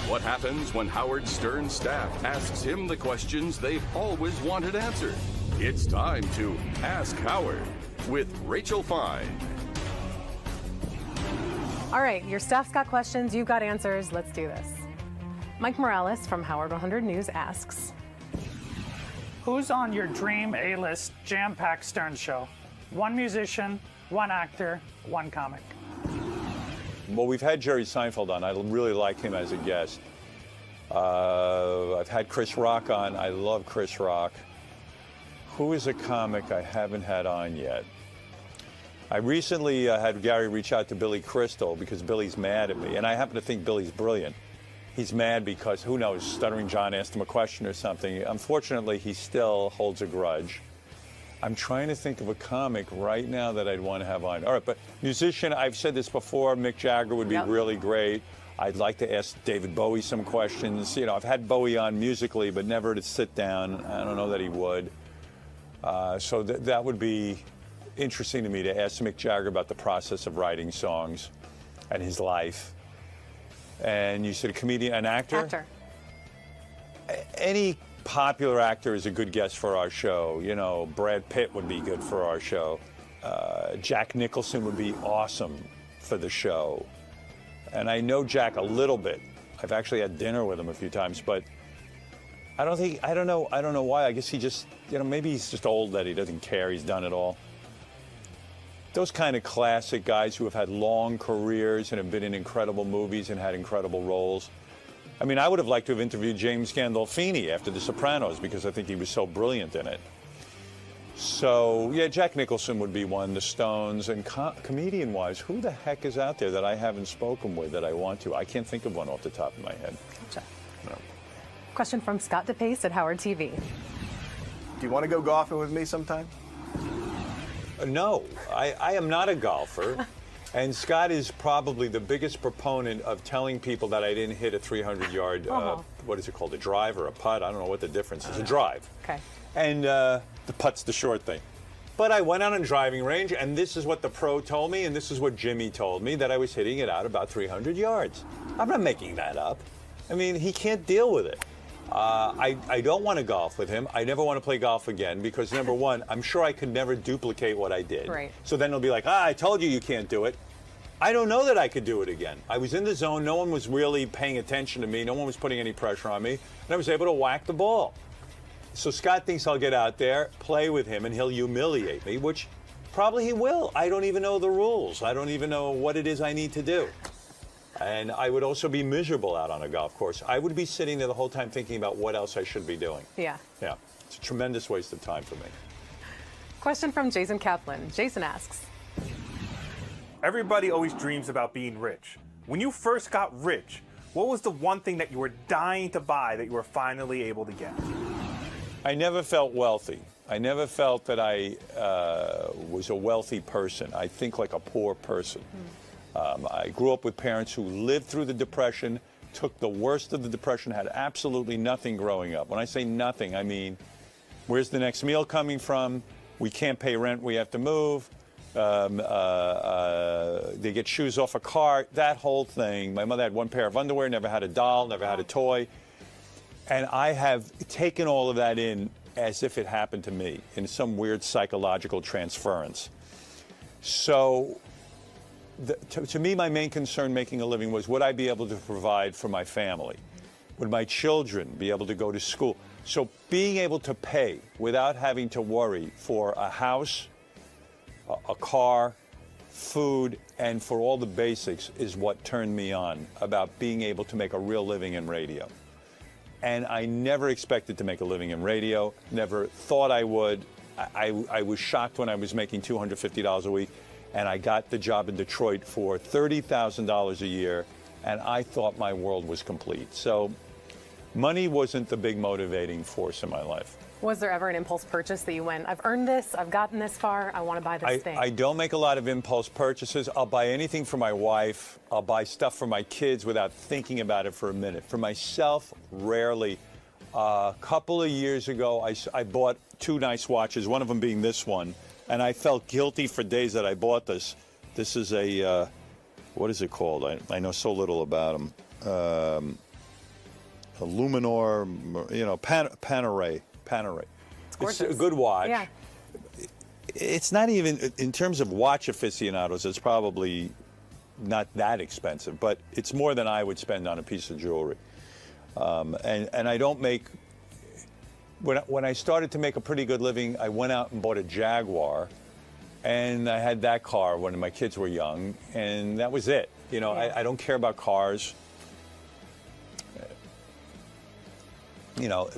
What happens when Howard Stern's staff asks him the questions they've always wanted answered? It's time to Ask Howard with Rachel Fine. All right, your staff's got questions, you've got answers. Let's do this. Mike Morales from Howard 100 News asks, who's on your dream A-list jam-packed Stern show? One musician, one actor, one comic. Well, we've had Jerry Seinfeld on. I really like him as a guest. I've had Chris Rock on. I love Chris Rock. Who is a comic I haven't had on yet? I recently had Gary reach out to Billy Crystal because Billy's mad at me, and I happen to think Billy's brilliant. He's mad because, who knows, Stuttering John asked him a question or something. Unfortunately, he still holds a grudge. I'm trying to think of a comic right now that I'd want to have on. All right, but musician, I've said this before, Mick Jagger would be really great. I'd like to ask David Bowie some questions. You know, I've had Bowie on musically, but never to sit down. I don't know that he would. So that would be interesting to me to ask Mick Jagger about the process of writing songs and his life. And you said a comedian, an actor? Actor. Any popular actor is a good guest for our show. You know, Brad Pitt would be good for our show. Jack Nicholson would be awesome for the show. And I know Jack a little bit. I've actually had dinner with him a few times, but I don't know why. I guess he just, you know, maybe he's just old that he doesn't care. He's done it all. Those kind of classic guys who have had long careers and have been in incredible movies and had incredible roles. I mean, I would have liked to have interviewed James Gandolfini after The Sopranos because I think he was so brilliant in it. So, yeah, Jack Nicholson would be one, the Stones, and comedian-wise, who the heck is out there that I haven't spoken with that I want to? I can't think of one off the top of my head. Gotcha. No. Question from Scott DePace at Howard TV. Do you want to go golfing with me sometime? No, I am not a golfer. And Scott is probably the biggest proponent of telling people that I didn't hit a 300-yard, what is it called, a drive or a putt? I don't know what the difference is. A drive. Okay. And the putt's the short thing. But I went on a driving range, and this is what the pro told me, and this is what Jimmy told me, that I was hitting it out about 300 yards. I'm not making that up. I mean, he can't deal with it. I don't want to golf with him. I never want to play golf again because, number one, I'm sure I could never duplicate what I did. Right. So then he'll be like, I told you can't do it. I don't know that I could do it again. I was in the zone. No one was really paying attention to me. No one was putting any pressure on me. And I was able to whack the ball. So Scott thinks I'll get out there, play with him, and he'll humiliate me, which probably he will. I don't even know the rules. I don't even know what it is I need to do. And I would also be miserable out on a golf course. I would be sitting there the whole time thinking about what else I should be doing. Yeah. Yeah. It's a tremendous waste of time for me. Question from Jason Kaplan. Jason asks, everybody always dreams about being rich. When you first got rich, what was the one thing that you were dying to buy that you were finally able to get? I never felt wealthy. I never felt that I was a wealthy person. I think like a poor person. I grew up with parents who lived through the Depression, took the worst of the Depression, had absolutely nothing growing up. When I say nothing, I mean, where's the next meal coming from? We can't pay rent, we have to move. They get shoes off a cart, that whole thing. My mother had one pair of underwear, never had a doll, never had a toy. And I have taken all of that in as if it happened to me in some weird psychological transference. So to me, my main concern making a living was, would I be able to provide for my family? Would my children be able to go to school? So being able to pay without having to worry for a house, a car, food, and for all the basics is what turned me on about being able to make a real living in radio. And I never expected to make a living in radio, never thought I would. I was shocked when I was making $250 a week, and I got the job in Detroit for $30,000 a year, and I thought my world was complete. So money wasn't the big motivating force in my life. was there ever an impulse purchase that you went, I've earned this, I've gotten this far, I want to buy this thing? I don't make a lot of impulse purchases. I'll buy anything for my wife. I'll buy stuff for my kids without thinking about it for a minute. For myself, rarely. A couple of years ago, I bought two nice watches, one of them being this one, and I felt guilty for days that I bought this. This is a, what is it called? I know so little about them. Luminor, you know, Panerai. It's a good watch. Yeah. It's not even, in terms of watch aficionados, it's probably not that expensive, but it's more than I would spend on a piece of jewelry. And I don't make, when I started to make a pretty good living, I went out and bought a Jaguar, and I had that car when my kids were young, and that was it. You know, Yeah. I don't care about cars. You know,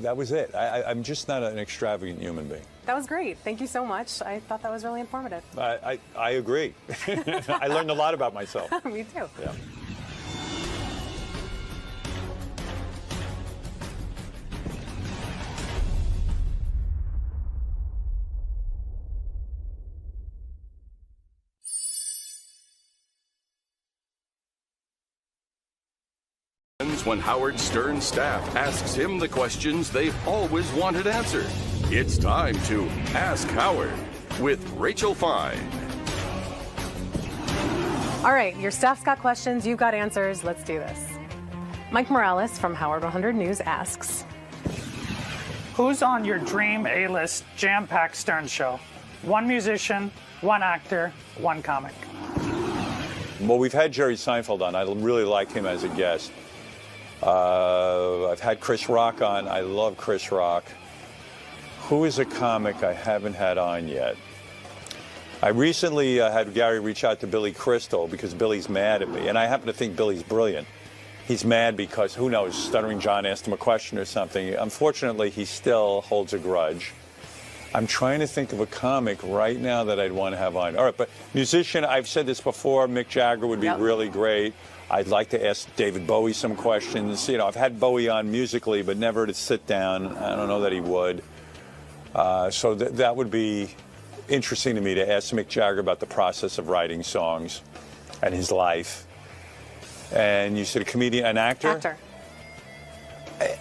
that was it. I'm just not an extravagant human being. That was great. Thank you so much. I thought that was really informative. I agree. I learned a lot about myself. Me too. Yeah. When Howard Stern's staff asks him the questions they've always wanted answered. It's time to Ask Howard with Rachel Fine. All right, your staff's got questions, you've got answers. Let's do this. Mike Morales from Howard 100 News asks, Who's on your dream A-list jam-packed Stern show? One musician, one actor, one comic. Well, we've had Jerry Seinfeld on. I really like him as a guest. I've had Chris Rock on. I love Chris Rock. Who is a comic I haven't had on yet? I recently had Gary reach out to Billy Crystal because Billy's mad at me, and I happen to think Billy's brilliant. He's mad because, who knows, Stuttering John asked him a question or something. Unfortunately, he still holds a grudge. I'm trying to think of a comic right now that I'd want to have on. All right, but musician, I've said this before, Mick Jagger would be really great. I'd like to ask David Bowie some questions. You know, I've had Bowie on musically, but never to sit down. I don't know that he would. So that would be interesting to me, to ask Mick Jagger about the process of writing songs and his life. And you said a comedian, an actor? actor.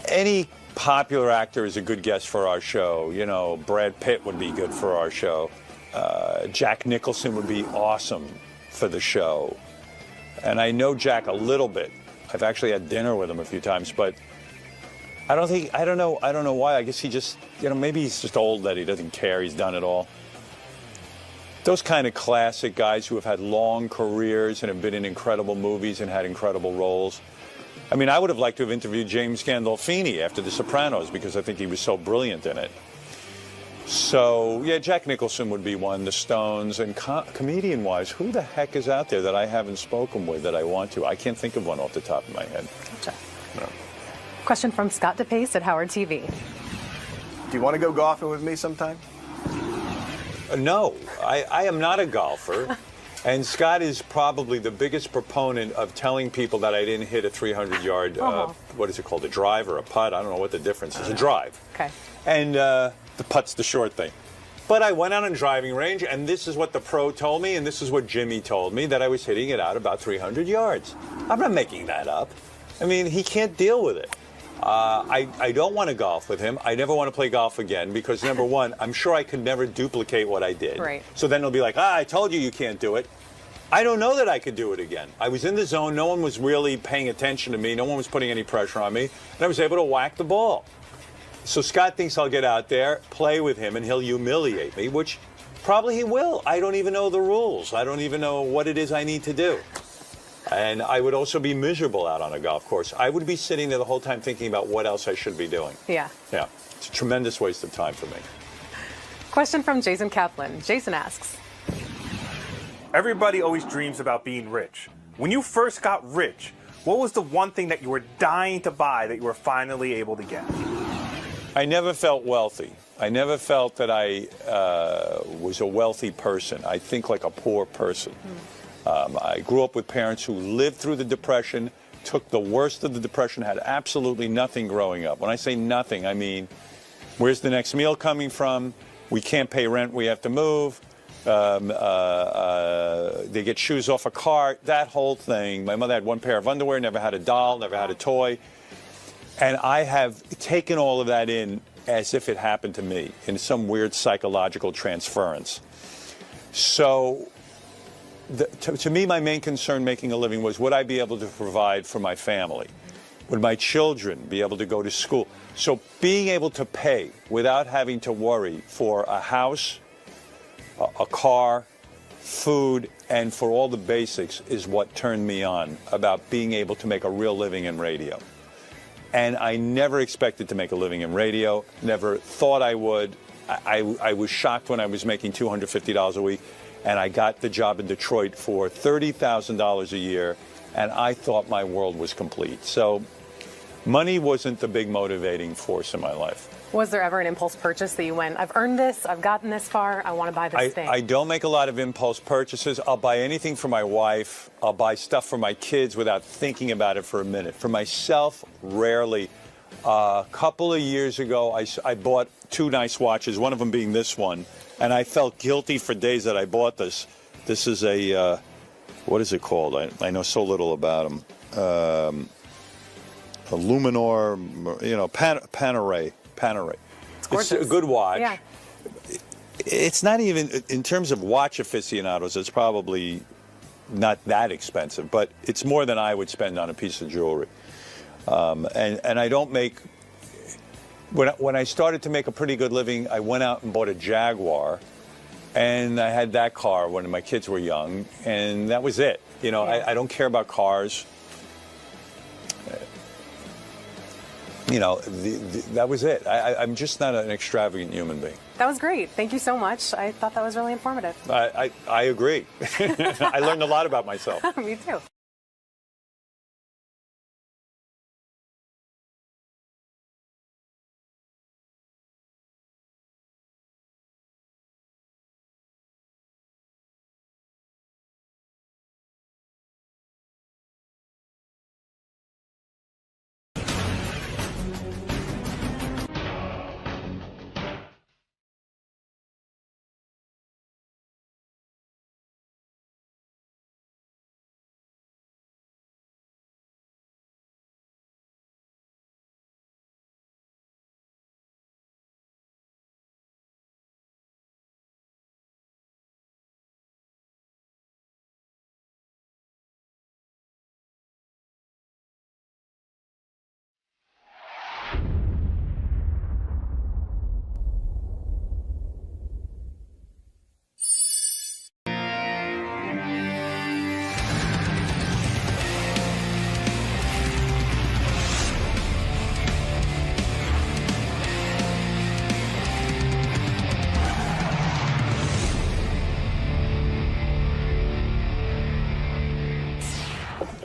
Any popular actor is a good guest for our show. You know, Brad Pitt would be good for our show. Jack Nicholson would be awesome for the show. And I know Jack a little bit. I've actually had dinner with him a few times, but I don't know why. I guess he just, you know, maybe he's just old that he doesn't care. He's done it all. Those kind of classic guys who have had long careers and have been in incredible movies and had incredible roles. I mean, I would have liked to have interviewed James Gandolfini after The Sopranos because I think he was so brilliant in it. So, yeah, Jack Nicholson would be one, the Stones, and comedian-wise, who the heck is out there that I haven't spoken with that I want to? I can't think of one off the top of my head. Gotcha. No. Question from Scott DePace at Howard TV. Do you want to go golfing with me sometime? No, I am not a golfer. And Scott is probably the biggest proponent of telling people that I didn't hit a 300-yard, what is it called, a drive or a putt? I don't know what the difference is. A drive. Okay. And the putt's the short thing. But I went out on a driving range, and this is what the pro told me, and this is what Jimmy told me, that I was hitting it out about 300 yards. I'm not making that up. I mean, he can't deal with it. I don't want to golf with him. I never want to play golf again because, number one, I'm sure I could never duplicate what I did. Right. So then he'll be like, I told you can't do it. I don't know that I could do it again. I was in the zone. No one was really paying attention to me. No one was putting any pressure on me. And I was able to whack the ball. So Scott thinks I'll get out there, play with him, and he'll humiliate me, which probably he will. I don't even know the rules. I don't even know what it is I need to do. And I would also be miserable out on a golf course. I would be sitting there the whole time thinking about what else I should be doing. Yeah. Yeah. It's a tremendous waste of time for me. Question from Jason Kaplan. Jason asks, Everybody always dreams about being rich. When you first got rich, what was the one thing that you were dying to buy that you were finally able to get? I never felt wealthy. I never felt that I was a wealthy person. I think like a poor person. I grew up with parents who lived through the Depression, took the worst of the Depression, had absolutely nothing growing up. When I say nothing, I mean, where's the next meal coming from? We can't pay rent, we have to move. They get shoes off a cart, that whole thing. My mother had one pair of underwear, never had a doll, never had a toy. And I have taken all of that in as if it happened to me, in some weird psychological transference. So to me, my main concern making a living was, would I be able to provide for my family? Would my children be able to go to school? So being able to pay without having to worry for a house, a car, food, and for all the basics is what turned me on about being able to make a real living in radio. And I never expected to make a living in radio, never thought I would. I was shocked when I was making $250 a week, and I got the job in Detroit for $30,000 a year, and I thought my world was complete. So money wasn't the big motivating force in my life. Was there ever an impulse purchase that you went, I've earned this, I've gotten this far, I want to buy this thing? I don't make a lot of impulse purchases. I'll buy anything for my wife. I'll buy stuff for my kids without thinking about it for a minute. For myself, rarely. A couple of years ago, I bought 2 nice watches, one of them being this one, and I felt guilty for days that I bought this. This is a, what is it called? I know so little about them. A Luminor, you know, Panerai. It's a good watch. Yeah. It's not even, in terms of watch aficionados, it's probably not that expensive, but it's more than I would spend on a piece of jewelry. And I don't make, when I started to make a pretty good living, I went out and bought a Jaguar, and I had that car when my kids were young, and that was it. You know, I don't care about cars. You know, that was it. I'm just not an extravagant human being. That was great. Thank you so much. I thought that was really informative. I agree. I learned a lot about myself. Me too.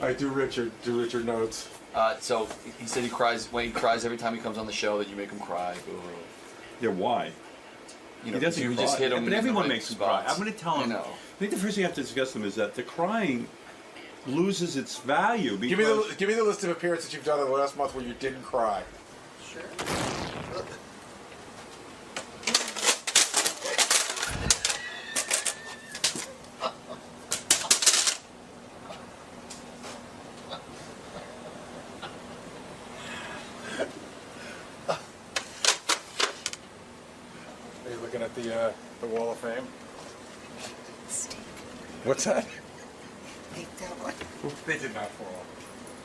All right, do Richard notes. So he said he cries every time he comes on the show, that you make him cry. Yeah, why? You know, He doesn't you cry. just hit him. But everyone in the right makes him cry. spots. I'm going to tell him. I know. I think the first thing you have to discuss them is that the crying loses its value because Give me the list of appearances you've done in the last month where you didn't cry. Sure. Are you looking at the Wall of Fame? What's that? They did not fall.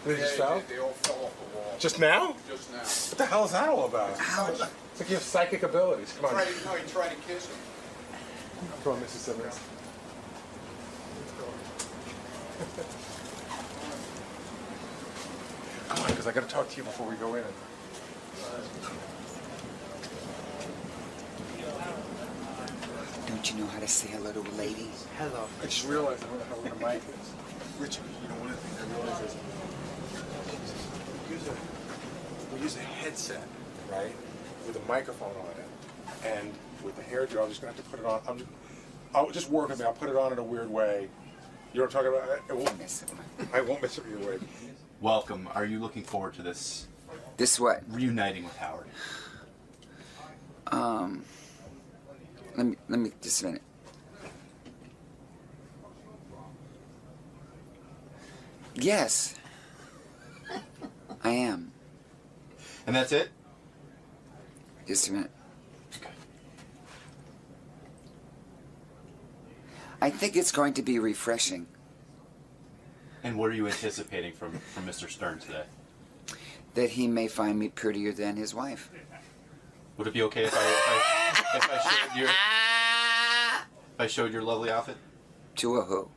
They just fell? They all fell off the wall. Just now? Just now. What the hell is that all about? It's like you have psychic abilities. Come on. He tried to kiss him. Come on, Mrs. Simmons. Come on, because I got to talk to you before we go in. Don't you know how to say hello to a lady? Hello. I just realized I don't know how where the mic is. Richard, you know, one of the things I realized is we use a headset, right, with a microphone on it, and with the hair gel, I'm just gonna have to put it on. I'll just work with me. I'll put it on in a weird way. You know what I'm talking about? I won't miss it either way. Welcome. Are you looking forward to this? This what? Reuniting with Howard. Let me just a minute. Yes, I am. And that's it? Just a minute. Okay. I think it's going to be refreshing. And what are you anticipating from Mr. Stern today? that he may find me prettier than his wife. Would it be okay if I showed your lovely outfit? To a who?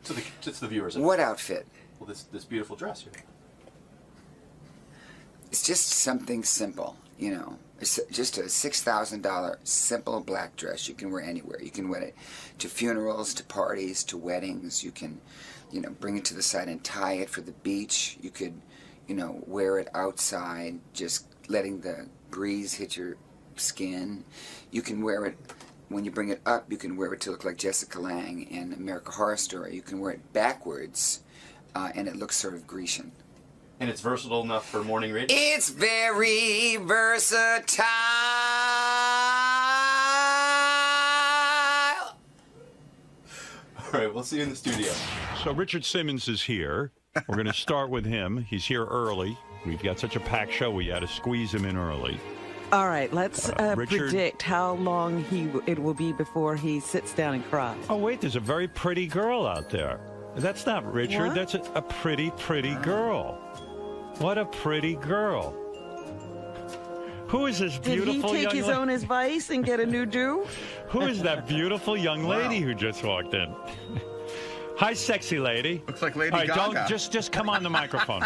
To the viewers. What outfit? Well, this beautiful dress here. It's just something simple, you know. It's just a $6,000 simple black dress you can wear anywhere. You can wear it to funerals, to parties, to weddings. You can, you know, bring it to the side and tie it for the beach. You could, you know, wear it outside, just letting the breeze hit your skin. You can wear it, when you bring it up, you can wear it to look like Jessica Lange in American Horror Story. You can wear it backwards, and it looks sort of Grecian. And it's versatile enough for morning radio? It's very versatile. All right, we'll see you in the studio. So Richard Simmons is here. We're going to start with him. He's here early. We've got such a packed show, we had to squeeze him in early. All right, let's Richard, predict how long it will be before he sits down and cries. Oh, wait, there's a very pretty girl out there. That's not Richard. What? That's a pretty, pretty girl. What a pretty girl. Who is this beautiful young lady? Did he take his own advice and get a new do? Who is that beautiful young lady who just walked in? Hi, sexy lady. Looks like Lady All right, Gaga. Don't, just come on the microphone.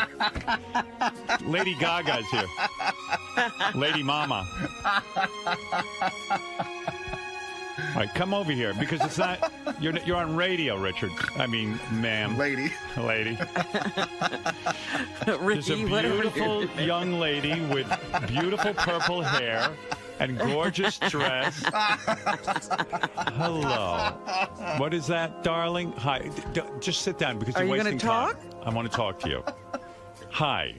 Lady Gaga's here. Lady Mama. All right, come over here because it's not. You're on radio, Richard. I mean, ma'am. Lady. Lady. There's a beautiful young lady with beautiful purple hair and gorgeous dress. Hello. What is that, darling? Hi. Just sit down because Are you're you wasting gonna time. talk? I want to talk to you. Hi.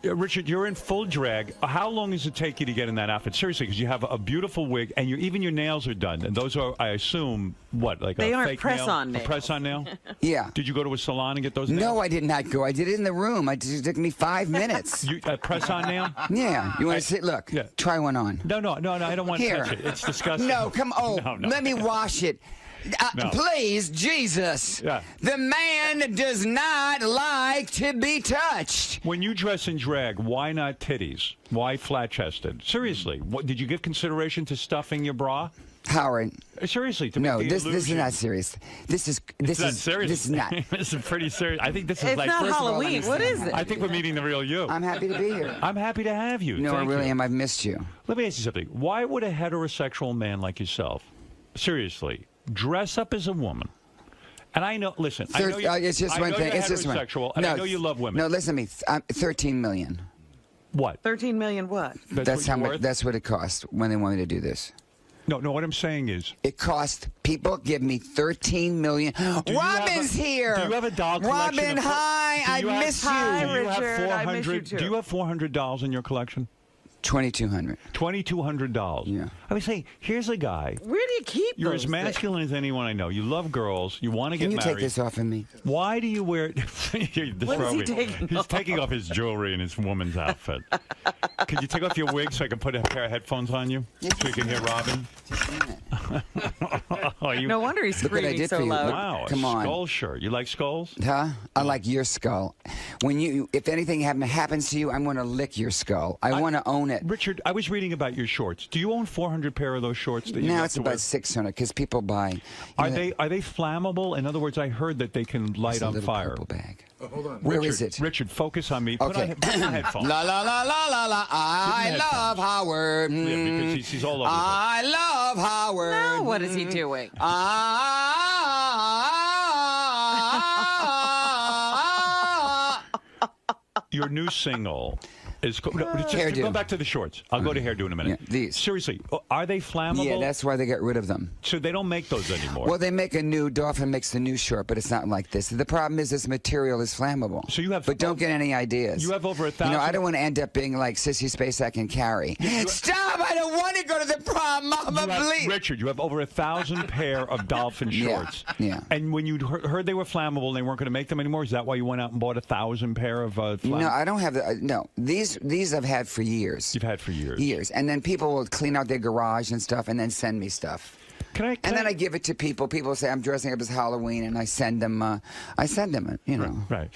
Richard, you're in full drag. How long does it take you to get in that outfit? Seriously, because you have a beautiful wig, and even your nails are done. And those are, I assume, what, like they a aren't fake press-on nail? nails. A press-on nail? Yeah. Did you go to a salon and get those nails? No, I did not go. I did it in the room. It took me 5 minutes. A press-on nail? Yeah. You want to sit? Look. Yeah. Try one on. No, I don't want to Here. touch it. It's disgusting. No, come on. No. Let me wash it. No. Please, Jesus. Yeah. The man does not like to be touched. When you dress in drag, why not titties? Why flat-chested? Seriously, did you give consideration to stuffing your bra? Howard. Seriously, to No, make the this is illusion. not serious. This is not serious. This is not. This is pretty serious. I think this is It's like not First of all, Halloween. What is it? I think we're meeting the real you. I'm happy to be here. I'm happy to have you. No, I Thank really you. am. I've missed you. Let me ask you something. Why would a heterosexual man like yourself, seriously, dress up as a woman? And I know, listen, I know it's just one thing. You're It's just one. heterosexual, and I know you love women. No, listen to me. 13 million. What? 13 million what? That's what how you're much. worth? That's what it cost when they want me to do this. No, what I'm saying is, It cost people give me 13 million. you Robin's have here. Do you have a doll collection? Robin, hi. I miss you. Hi, Do you have Richard. I miss you 400? too. Do you have 400 dolls in your collection? 2,200. 2,200 dolls. Yeah. I would say, here's a guy. Where do you keep You're those as masculine as anyone I know. You love girls. You want to get Can you married. take this off of me? Why do you wear? What is he taking He's off? taking off his jewelry and his woman's outfit. Can you take off your wig so I can put a pair of headphones on you so you can hear Robin? Just a minute. Oh, you, No wonder he's Look what I screaming did so for you. loud. wow, Come a on. skull shirt. You like skulls? Huh? I like your skull. If anything happens to you, I'm going to lick your skull. I want to own it. Richard, I was reading about your shorts. Do you own 400 pair of those shorts? That you Now love it's to wear? about 600 because people buy. Are they flammable? In other words, I heard that they can light It's a on little fire. purple bag. Oh, hold on. Where Richard, is it? Richard, focus on me. Okay. Put on headphones. La la la la la la. I Give him love Howard. Yeah, because he's all over the place. I love Howard. Now what is he doing? Your new single is just Hairdo. go back to the shorts. I'll go to hairdo in a minute. Yeah, these. Seriously, are they flammable? Yeah, that's why they got rid of them. So they don't make those anymore. Well, they make a new. Dolphin makes the new short, but it's not like this. The problem is this material is flammable. So you have. But don't get any ideas. You have over 1,000. You know, I don't want to end up being like '60 Spacek and Carrie. Stop! I don't want to go to the prom, Mama, please. Richard, you have over 1,000 pair of dolphin shorts. Yeah. And when you heard they were flammable and they weren't going to make them anymore, is that why you went out and bought 1,000 pair of No, I don't have the. No, these I've had for years. You've had for years. Years, and then people will clean out their garage and stuff, and then send me stuff. and then I give it to people. People say I'm dressing up as Halloween, and I send them. You know. Right.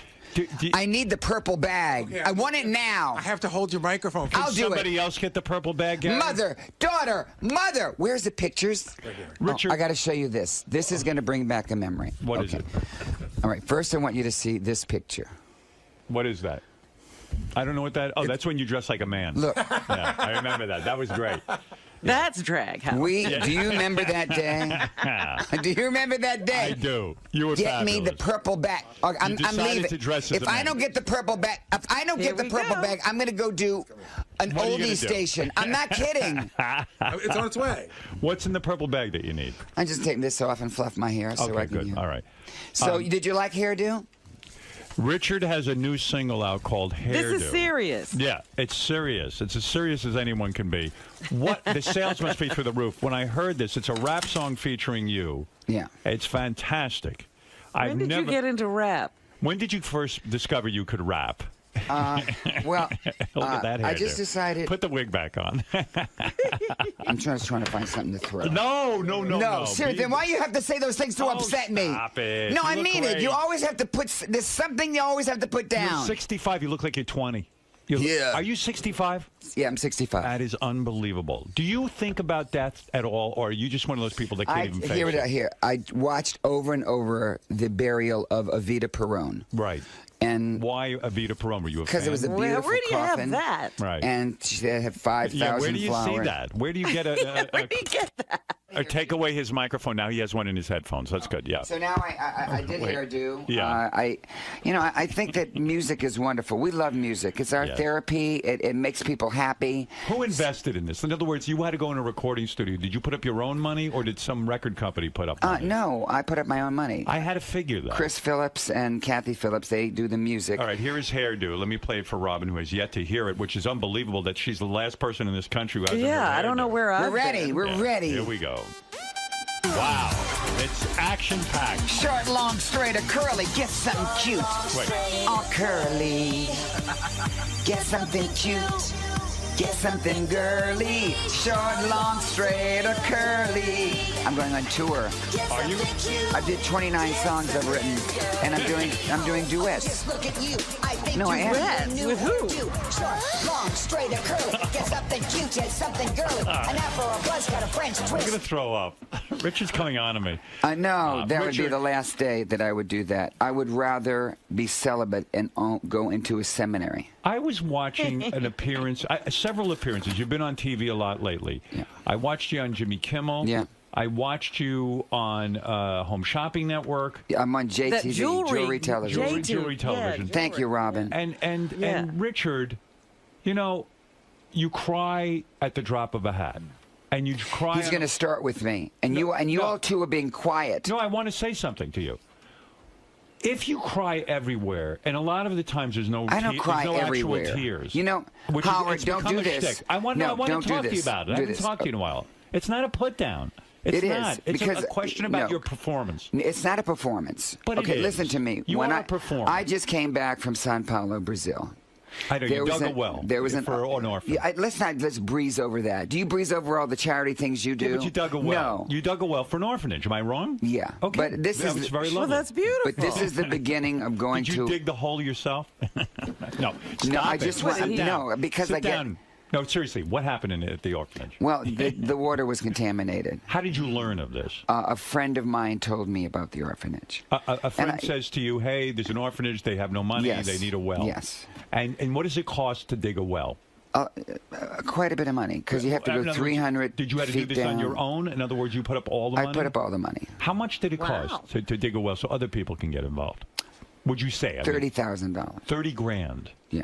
I need the purple bag. Okay, I want it now. I have to hold your microphone. I'll do it. Somebody else get the purple bag, Gary? Mother, daughter, mother. Where's the pictures? Right here. Richard. I got to show you this. This is going to bring back a memory. What is it? All right. First, I want you to see this picture. What is that? I don't know what that. Oh, that's when you dress like a man. Look. Yeah, I remember that. That was great. That's drag. Hal. Do you remember that day? Do you remember that day? I do. You were Get me the fabulous. purple bag. I'm leaving. to dress as If a I man. don't get the purple bag, I'm going to go do an What are you gonna oldie do? station. I'm not kidding. It's on its way. What's in the purple bag that you need? I'm just taking this off and fluff my hair so I Okay, can. good. All right. So, did you like hairdo? Richard has a new single out called Hairdo. This is serious. Yeah, it's serious. It's as serious as anyone can be. What the sales must be through the roof. When I heard this, it's a rap song featuring you. Yeah. It's fantastic. When did you get into rap? When did you first discover you could rap? Well, Look at that hairdo. I just decided. Put the wig back on. I'm trying to find something to throw. No. Seriously, then why you have to say those things to upset me? Stop it. No, You I look mean it. great. You always have to put. There's something you always have to put down. You're 65. You look like you're 20. Yeah. Are you 65? Yeah, I'm 65. That is unbelievable. Do you think about death at all, or are you just one of those people that can't even face it? I watched over and over the burial of Evita Peron. Right. And why Evita Peron? Were you a fan? because it was a beautiful Where do you coffin. have that? Right. And she had 5,000 Yeah, where do you flowers. see that? Where do you get Where do you get that? or take away his microphone? Now he has one in his headphones. That's good. Yeah. So now I did Wait. hairdo. Yeah. I think that music is wonderful. We love music. It's our Yes. therapy. It makes people happy. Who invested in this? In other words, you had to go in a recording studio. Did you put up your own money, or did some record company put up money? No, I put up my own money. I had to figure that. Chris Phillips and Kathy Phillips, they do the music. All right, here is Hairdo. Let me play it for Robin, who has yet to hear it, which is unbelievable that she's the last person in this country who hasn't heard Yeah, I don't know Hairdo. where I've We're ready. been. We're ready. Here we go. Wow. It's action-packed. Short, long, straight, or curly. Get something cute. Wait. Or curly. Get something cute. Get something girly. Short, long, straight, or curly. I'm going on tour. Are you? I did 29 songs I've written, and I'm doing duets. No, I am. Duets? With who? Short, long, straight, or curly. Get something cute, get something girly. An afro, a buzz, got a French I'm twist. going to throw up. Richard's coming on to me. No, that would be Richard. the last day that I would do that. I would rather be celibate and go into a seminary. I was watching an appearance, several appearances. You've been on TV a lot lately. Yeah. I watched you on Jimmy Kimmel. Yeah. I watched you on Home Shopping Network. I'm on JTV, That jewelry television. Jewelry television. Yeah, Thank you, Robin. And Richard, you cry at the drop of a hat. And you cry. He's going to start with me, and you all two are being quiet. No, I want to say something to you. If you cry everywhere, and a lot of the times there's no, I don't cry there's no everywhere. actual tears. You know, which Howard, it's don't become do a this. shtick. I want No, to don't do talk to you this. about it. I Do haven't this. talked to you in a while. It's not a put down. It's It not. is, It's because a question about no. your performance. It's not a performance. But it okay, is. listen to me. You when are a performer. I just came back from Sao Paulo, Brazil. I know you dug a well. There was for an orphan. Yeah, let's breeze over that. Do you breeze over all the charity things you do? Yeah, but you dug a well. No. You dug a well for an orphanage. Am I wrong? Yeah. Okay. But this that is was very Well, lovely. that's beautiful. But this is the beginning of going Did you to. dig the hole yourself? No. Stop No, I it. just want- Sit down. no, because Sit I get- down. No, seriously, what happened at the orphanage? Well, the water was contaminated. How did you learn of this? A friend of mine told me about the orphanage. A friend And says to you, hey, there's an orphanage, they have no money, Yes. they need a well. Yes. And what does it cost to dig a well? Quite a bit of money, because you have to In go other words, 300 Did you have to do feet this down. on your own? In other words, you put up all the money? I put up all the money. How much did it Wow. cost to dig a well so other people can get involved? Would you say? $30,000. 30 grand. Yeah.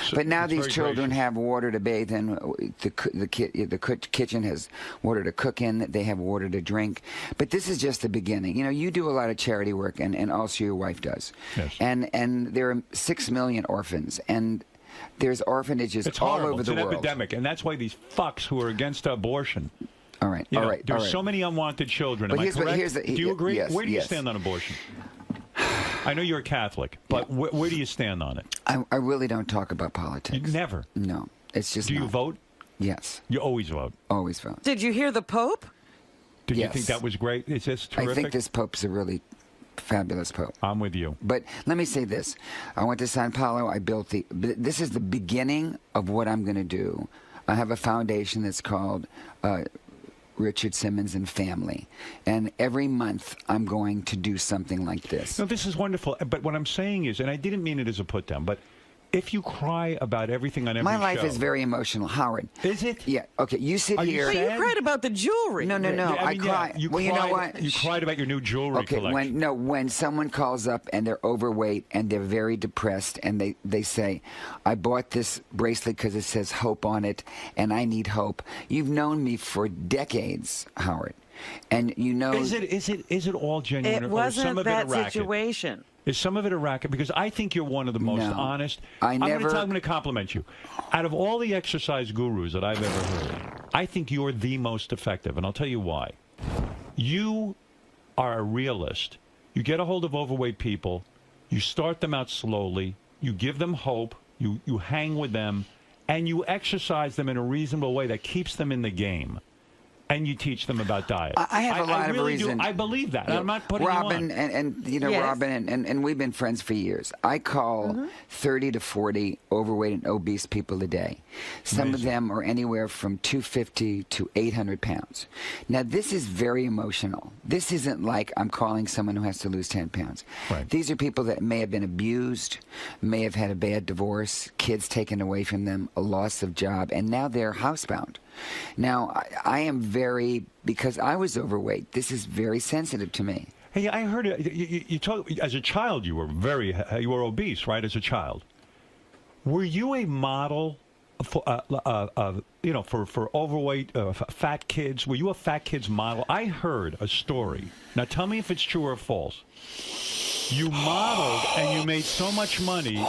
So But now it's these very children gracious. have water to bathe in. The kitchen has water to cook in. They have water to drink. But this is just the beginning. You know, you do a lot of charity work, and also your wife does. Yes. And there are 6 million orphans, and there's orphanages It's all horrible. over It's the an world. epidemic, and that's why these fucks who are against abortion. All right. You all know, right. There's all right. so many unwanted children. But Am I here's what- correct? here's the- Do you agree? yes, Where do you yes. stand on abortion? I know you're a Catholic, but where do you stand on it? I really don't talk about politics. Never. No. It's just Do you not. vote? Yes. You always vote. Always vote. Did you hear the Pope? Did you Yes. think that was great? Is this terrific? I think this Pope's a really fabulous Pope. I'm with you. But let me say this. I went to Sao Paulo. I built this is the beginning of what I'm going to do. I have a foundation that's called Richard Simmons and Family. And every month I'm going to do something like this. No, this is wonderful. But what I'm saying is, and I didn't mean it as a put down, but if you cry about everything on every My life show, is very emotional, Howard. Is it? Yeah. Okay. You sit here. But you cried about the jewelry. No. I cry. Well, you know what? You cried about your new jewelry collection. When someone calls up and they're overweight and they're very depressed and they say, I bought this bracelet because it says hope on it and I need hope. You've known me for decades, Howard. And you know. Is it all genuine? It or is some wasn't of that it a racket? situation. Is some of it a racket? Because I think you're one of the most honest. I'm going to compliment you. Out of all the exercise gurus that I've ever heard, I think you're the most effective, and I'll tell you why. You are a realist. You get a hold of overweight people. You start them out slowly. You give them hope. You hang with them, and you exercise them in a reasonable way that keeps them in the game. And you teach them about diet. I have a lot of reason. I believe that. I'm not putting Robin you on. and you know Yes. Robin and we've been friends for years. I call 30 to 40 overweight and obese people a day. Some of them are anywhere from 250 to 800 pounds. Now this is very emotional. This isn't like I'm calling someone who has to lose 10 pounds. Right. These are people that may have been abused, may have had a bad divorce, kids taken away from them, a loss of job, and now they're housebound. Now, I am very, because I was overweight, this is very sensitive to me. Hey, I heard it. You talk, as a child, you were obese, right? As a child, were you a model for for overweight, fat kids? Were you a fat kid's model? I heard a story. Now, tell me if it's true or false. You modeled and you made so much money.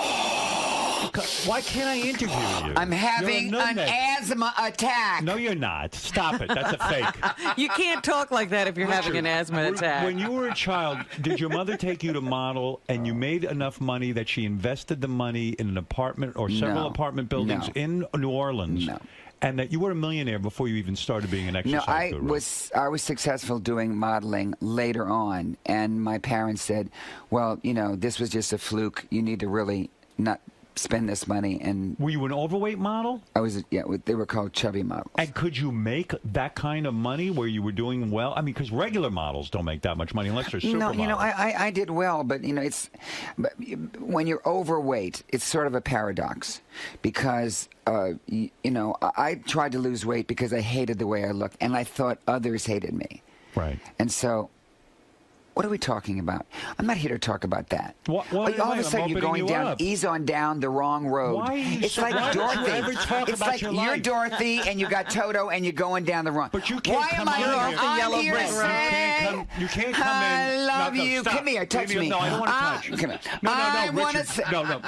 Why can't I interview you? I'm having an asthma attack. No, you're not. Stop it. That's a fake. You can't talk like that if you're having an asthma attack. When you were a child, did your mother take you to model and you made enough money that she invested the money in an apartment or several apartment buildings in New Orleans? No. And that you were a millionaire before you even started being an exercise guru? I was successful doing modeling later on, and my parents said, well, you know, this was just a fluke. You need to really not spend this money. And were you an overweight model? I was. Yeah, they were called chubby models. And could you make that kind of money where you were doing well? I mean, because regular models don't make that much money unless they're supermodels. No, you know, I did well, but you know, but when you're overweight, it's sort of a paradox because you know, I tried to lose weight because I hated the way I looked, and I thought others hated me. Right. And so. What are we talking about? I'm not here to talk about that. All of a sudden, you're going down, ease on down the wrong road. Why are you it's so, like why Dorothy. don't you ever talk it's about like your you're life? Dorothy and you got Toto and you're going down the wrong. But you can't Why come am I in off here. the yellow here to brick road. say, You can't come in. I love you. Stop. Come here, touch me. No, I don't want to touch you. Come here. No, I want to Richard. say. No.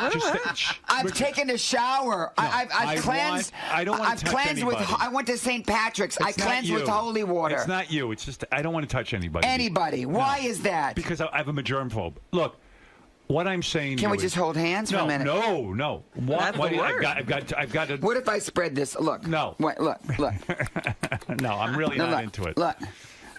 I've taken a shower. I've cleansed. I don't want to touch cleansed anybody. I went to St. Patrick's. I cleansed with holy water. It's not you. It's just I don't want to touch anybody. Anybody. Why is that? Because I have a germphobe. Look, what I'm saying. Can we just hold hands for a minute? No. That's the word. I've got to. What if I spread this? Look. No. Wait, look. No, I'm really not look, into it. Look.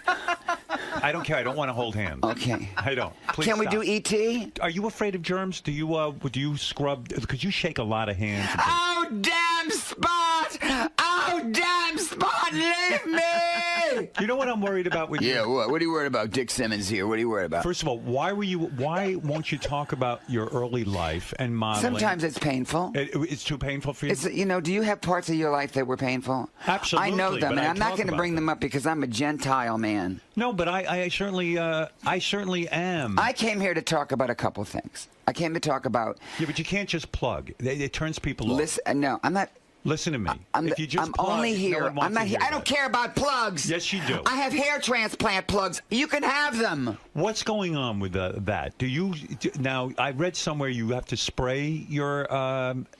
I don't care. I don't want to hold hands. Okay. I don't. Please Can we stop. do E.T.? Are you afraid of germs? Do you scrub? Because you shake a lot of hands. Oh, damn Spot! Oh, damn Spot! Leave me! You know what I'm worried about with you? Yeah, what are you worried about? Dick Simmons here. What are you worried about? First of all, why won't you talk about your early life and modeling? Sometimes it's painful. It's too painful for you? You know, do you have parts of your life that were painful? Absolutely. I know them, but and I'm not going to about bring them up because I'm a Gentile man. No, but I certainly am. I came here to talk about a couple things. I came to talk about... Yeah, but you can't just plug. It turns people off. Listen, no, I'm not... Listen to me. If you just I'm plug, only here. no one wants I'm not to here. hear I don't that. care about plugs. Yes, you do. I have hair transplant plugs. You can have them. What's going on with that? Now, I read somewhere you have to spray your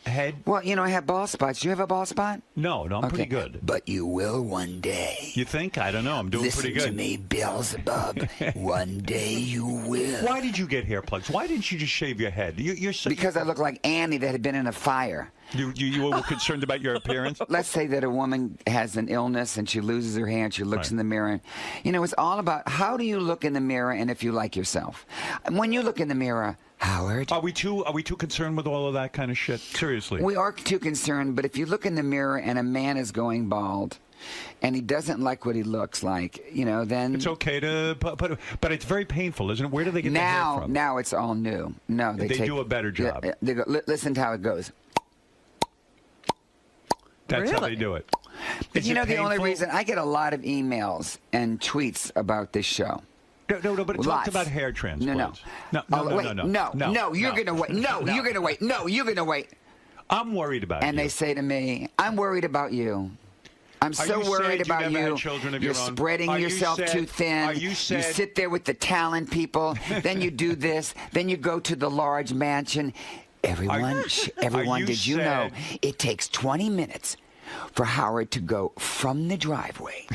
head. Well, you know, I have bald spots. Do you have a bald spot? No, I'm pretty good. But you will one day. You think? I don't know. I'm doing pretty good. Listen to me, Beelzebub. One day you will. Why did you get hair plugs? Why didn't you just shave your head? Because I look like Annie that had been in a fire. You were concerned about about your appearance? Let's say that a woman has an illness and she loses her hair and she looks in the mirror. You know, it's all about how do you look in the mirror and if you like yourself. And when you look in the mirror, Howard. Are we too concerned with all of that kind of shit? Seriously. We are too concerned, but if you look in the mirror and a man is going bald and he doesn't like what he looks like, you know, then... It's okay to... But it's very painful, isn't it? Where do they get the hair from? Now it's all new. No, they do a better job. They go, listen to how it goes. That's how they do it. But you know, the only reason... I get a lot of emails and tweets about this show. No, but it talks about hair transplants. No, you're going to wait. No, you're going to wait. No, you're going to wait. I'm worried about you. And they say to me, I'm worried about you. I'm so worried about you. You're spreading yourself too thin. You sit there with the talent people. Then you do this. Then you go to the large mansion. Everyone, did you know it takes 20 minutes for Howard to go from the driveway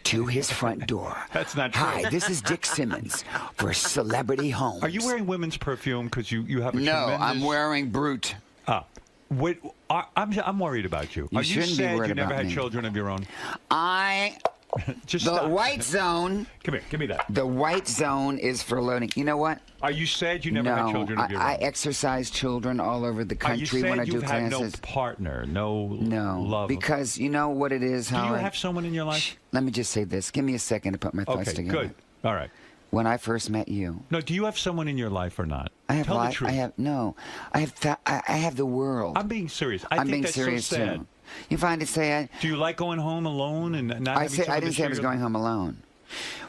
to his front door? That's not true. Hi, this is Dick Simmons for Celebrity Homes. Are you wearing women's perfume because you have a tremendous... No, I'm wearing Brute. Wait, I'm worried about you. You Are you shouldn't be sad worried you never about had me. children of your own? The white zone. Come here, give me that. The white zone is for loading. You know what? Are you sad you never had children of your own? I exercise children all over the country when I do classes. Are you sad you've had no partner, no love? Because you know what it is, Howard? Do you have someone in your life? Let me just say this. Give me a second to put my thoughts together. Okay, good. All right. When I first met you. No, do you have someone in your life or not? Tell the truth. I have the world. I'm being serious. I'm being serious so sad. too. You find it sad? Do you like going home alone and not having someone I didn't say I was going home alone.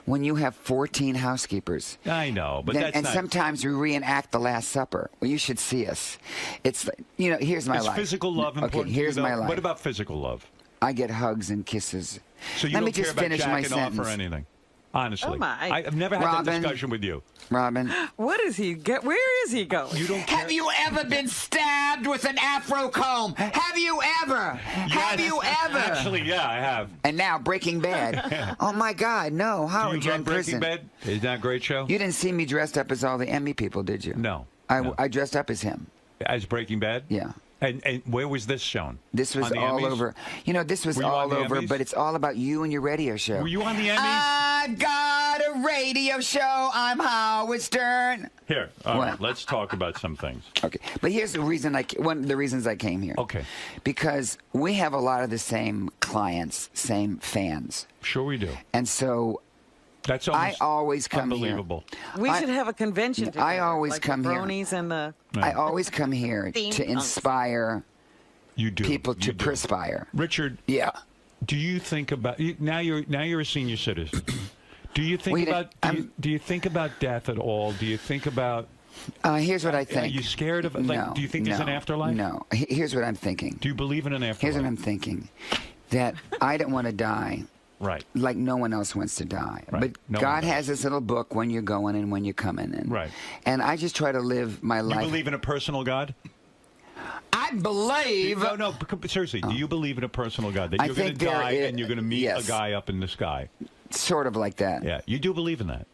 When you have 14 housekeepers. I know, but that's and not... sometimes we reenact the Last Supper. Well, you should see us. It's, you know, here's my life. Is physical love important? Okay, here's my life. What about physical love? I get hugs and kisses. So you Let don't me care just about finish my jacking off sentence. or anything? Honestly. Oh my. I've never had that discussion with you. Robin. What is he where is he going? You don't care. Have you ever been stabbed with an afro comb? Have you ever? Have you ever? Actually, yeah, I have. And now Breaking Bad. Oh my God, no. Howard, you're in prison. Breaking Bad? Isn't that a great show? You didn't see me dressed up as all the Emmy people, did you? No. I dressed up as him. As Breaking Bad? Yeah. And where was this shown? This was all Emmys? over. You know, this was all over, but it's all about you and your radio show. Were you on the Emmys? I've got a radio show. I'm Howard Stern. Here, all right, let's talk about some things. Okay, but here's the reason one of the reasons I came here. Okay. Because we have a lot of the same clients, same fans. Sure we do. And so that's I always come unbelievable. Here. We should have a convention together. I always like come the here. bronies and the... I always come here to inspire people to perspire. Richard. Yeah. Do you think about now you're a senior citizen? Do you think do you think about death at all? Do you think about here's what I think. Are you scared of no, do you think there's an afterlife? No. Here's what I'm thinking. Do you believe in an afterlife? Here's what I'm thinking. That I don't want to die. Right. Like no one else wants to die. Right. But God has this little book when you're going and when you're coming in. Right. And I just try to live my life. You believe in a personal God? I believe. No, seriously. Do you believe in a personal God? That you're going to die and you're going to meet a guy up in the sky? Sort of like that. Yeah. You do believe in that?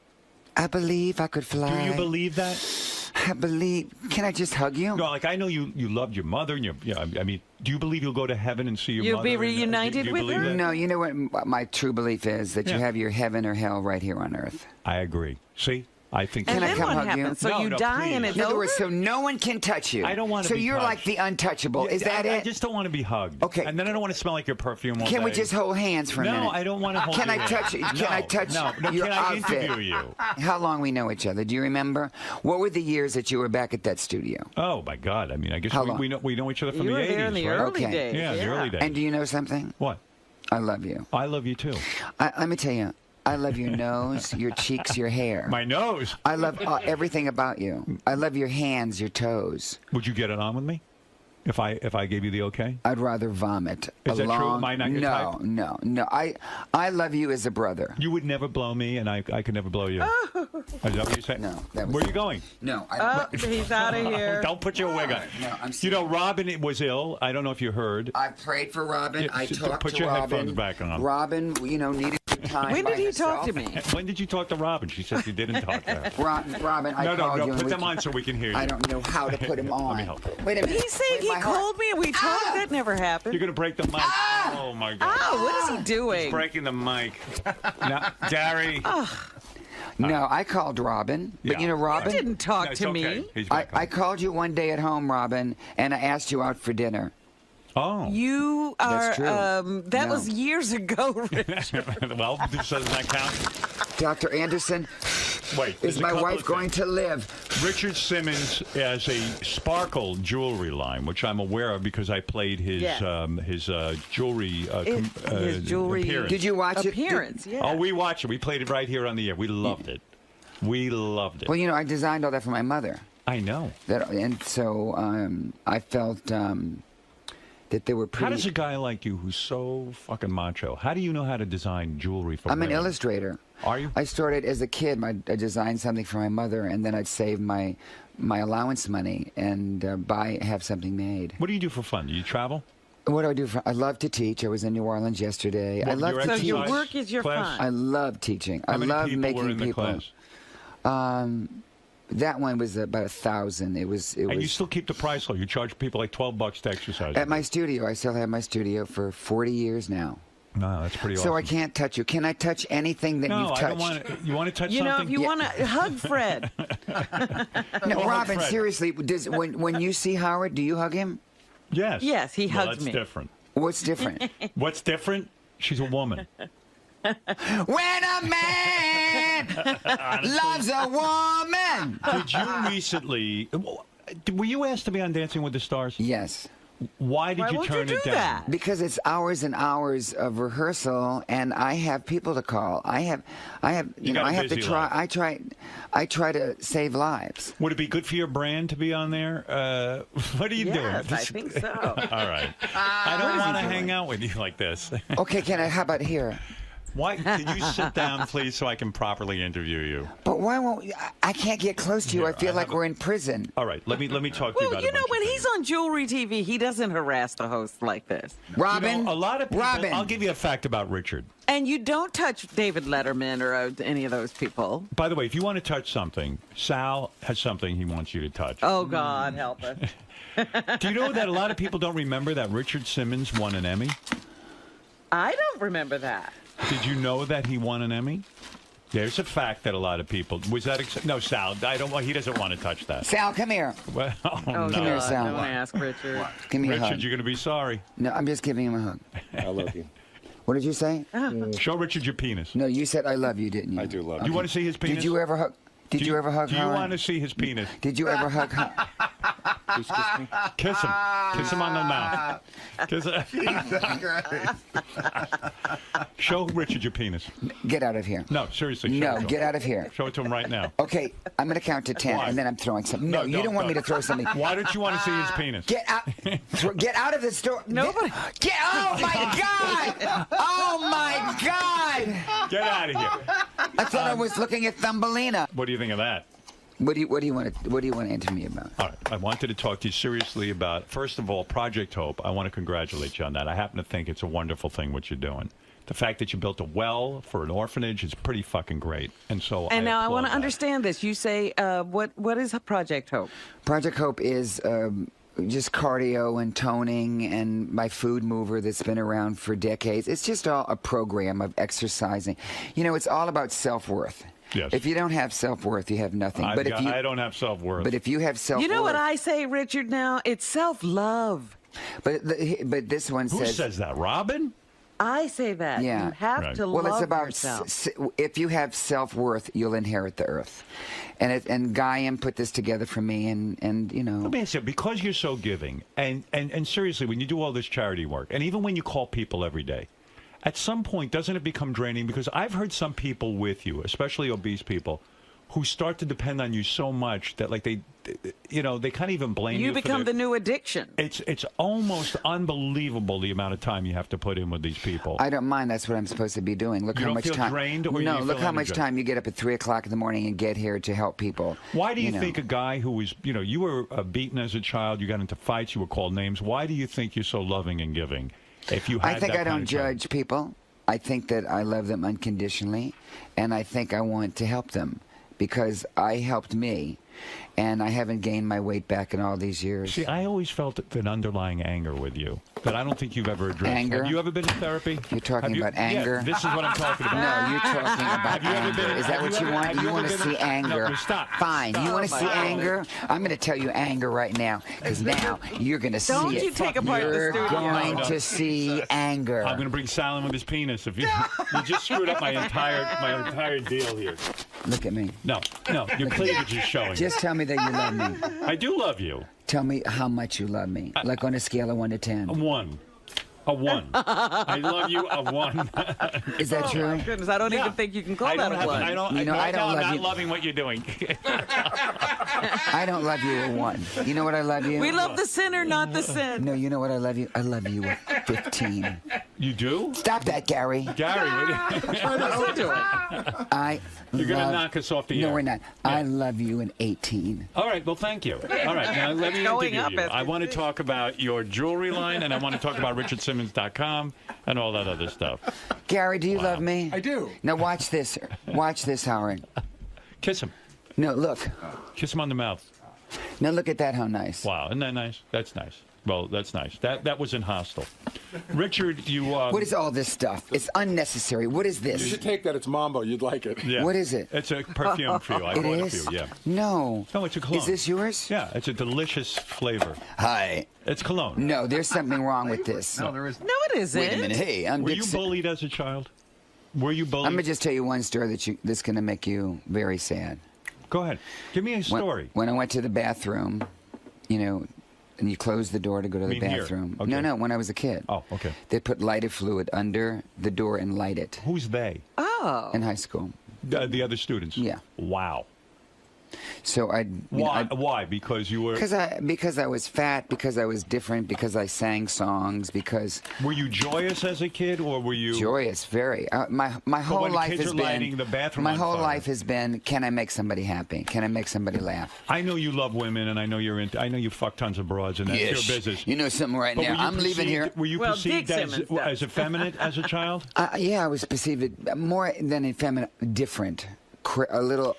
I believe I could fly. Do you believe that? I believe. Can I just hug you? No, like I know you loved your mother, and I mean, do you believe you'll go to heaven and see your mother? You'll be reunited with her? No, you know what my true belief is? That you have your heaven or hell right here on earth. I agree. See? I think. Can I come hug happens? you? So you die and it's in other over? words, so no one can touch you. I don't want to. So be you're touched. like the untouchable. Is that it? I just don't want to be hugged. Okay. And then I don't want to smell like your perfume all Can we day. just hold hands for a minute? No, I don't want to hold. Can I your touch? hand. Can I touch your can I outfit? interview you? How long we know each other? Do you remember? What were the years that you were back at that studio? Oh my God! I mean, I guess How long? we know each other from You the were 80s, there in the right? early days. Yeah, the early days. And do you know something? What? I love you. I love you too. Let me tell you. I love your nose, your cheeks, your hair. My nose. I love everything about you. I love your hands, your toes. Would you get it on with me? If I gave you the okay? I'd rather vomit. Is that true? Am I not your type? No. I love you as a brother. You would never blow me, and I could never blow you. Is that what you're saying? No. Where are you going? No. He's out of here. Don't put your wig on. No, I'm you know, Robin was ill. I don't know if you heard. I prayed for Robin. I talked put to your Robin. headphones back on. Robin, needed to time When by did he talk to myself. me? When did you talk to Robin? She says you didn't talk to her. Robin, I No, called you. put and we them on so we can hear you. I don't know how to put them on. Let me help you. Wait a minute. He said he called me and we talked. That never happened. You're going to break the mic. Oh, my God. Oh, what is he doing? He's breaking the mic. Now, Gary. No, I called Robin. But you know, Robin. You didn't talk it's to okay. me. He's back I called you one day at home, Robin, and I asked you out for dinner. Oh. You are. That's true. That No. was years ago, Richard. Well, doesn't that count? Dr. Anderson, Wait, is there's a my couple wife of going to live? Richard Simmons has a sparkle jewelry line, which I'm aware of because I played his jewelry His jewelry appearance. Did you watch appearance? Yeah. Oh, we watched it. We played it right here on the air. We loved it. We loved it. Well, you know, I designed all that for my mother. I know. And so I felt that they were pretty. How does a guy like you, who's so fucking macho, how do you know how to design jewelry for I'm an women? illustrator. Are you? I started as a kid. I designed something for my mother, and then I'd save my allowance money and have something made. What do you do for fun? Do you travel? What do I do? I love to teach. I was in New Orleans yesterday. I love to So teach. your work is your class? fun. I love teaching. How I many love people making were in the people. class? That one was about 1,000. It was. And you still keep the price low. You charge people like $12 to exercise. At my studio. I still have my studio for 40 years now. No, that's pretty awesome. So I can't touch you. Can I touch anything that no, you've touched? I don't want to. You want to touch You something? know, if you want to hug Fred. No, Well, Robin, Fred. seriously, when you see Howard, do you hug him? Yes. Yes, he Well, hugs that's me. different. What's different? What's different? She's a woman. When a man loves a woman. Did you recently? Were you asked to be on Dancing with the Stars? Yes. Why did you turn it down? Because it's hours and hours of rehearsal, and I have people to call. I have, You got a I have to busy try. life. I try to save lives. Would it be good for your brand to be on there? What are you doing? Yes, I think so. All right. I don't want to hang out with you like this. Okay, how about here? Why? Can you sit down, please, so I can properly interview you? But why won't I can't get close to you? I feel like we're in prison. All right, let me talk to you Well, about you a know, bunch when of he's on jewelry TV, he doesn't harass the host like this. Robin, You know, a lot of people. Robin. I'll give you a fact about Richard. And you don't touch David Letterman or any of those people. By the way, if you want to touch something, Sal has something he wants you to touch. Oh, God, help us. Do you know that a lot of people don't remember that Richard Simmons won an Emmy? I don't remember that. Did you know that he won an Emmy? There's a fact that a lot of people was that. No, Sal, I don't. He doesn't want to touch that. Sal, come here. Well, Oh, no. Come here, Sal. Don't ask Richard. Give me a Richard, hug. you're going to be sorry. No, I'm just giving him a hug. I love you. What did you say? Show Richard your penis. No, you said I love you, didn't you? I do love You you. want to see his penis? Did you ever hug? Did you ever hug Do you Howard? want to see his penis? Did you ever hug? Please kiss me. Kiss him. Kiss him on the mouth. Kiss Show Richard your penis. Get out of here. No, seriously. Show No, it to get him. out of here. Show it to him right now. Okay, I'm going to count to 10, Why? and then I'm throwing something. No, you don't want me to throw something. Why don't you want to see his penis? Get out! Get out of the store! Nobody. Get! Oh my God! Oh my God! Get out of here. I thought I was looking at Thumbelina. What do you think of that? What do you want to answer me about? All right. I wanted to talk to you seriously about, first of all, Project Hope. I want to congratulate you on that. I happen to think it's a wonderful thing what you're doing. The fact that you built a well for an orphanage is pretty fucking great. And so And now I want to applaud that. understand this. You say, what is Project Hope? Project Hope is just cardio and toning and my food mover that's been around for decades. It's just all a program of exercising. You know, it's all about self-worth. Yes. If you don't have self-worth, you have nothing. I don't have self-worth. But if you have self-worth... You know what I say, Richard, now? It's self-love. But this one Who says that? Robin? I say that. Yeah. You have to well, love it's about yourself. if you have self-worth, you'll inherit the earth. And Gaiam put this together for me, and you know. Let me ask you, because you're so giving, and seriously, when you do all this charity work, and even when you call people every day, at some point, doesn't it become draining? Because I've heard some people with you, especially obese people, who start to depend on you so much that, like, they can't even blame you. You become the new addiction. It's almost unbelievable the amount of time you have to put in with these people. I don't mind. That's what I'm supposed to be doing. Look You how don't much feel time. drained, or no, you look feel how much energized? time you get up at 3 o'clock in the morning and get here to help people. Why do you know. think a guy who was, you were beaten as a child, you got into fights, you were called names. Why do you think you're so loving and giving? If you had I think that I kind don't of time? judge people. I think that I love them unconditionally, and I think I want to help them because I helped me, and I haven't gained my weight back in all these years. See, I always felt an underlying anger with you that I don't think you've ever addressed. Anger? Have you ever been in therapy? You're talking about anger? Yeah, this is what I'm talking about. No, you're talking about anger. Is that what you want? You want to see anger? No, stop. Fine. You want to see anger? I'm going to tell you anger right now, because now you're going to see it. Don't you take apart the You're studio. going to see anger. I'm going to bring Salem with his penis. If you just screwed up my entire deal here. Look at me. No, your cleavage is showing. Just tell me that you love me. I do love you. Tell me how much you love me. Like on a scale of 1 to 10. A 1. A 1. I love you, a 1. Is that true? Oh my goodness, I don't even think you can call that a 1. I don't I'm love not you. loving what you're doing. I don't love you a 1. You know what I love you? We love the sinner, not the sin. No, you know what I love you? I love you a 15. You do? Stop that, Gary. Gary, you're going to knock us off the air. No, we're not. Yeah. I love you an 18. All right, well, thank you. All right, now let me interview you. I want to talk about your jewelry line, and I want to talk about RichardSimmons.com and all that other stuff. Gary, do you love me? I do. Now watch this. Watch this, Howard. Kiss him. No, look. Kiss him on the mouth. Now look at that, how nice. Wow, isn't that nice? That's nice. Well, that's nice. That wasn't hostile. Richard, you... what is all this stuff? It's unnecessary. What is this? You should take that. It's Mambo. You'd like it. Yeah. What is it? It's a perfume for you. I bought it for you, yeah. No. No, it's a cologne. Is this yours? Yeah, it's a delicious flavor. Hi. It's cologne. No, there's something wrong with this. No, there isn't. No, it isn't. Wait a minute. Hey, I'm Were you Dixon. bullied as a child? Were you bullied? I'm going to just tell you one story that's going to make you very sad. Go ahead. Give me a story. When I went to the bathroom, you know, and you close the door to go to the bathroom. Okay. No, when I was a kid. Oh, okay. They put lighter fluid under the door and light it. Who's they? Oh. In high school. The other students? Yeah. Wow. So Why? Because you were... Because I was fat, because I was different, because I sang songs, because... Were you joyous as a kid, or were you... Joyous, very. My whole when life kids has are been... lighting the bathroom my on whole fire. life has been, can I make somebody happy? Can I make somebody laugh? I know you love women, and I know I know you fuck tons of broads, and that's your business. You know something right But now. I'm leaving here. Were you perceived as effeminate as a child? Yeah, I was perceived more than effeminate, different. A little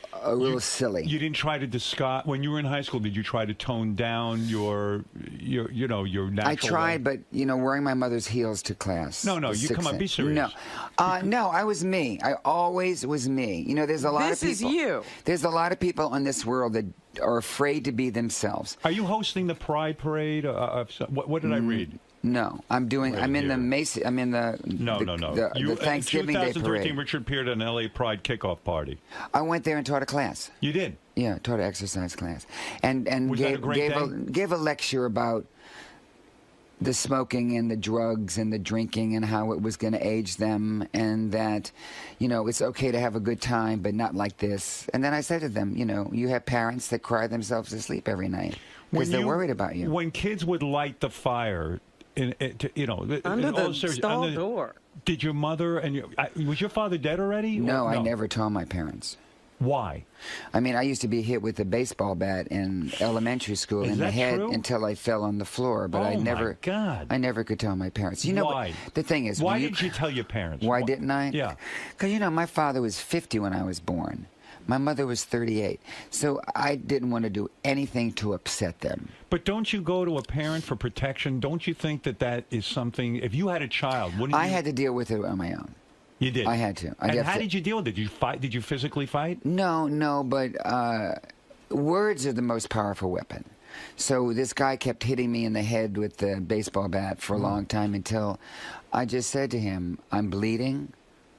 silly. You didn't try to disguise when you were in high school. Did you try to tone down your natural? I tried, but wearing my mother's heels to class. No, you come on, be serious. No, I was me. I always was me. There's a lot of people. This is you. There's a lot of people in this world that are afraid to be themselves. Are you hosting the Pride Parade? What did I read? No, I'm in the Macy. I'm in the the Thanksgiving Day parade. 2013, Richard appeared at an LA Pride kickoff party. I went there and taught a class. You did? Yeah, taught an exercise class, and Was that a great day? Gave a lecture about the smoking and the drugs and the drinking and how it was going to age them, and that it's okay to have a good time, but not like this. And then I said to them, you have parents that cry themselves to sleep every night because they're worried about you. When kids would light the fire. Under the stall door. Did your mother was your father dead already? No, I never told my parents. Why? I mean, I used to be hit with a baseball bat in elementary school in the head until I fell on the floor. But I never could tell my parents. Why? The thing is, why didn't you tell your parents? Why didn't I? Yeah. Because my father was 50 when I was born. My mother was 38, so I didn't want to do anything to upset them. But don't you go to a parent for protection? Don't you think that is something? If you had a child, wouldn't you? I had to deal with it on my own. You did? I had to. How did you deal with it? Did you fight? Did you physically fight? No, but words are the most powerful weapon. So this guy kept hitting me in the head with the baseball bat for a long time until I just said to him, I'm bleeding.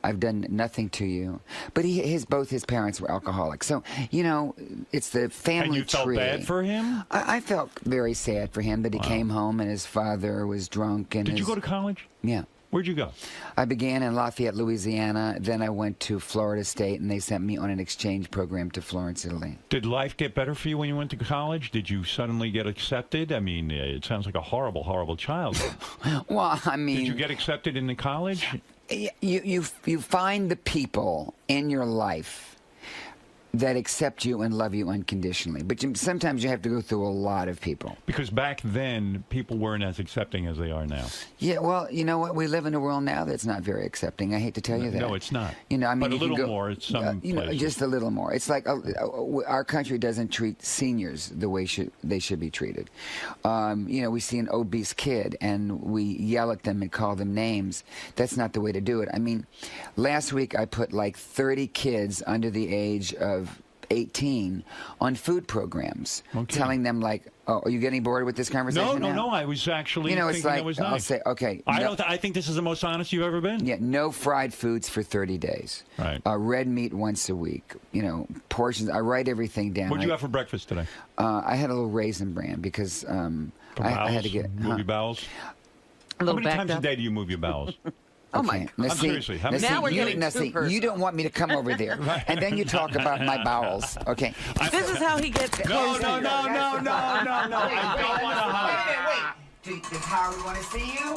I've done nothing to you. But both his parents were alcoholics. So, it's the family tree. And you felt bad for him? I felt very sad for him that he came home and his father was drunk. And Did you go to college? Yeah. Where'd you go? I began in Lafayette, Louisiana. Then I went to Florida State, and they sent me on an exchange program to Florence, Italy. Did life get better for you when you went to college? Did you suddenly get accepted? I mean, it sounds like a horrible, horrible childhood. Well, I mean... Did you get accepted into college? You find the people in your life that accept you and love you unconditionally. But sometimes you have to go through a lot of people. Because back then, people weren't as accepting as they are now. Yeah, well, you know what? We live in a world now that's not very accepting. I hate to tell you that. No, it's not. You know, I mean, but a you can little go, more at some you know, places. just a little more. It's like our country doesn't treat seniors the way they should be treated. You know, we see an obese kid and we yell at them and call them names. That's not the way to do it. I mean, last week I put like 30 kids under the age of 18 on food programs, telling them like, "Oh, are you getting bored with this conversation?" No. I was actually, you know, it's thinking like that was nice. I'll say, okay. I think this is the most honest you've ever been. Yeah, no fried foods for 30 days. Right. Red meat once a week. You know, portions. I write everything down. What did you have for breakfast today? I had a little Raisin Bran because I had to get move your bowels. How many times a day do you move your bowels? Oh my! Seriously. Now we're getting too personal. You don't want me to come over there, and then you talk about my bowels. Okay. This is how he gets close. No. I don't want to hug. Wait. Does Howard want to see you?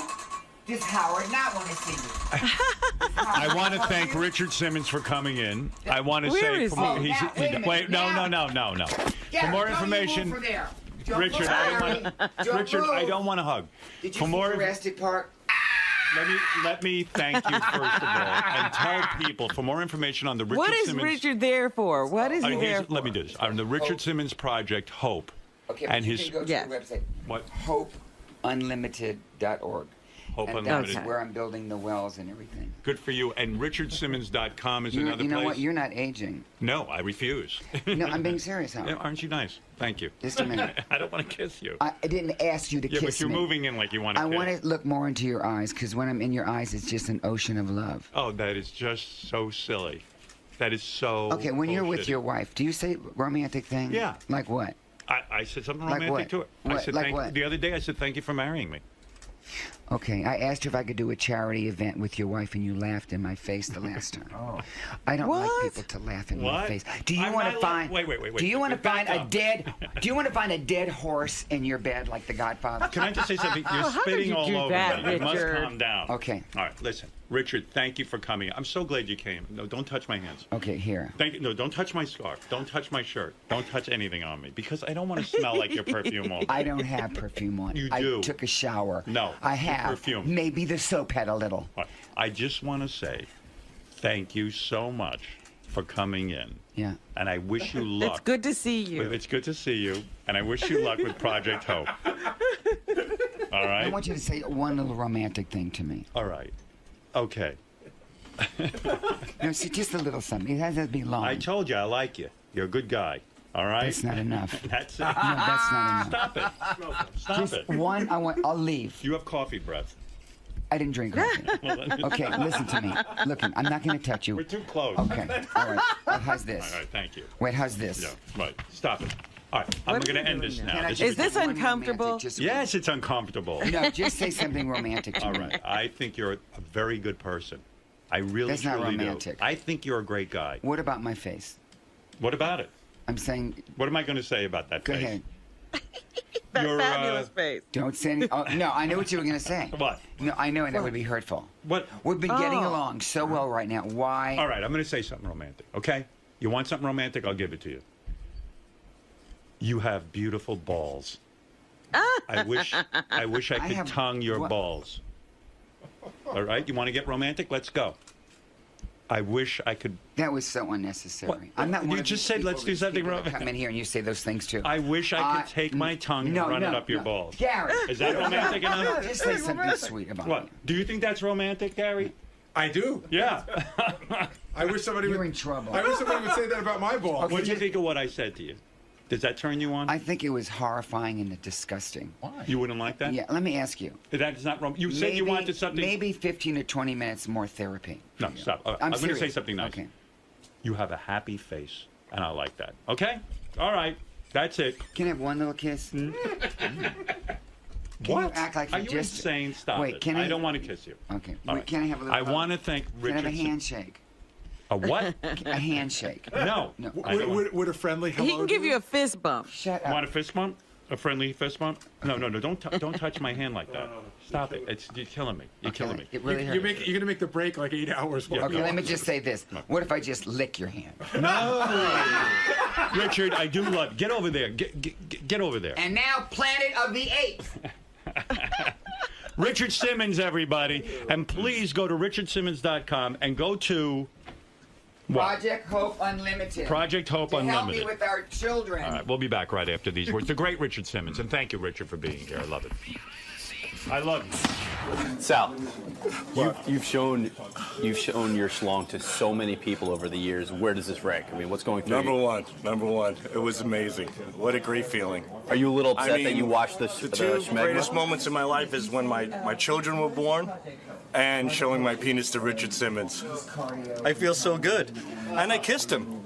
Does Howard not want to see you? I want to thank Richard Simmons for coming in. I want to Where say, is he? wait, no. For more information, Richard, I don't want to hug. Did you see Jurassic Park? Let me thank you first of all, and tell people for more information on the Richard Simmons. What is Richard there for? What is he there for? Let me do this. On the Richard Simmons project, Hope. Okay, and you his can go to the website. What? HopeUnlimited.org. Hope and Unlimited. That's where I'm building the wells and everything. Good for you. And RichardSimmons.com is another place. You know what? You're not aging. No, I refuse. No, I'm being serious, Howard. Yeah, aren't you nice? Thank you. Just a minute. I don't want to kiss you. I didn't ask you to kiss me. Yeah, but you're moving in like you want to kiss. I want to look more into your eyes, because when I'm in your eyes, it's just an ocean of love. Oh, that is just so silly. That is so Okay, when you're with bullshitty. your wife, do you say romantic things? Yeah. Like what? I said something Like romantic what? to her. What? I said Like what? The other day I said thank you for marrying me. Okay, I asked you if I could do a charity event with your wife, and you laughed in my face the last time. I don't like people to laugh in my face. Do you want to find? Wait. Do you want to find back a up. dead? Do you want to find a dead horse in your bed like The Godfather? Can I just say something? You're how could spitting you all do over that, me. You must Richard? calm down. Okay. All right, listen. Richard, thank you for coming. I'm so glad you came. No, don't touch my hands. Okay, here. Thank you. No, don't touch my scarf. Don't touch my shirt. Don't touch anything on me because I don't want to smell like your perfume all day. I don't have perfume on. You do. I took a shower. No, I your have. perfume. Maybe the soap had a little. I just want to say thank you so much for coming in. Yeah. And I wish you luck. It's good to see you. It's good to see you, and I wish you luck with Project Hope. All right? I want you to say one little romantic thing to me. All right. Okay. No, see, just a little something. It has to be long. I told you I like you. You're a good guy. All right? That's not enough. That's it. No, that's not enough. Stop it. Stop Just it. one, I'll leave. You have coffee breath. I didn't drink coffee. Okay, listen to me. Look, I'm not going to touch you. We're too close. Okay, all right. Wait, how's this? All right, thank you. Wait, how's this? Yeah, right. Stop it. All right, I'm What going are to you end doing this now? now. Is this one uncomfortable? romantic, just Yes, it's uncomfortable. No, just say something romantic to All me. right. I think you're a very good person. I really, That's not truly romantic. do. I think you're a great guy. What about my face? What about it? I'm saying, What am I going to say about that go face? ahead. That You're, fabulous face. Don't say any, oh, no, I know what you were going to say. What? No, I know, and that would be hurtful. What? We've been getting Oh. along so well right now. Why? All right, I'm going to say something romantic, okay? You want something romantic? I'll give it to you. You have beautiful balls. I wish I could have- tongue your what? balls. All right, you want to get romantic? Let's go. I wish I could. That was so unnecessary. What? I'm not You one of just these said, let's people do something that romantic. come in here and you say those things too. I wish I could take my tongue and run it up your balls. Gary. Is that romantic enough? Just say something sweet about What? me. Do you think that's romantic, Gary? I do. Yeah. I wish somebody You're would. in trouble. I wish somebody would say that about my ball. Okay. What do you think of what I said to you? Does that turn you on? I think it was horrifying and disgusting. You wouldn't like that? Yeah, let me ask you. That is not wrong. You said you wanted something. Maybe 15 or 20 minutes more therapy. No, stop. I'm going to say serious. something nice. Okay. You have a happy face, and I like that. Okay? All right. That's it. Can I have one little kiss? Can What? you act like Are you you just insane? Stop Wait, it. can I don't want to kiss you. Okay. All Wait, right. can I have a little I hug? want to thank Can I have a Richard. handshake? A what? A handshake. No. No. I don't want- Would a friendly hello He can give do you a fist bump. Shut Want up. a fist bump? A friendly fist bump? No, don't touch my hand like that. Stop it. You're killing me. You're killing me. It really You're hurts. going to make the break like 8 hours. Yeah. Okay, let me just say this. What if I just lick your hand? No! Richard, I do love... Get over there. Get over there. And now, Planet of the Apes. Richard Simmons, everybody. And please go to richardsimmons.com and go to... What? Project Hope Unlimited. Project Hope to Unlimited. Help me with our children. All right, we'll be back right after these words. The great Richard Simmons, and thank you, Richard, for being here. I love it. I love you. Sal, you've shown your schlong to so many people over the years. Where does this rank? I mean, what's going through Number you? one. It was amazing. What a great feeling. Are you a little upset that you watched the two greatest moments in my life is when my children were born and showing my penis to Richard Simmons. I feel so good. And I kissed him.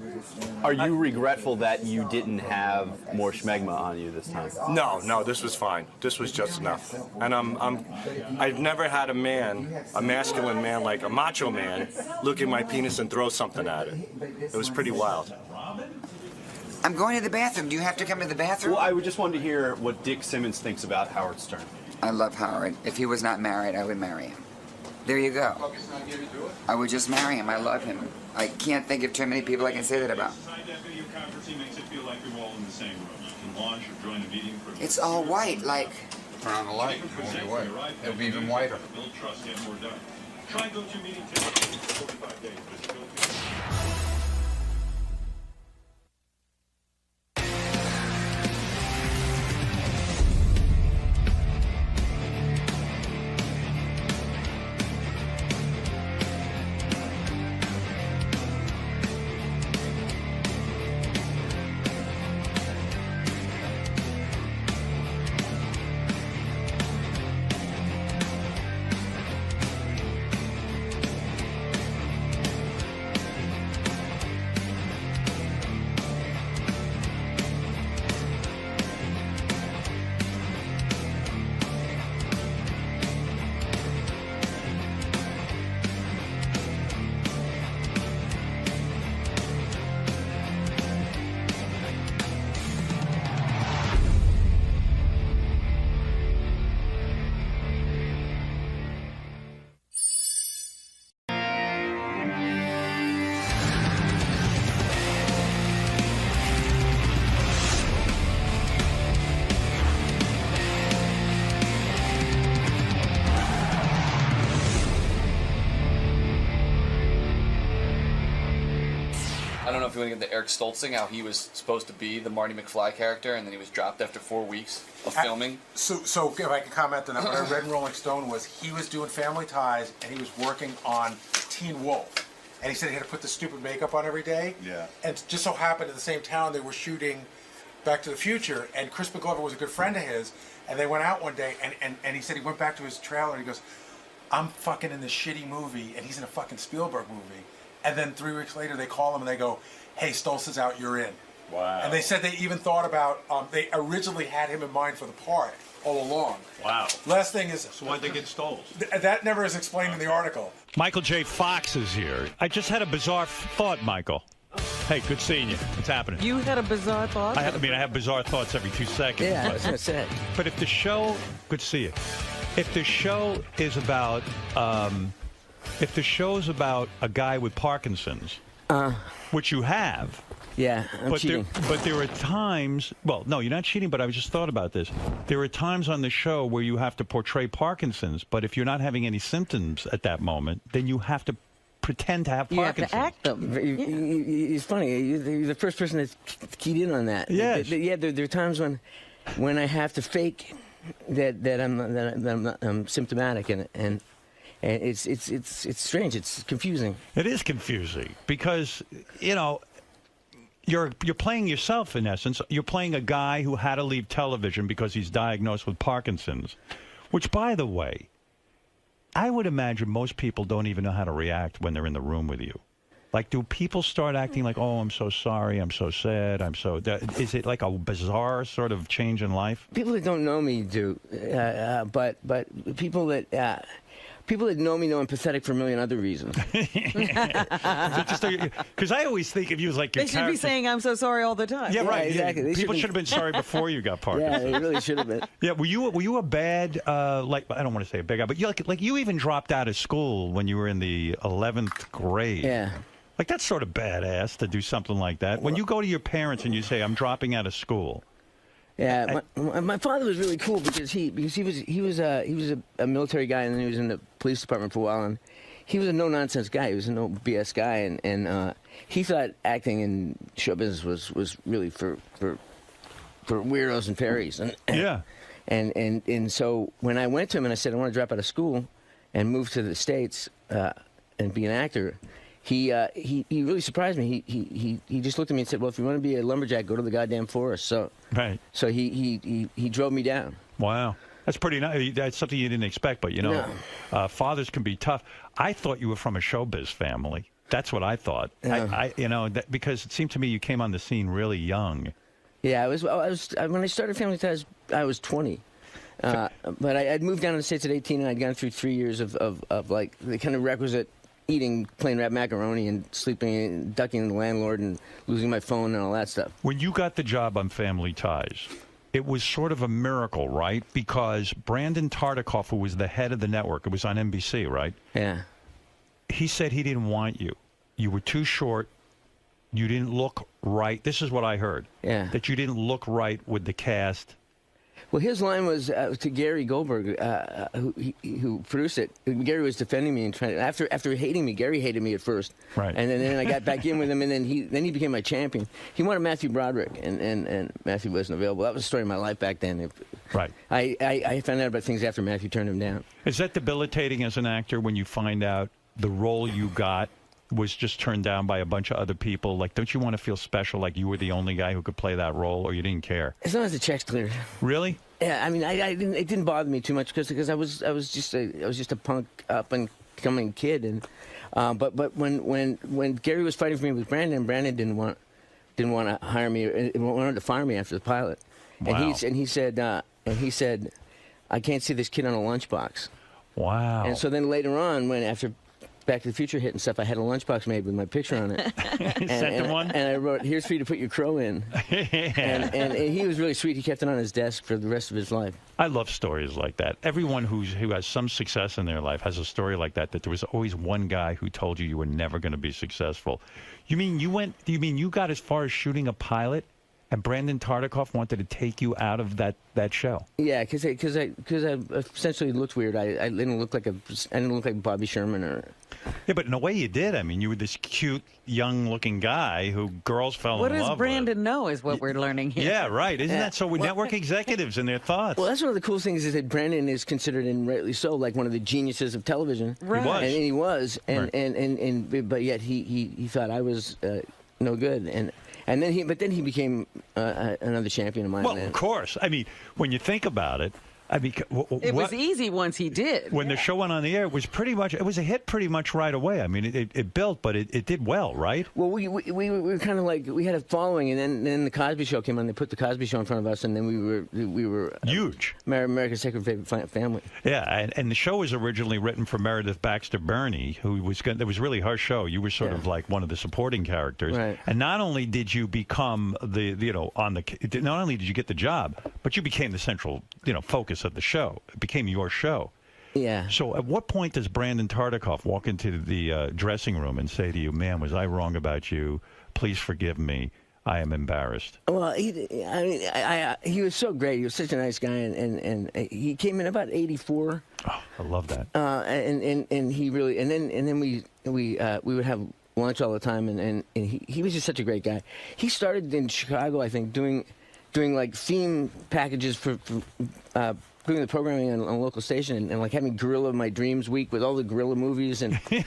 Are you regretful that you didn't have more schmegma on you this time? No, this was fine. This was just enough. And I've never had a masculine man like a macho man, look at my penis and throw something at it. It was pretty wild. I'm going to the bathroom. Do you have to come to the bathroom? Well, I just wanted to hear what Dick Simmons thinks about Howard Stern. I love Howard. If he was not married, I would marry him. There you go. I would just marry him. I love him. I can't think of too many people I can say that about. It's all white, like... Turn on the light. It'll be even whiter. I don't know if you want to get the Eric Stoltz thing, how he was supposed to be the Marty McFly character, and then he was dropped after 4 weeks of filming. So if I can comment on that, what I read in Rolling Stone was he was doing Family Ties, and he was working on Teen Wolf. And he said he had to put the stupid makeup on every day. Yeah. And it just so happened in the same town they were shooting Back to the Future, and Chris McGlover was a good friend of his, and they went out one day, and he said he went back to his trailer, and he goes, I'm fucking in this shitty movie, and he's in a fucking Spielberg movie. And then 3 weeks later, they call him, and they go, hey, Stoltz is out, you're in. Wow. And they said they even thought about, they originally had him in mind for the part all along. Wow. Last thing is... So why'd they get Stoltz? That never is explained in the article. Michael J. Fox is here. I just had a bizarre thought, Michael. Hey, good seeing you. What's happening? You had a bizarre thought? I have bizarre thoughts every 2 seconds. Yeah, that's what I said. But if the show... Good to see you. If the show is about... if the show's about a guy with Parkinson's, which you have... Yeah, I'm cheating. But there are times... Well, no, you're not cheating, but I just thought about this. There are times on the show where you have to portray Parkinson's, but if you're not having any symptoms at that moment, then you have to pretend to have Parkinson's. You have to act them. It's funny. You're the first person that's keyed in on that. Yes. Yeah, there are times when I have to fake that I'm symptomatic, and it's strange. It's confusing. It is confusing because, you know, you're playing yourself in essence. You're playing a guy who had to leave television because he's diagnosed with Parkinson's, which, by the way, I would imagine most people don't even know how to react when they're in the room with you. Like, do people start acting like, oh, I'm so sorry, I'm so sad, is it like a bizarre sort of change in life? People that don't know me do, but people that People that know me know I'm pathetic for a million other reasons. Because I always think of you as like your They should be saying, I'm so sorry all the time. Yeah, right. Exactly. People should have been sorry before you got Parkinson's. Yeah, they really should have been. Yeah, were you a bad like I don't want to say a bad guy, but you like you even dropped out of school when you were in the 11th grade. Yeah. Like that's sort of badass to do something like that. When you go to your parents and you say, "I'm dropping out of school." Yeah, my father was really cool because he was a military guy, and then he was in the police department for a while, and he was a no nonsense guy. He was a no BS guy, and he thought acting in show business was really for weirdos and fairies. And so when I went to him and I said I want to drop out of school and move to the States and be an actor, he really surprised me. He just looked at me and said, "Well, if you want to be a lumberjack, go to the goddamn forest." So he drove me down. Wow. That's pretty nice. That's something you didn't expect, but you know, fathers can be tough. I thought you were from a showbiz family. That's what I thought. Because it seemed to me you came on the scene really young. Yeah, I was when I started Family Ties, I was 20. But I'd moved down to the States at 18, and I'd gone through 3 years of like the kind of requisite eating plain wrapped macaroni and sleeping and ducking the landlord and losing my phone and all that stuff. When you got the job on Family Ties, it was sort of a miracle, right? Because Brandon Tartikoff, who was the head of the network, it was on NBC, right? Yeah. He said he didn't want you. You were too short. You didn't look right. This is what I heard. Yeah. That you didn't look right with the cast. Well, his line was to Gary Goldberg, who produced it. Gary was defending me and trying. After hating me, Gary hated me at first, right? And then I got back in with him, and then he became my champion. He wanted Matthew Broderick, and Matthew wasn't available. That was the story of my life back then. Right. I found out about things after Matthew turned him down. Is that debilitating as an actor when you find out the role you got was just turned down by a bunch of other people? Like, don't you want to feel special, like you were the only guy who could play that role, or you didn't care? As long as the check's cleared. Really? Yeah, I mean, it didn't bother me too much because I was just a punk up and coming kid, and but when Gary was fighting for me with Brandon didn't want to hire me, wanted to fire me after the pilot. Wow. And he said I can't see this kid on a lunchbox. Wow. And so then later on, when after Back to the Future hit and stuff, I had a lunchbox made with my picture on it. Sent him one? And I wrote, "Here's for you to put your crow in." and he was really sweet. He kept it on his desk for the rest of his life. I love stories like that. Everyone who has some success in their life has a story like that there was always one guy who told you were never going to be successful. You mean you got as far as shooting a pilot, and Brandon Tartikoff wanted to take you out of that show? Yeah, because I essentially looked weird. I didn't look like Bobby Sherman or. Yeah, but in a way you did. I mean, you were this cute, young-looking guy who girls fell in love with. What does Brandon know is what we're learning here. Yeah, right. Isn't that so? Network executives and their thoughts. Well, that's one of the cool things is that Brandon is considered, and rightly so, like one of the geniuses of television. Right. He was. And he was. Right. But yet he thought I was no good. And then he became another champion of mine. Well, of course. I mean, when you think about it, it was easy once he did. When the show went on the air, it was a hit pretty much right away. I mean, it built, but it did well, right? Well, we were kind of like, we had a following, and then the Cosby Show came on. They put the Cosby Show in front of us, and then we were huge. America's second favorite family. Yeah, and the show was originally written for Meredith Baxter Birney, who was that was really her show. You were sort of like one of the supporting characters, right? And not only did you become not only did you get the job, but you became the central focus of the show. It became your show. Yeah. So at what point does Brandon Tartikoff walk into the dressing room and say to you, "Man, was I wrong about you? Please forgive me. I am embarrassed"? Well, he was so great. He was such a nice guy, and he came in about 84. Oh, I love that. And he really and then we would have lunch all the time, and he was just such a great guy. He started in Chicago, I think, doing like theme packages for doing the programming on a local station, and like having Gorilla My Dreams week with all the Gorilla movies, and he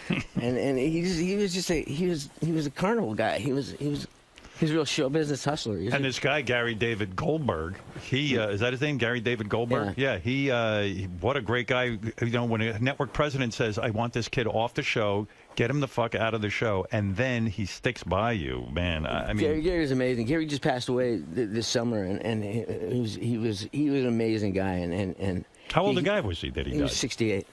was a carnival guy. He was a real show business hustler. And this guy Gary David Goldberg, he is that his name? Gary David Goldberg? Yeah. He what a great guy. When a network president says, "I want this kid off the show, get him the fuck out of the show," and then he sticks by you, man. I mean, Gary was amazing. Gary just passed away this summer, and he was an amazing guy. And how old a guy was he that he died? He was 68.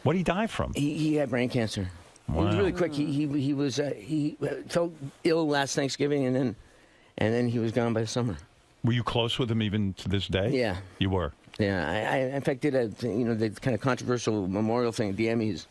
What did he die from? He had brain cancer. It was really quick. He felt ill last Thanksgiving, and then he was gone by the summer. Were you close with him even to this day? Yeah. You were? Yeah. I in fact, did the kind of controversial memorial thing at the Emmys.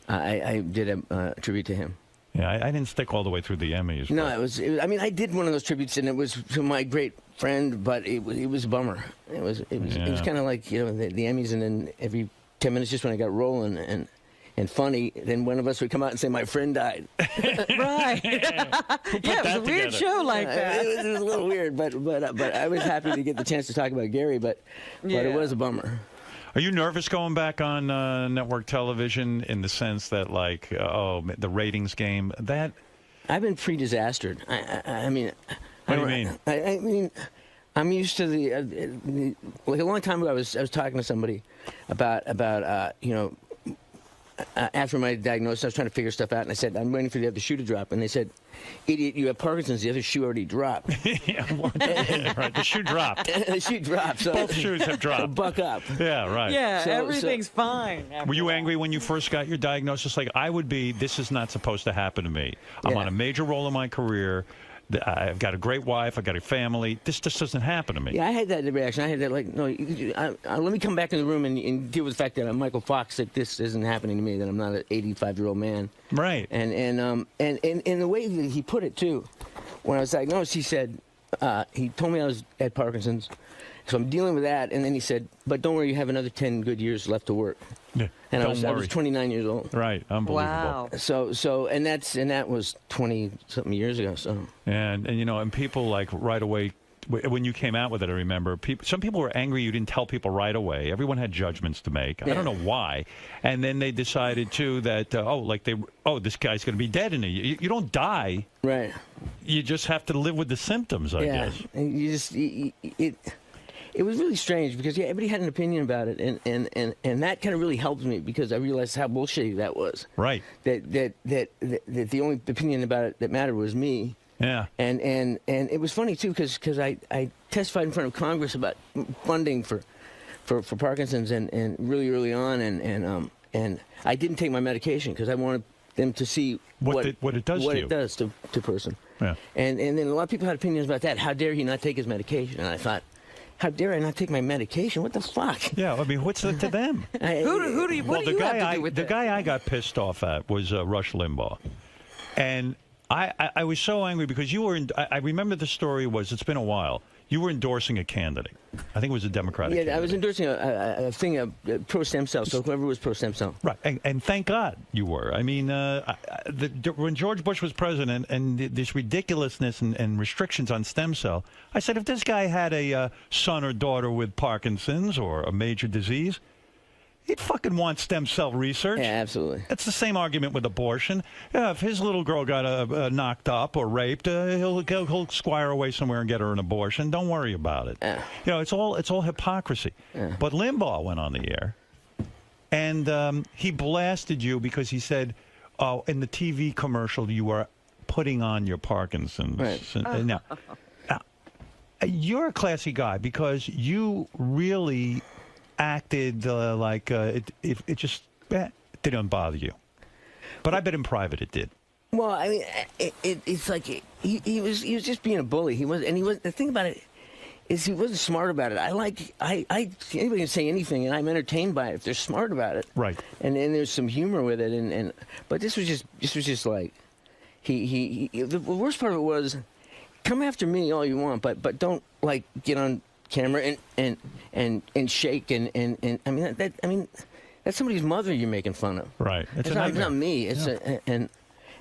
I did a tribute to him. Yeah, I didn't stick all the way through the Emmys. No, it was. I mean, I did one of those tributes, and it was to my great friend, but it was a bummer. It was kind of like, you know, the Emmys, and then every 10 minutes, just when I got rolling and funny, then one of us would come out and say, "My friend died." Right. Yeah, it was a weird show like that. It was a little weird, but I was happy to get the chance to talk about Gary, but it was a bummer. Are you nervous going back on network television in the sense that, like, the ratings game? That I've been pre-disastered. I mean, what do you mean? I mean, I'm used to the like a long time ago. I was talking to somebody about you know. After my diagnosis, I was trying to figure stuff out, and I said, "I'm waiting for the other shoe to drop." And they said, "Idiot, you have Parkinson's. The other shoe already dropped." Right, the shoe dropped. The shoe dropped. So both shoes have dropped. So buck up. Yeah, right. Yeah, everything's fine. Were you angry when you first got your diagnosis? Like, I would be. This is not supposed to happen to me. I'm on a major role in my career. I've got a great wife. I've got a family. This just doesn't happen to me. Yeah, I had that reaction. I had that, like, no, let me come back in the room and deal with the fact that I'm Michael Fox, that this isn't happening to me, that I'm not an 85-year-old man. Right. And the way that he put it, too, when I was diagnosed, he said, he told me I was at Parkinson's, so I'm dealing with that, and then he said, but don't worry, you have another 10 good years left to work. Yeah. And I was 29 years old. Right, unbelievable. Wow. So that was 20-something years ago. So and you know, and people, like, right away when you came out with it, I remember some people were angry you didn't tell people right away. Everyone had judgments to make. I don't know why. And then they decided too that this guy's going to be dead in a year. You don't die. Right. You just have to live with the symptoms, I guess. And you just it was really strange because everybody had an opinion about it, and that kind of really helped me because I realized how bullshitty that was. Right. That the only opinion about it that mattered was me. Yeah. And it was funny too because I testified in front of Congress about funding for Parkinson's and really early on and I didn't take my medication because I wanted them to see what it does to a person. Yeah. And then a lot of people had opinions about that. How dare he not take his medication? And I thought, how dare I not take my medication? What the fuck? Yeah, I mean, what's it to them? What do you have to do with the guy I got pissed off at was Rush Limbaugh, and I was so angry because you were. I remember the story was. It's been a while. You were endorsing a candidate. I think it was a Democratic candidate. I was endorsing a thing, pro stem cell, so whoever was pro stem cell. Right, and thank God you were. I mean, when George Bush was president and this ridiculousness and restrictions on stem cell, I said, if this guy had a son or daughter with Parkinson's or a major disease, he'd fucking want stem cell research. Yeah, absolutely. It's the same argument with abortion. Yeah, if his little girl got knocked up or raped, he'll squire away somewhere and get her an abortion. Don't worry about it. You know, it's all hypocrisy. But Limbaugh went on the air, and he blasted you because he said, "Oh, in the TV commercial, you were putting on your Parkinson's." Right. Now, you're a classy guy because you really acted like it just didn't bother you, but I bet in private it did. Well, I mean, it's like he was just being a bully. The thing about it is he wasn't smart about it. Anybody can say anything, and I'm entertained by it if they're smart about it. Right. And there's some humor with it, but this was just like the worst part of it was, come after me all you want, but don't like get on camera and shake and I mean that's somebody's mother you're making fun of. Right. It's not me. It's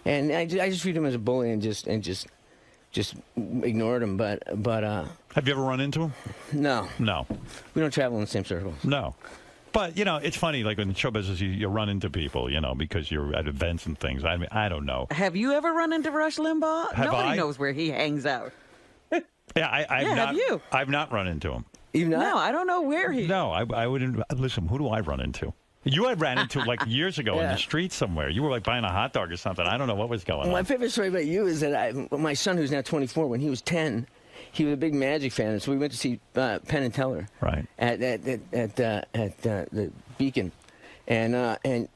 and I just viewed him as a bully and just ignored him. But have you ever run into him? No. We don't travel in the same circles. No. But, you know, it's funny, like in show business, you run into people, you know, because you're at events and things. I mean, I don't know. Have you ever run into Rush Limbaugh? Nobody knows where he hangs out. I've not run into him. You've not? No, I don't know where he. No, I wouldn't. Listen, who do I run into? You had ran into like years ago in the street somewhere. You were like buying a hot dog or something. I don't know what was going on. My favorite story about you is that my son, who's now 24, when he was 10, he was a big Magic fan, and so we went to see Penn and Teller. Right. At the Beacon. and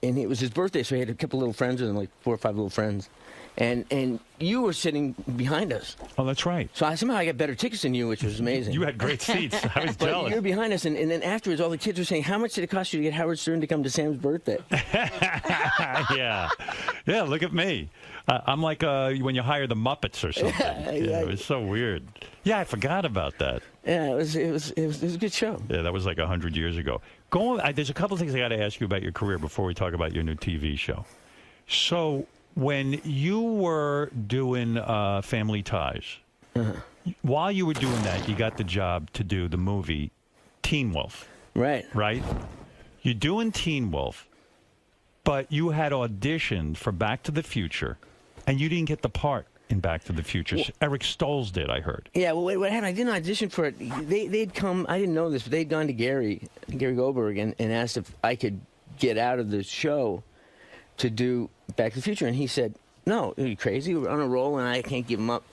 it was his birthday, so he had a couple little friends with him, like 4 or 5 little friends. And you were sitting behind us. Oh, that's right. So somehow I got better tickets than you, which was amazing. You had great seats. I was but jealous. you were behind us, and then afterwards, all the kids were saying, "How much did it cost you to get Howard Stern to come to Sam's birthday?" Yeah, look at me. I'm like when you hire the Muppets or something. Yeah, it was so weird. Yeah, I forgot about that. Yeah, it was a good show. Yeah, that was like 100 years ago. There's a couple things I got to ask you about your career before we talk about your new TV show. So, when you were doing Family Ties, while you were doing that, you got the job to do the movie Teen Wolf. Right. Right? You're doing Teen Wolf, but you had auditioned for Back to the Future, and you didn't get the part in Back to the Future. Well, Eric Stoltz did, I heard. Yeah, well, what happened, I didn't audition for it. They'd come, I didn't know this, but they'd gone to Gary Goldberg and asked if I could get out of the show to do Back to the Future, and he said, "No, are you crazy? We're on a roll, and I can't give him up."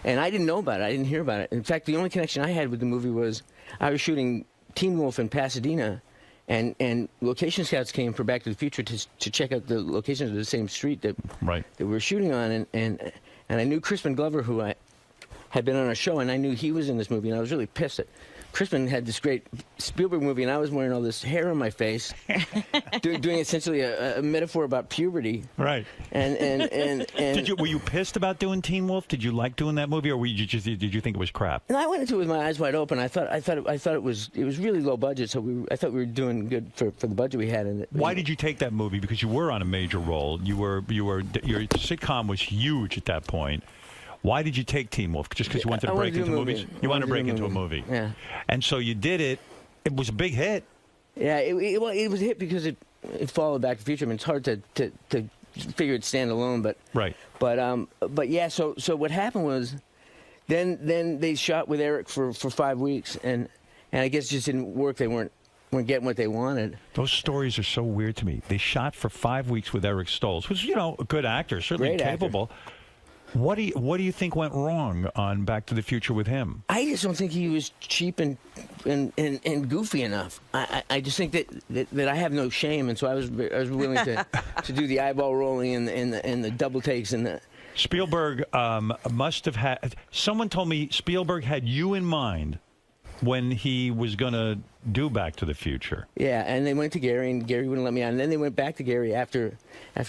And I didn't know about it. I didn't hear about it. In fact, the only connection I had with the movie was I was shooting Teen Wolf in Pasadena, and location scouts came for Back to the Future to check out the locations of the same street that we were shooting on, and I knew Crispin Glover, who I had been on a show, and I knew he was in this movie, and I was really pissed that Crispin had this great Spielberg movie, and I was wearing all this hair on my face, doing essentially a metaphor about puberty. Right. And were you pissed about doing Teen Wolf? Did you like doing that movie, or did you think it was crap? And I went into it with my eyes wide open. I thought it was really low budget, so I thought we were doing good for the budget we had in it. Why did you take that movie? Because you were on a major role. Your sitcom was huge at that point. Why did you take Teen Wolf? Just because you wanted to break into movies? You wanted to break into a movie. Yeah. And so you did it. It was a big hit. Yeah, it was a hit because it followed Back to the Future. I mean, it's hard to figure it standalone, but right. But yeah. So what happened was, then they shot with Eric for 5 weeks, and I guess it just didn't work. They weren't getting what they wanted. Those stories are so weird to me. They shot for 5 weeks with Eric Stoltz, who's a good actor, certainly capable. Actor. What do you think went wrong on Back to the Future with him? I just don't think he was cheap and goofy enough. I just think that I have no shame, and so I was willing to do the eyeball rolling and the double takes and the. Spielberg must have had. Someone told me Spielberg had you in mind when he was going to do Back to the Future. Yeah, and they went to Gary, and Gary wouldn't let me on. And then they went back to Gary after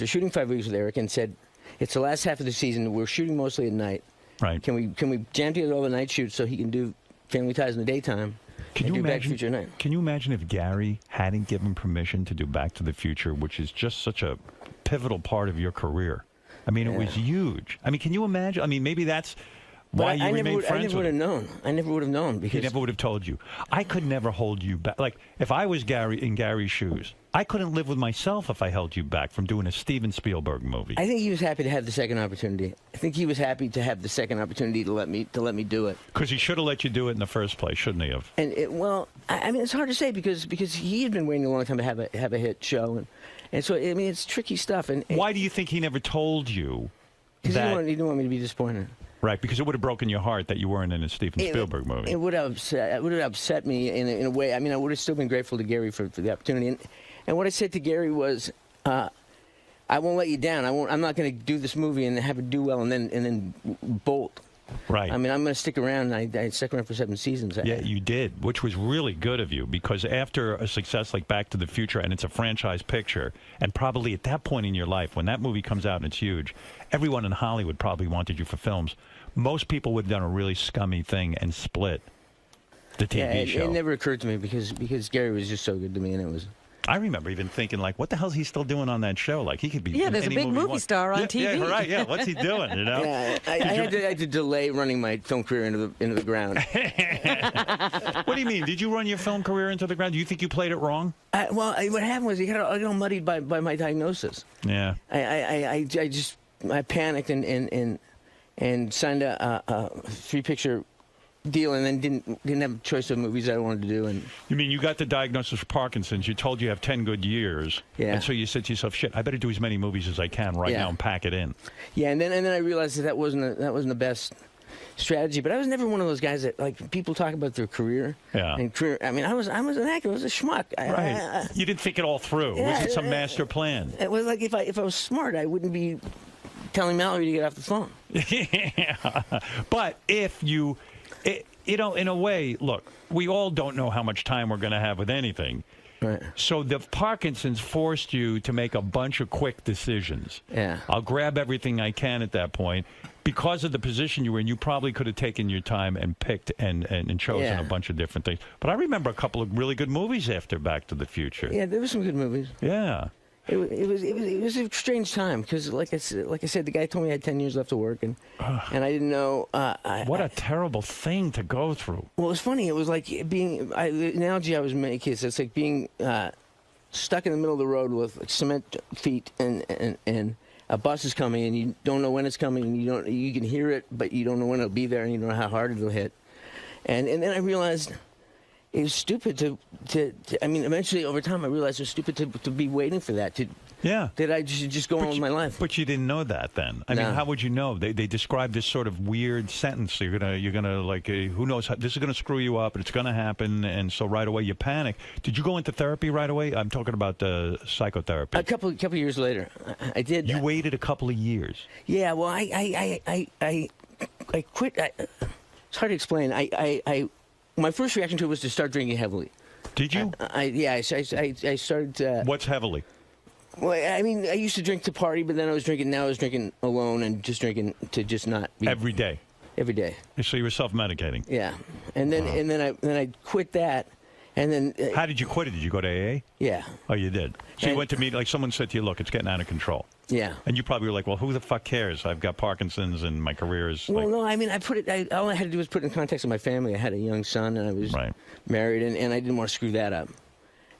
shooting 5 weeks with Eric and said, "It's the last half of the season. We're shooting mostly at night. Right? Can we jam together all the night shoots so he can do Family Ties in the daytime? Can you imagine? Back to the Future at night?" Can you imagine if Gary hadn't given permission to do Back to the Future, which is just such a pivotal part of your career? I mean, it was huge. I mean, can you imagine? I mean, maybe that's why you remained friends with him. I never would have known. I never would have known because he never would have told you. I could never hold you back. Like if I was in Gary's shoes, I couldn't live with myself if I held you back from doing a Steven Spielberg movie. I think he was happy to have the second opportunity. I think he was happy to have the second opportunity to let me do it. Because he should have let you do it in the first place, shouldn't he have? And I mean, it's hard to say because he had been waiting a long time to have a hit show, and so I mean, it's tricky stuff. And why do you think he never told you? Because he didn't want me to be disappointed. Right, because it would have broken your heart that you weren't in a Steven Spielberg movie. It would have upset me in a way. I mean, I would have still been grateful to Gary for the opportunity. And what I said to Gary was, I won't let you down. I'm not going to do this movie and have it do well and then bolt. Right. I mean, I'm going to stick around. And I stuck around for 7 seasons. Yeah, you did, which was really good of you because after a success like Back to the Future, and it's a franchise picture, and probably at that point in your life, when that movie comes out and it's huge, everyone in Hollywood probably wanted you for films. Most people would have done a really scummy thing and split the TV show. It never occurred to me because Gary was just so good to me, and it was. I remember even thinking, like, what the hell is he still doing on that show? Like, he could be there's a big movie star on TV. Yeah, right, yeah. What's he doing, you know? Yeah, I had to delay running my film career into the ground. What do you mean? Did you run your film career into the ground? Do you think you played it wrong? What happened was I got all muddied by my diagnosis. Yeah. I panicked and signed a 3-picture deal, and then didn't have a choice of movies I wanted to do. And you mean you got the diagnosis for Parkinson's? You told you have 10 good years, yeah. And so you said to yourself, "Shit, I better do as many movies as I can now and pack it in." Yeah, and then I realized that wasn't the best strategy. But I was never one of those guys that, like, people talk about their career. Yeah. And career. I mean, I was an actor. I was a schmuck. Right. You didn't think it all through. Yeah, Was it some master plan? It was like if I was smart, I wouldn't be telling Mallory to get off the phone. Yeah. But if you, you know, in a way, look, we all don't know how much time we're going to have with anything. Right. So the Parkinson's forced you to make a bunch of quick decisions. Yeah. I'll grab everything I can at that point. Because of the position you were in, you probably could have taken your time and picked and chosen a bunch of different things. But I remember a couple of really good movies after Back to the Future. Yeah, there were some good movies. Yeah. It was a strange time because, like I said, the guy told me I had 10 years left to work, and I didn't know. What a terrible thing to go through. Well, it was funny. It was like being the analogy I was making is it's like being stuck in the middle of the road with like, cement feet, and a bus is coming, and you don't know when it's coming, and you can hear it, but you don't know when it'll be there, and you don't know how hard it'll hit. And then I realized it was stupid to I mean, eventually over time I realized it was stupid to be waiting for that. That I should just go on with my life. But you didn't know that then. I mean, how would you know? They described this sort of weird sentence. You're gonna like, who knows? This is gonna screw you up, and it's gonna happen. And so right away you panic. Did you go into therapy right away? I'm talking about psychotherapy. A couple of years later, I did. You waited a couple of years. Yeah. Well, I quit. It's hard to explain. My first reaction to it was to start drinking heavily. Did you? I started. What's heavily? Well, I mean, I used to drink to party, but then I was drinking alone and just drinking to just not be. Every day? Every day. So you were self-medicating? Yeah. And then I quit that, and then... How did you quit it? Did you go to AA? Yeah. Oh, you did? So you went to meet, like someone said to you, look, it's getting out of control. Yeah. And you probably were like, well, who the fuck cares? I've got Parkinson's and my career is Well, like... no, I mean, all I had to do was put it in context of my family. I had a young son, and I was married, and I didn't want to screw that up.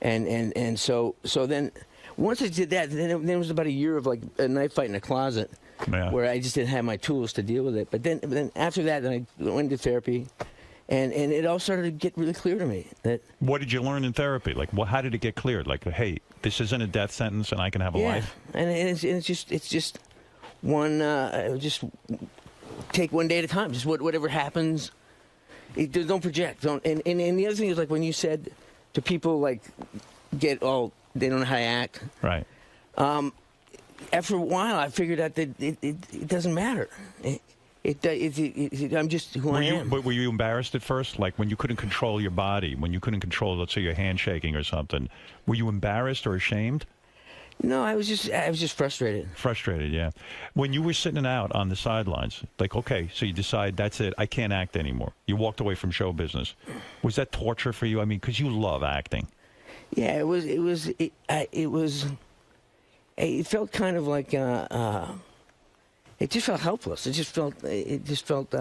And so then... Once I did that, then it was about a year of like a knife fight in a closet, where I just didn't have my tools to deal with it. But then after that, then I went into therapy, and it all started to get really clear to me that. What did you learn in therapy? Like, how did it get cleared? Like, hey, this isn't a death sentence, and I can have a life. And it's just one. Just take one day at a time. Just whatever happens, don't project. Don't. And the other thing is like when you said to people like, get all. They don't know how to act. Right. After a while, I figured out that it doesn't matter. I'm just who I am. But were you embarrassed at first? Like when you couldn't control your body, when you couldn't control, let's say, your handshaking or something, were you embarrassed or ashamed? No, I was just frustrated. Frustrated, yeah. When you were sitting out on the sidelines, like, okay, so you decide, that's it, I can't act anymore. You walked away from show business. Was that torture for you? I mean, because you love acting. Yeah, it felt kind of like it just felt helpless. It just felt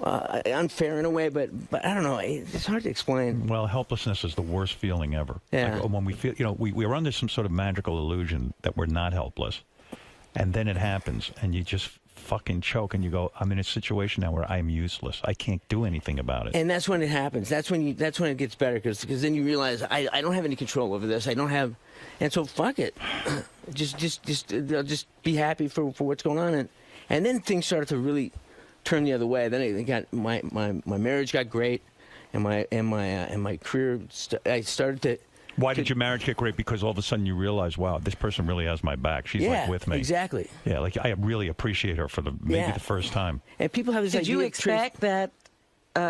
unfair in a way, but I don't know. It's hard to explain. Well, helplessness is the worst feeling ever. Yeah. Like when we feel, we're under some sort of magical illusion that we're not helpless, and then it happens, and you just fucking choke, and you go, I'm in a situation now where I'm useless. I can't do anything about it. And that's when it happens. That's when it gets better, because then you realize I don't have any control over this. I don't have, and so fuck it. just be happy for what's going on, and then things started to really turn the other way. Then I got my marriage got great, and my career. I started to. Why did your marriage get great? Because all of a sudden you realize, wow, this person really has my back. She's like with me. Exactly. Yeah, like I really appreciate her for maybe the first time. And people have this idea. Did you expect that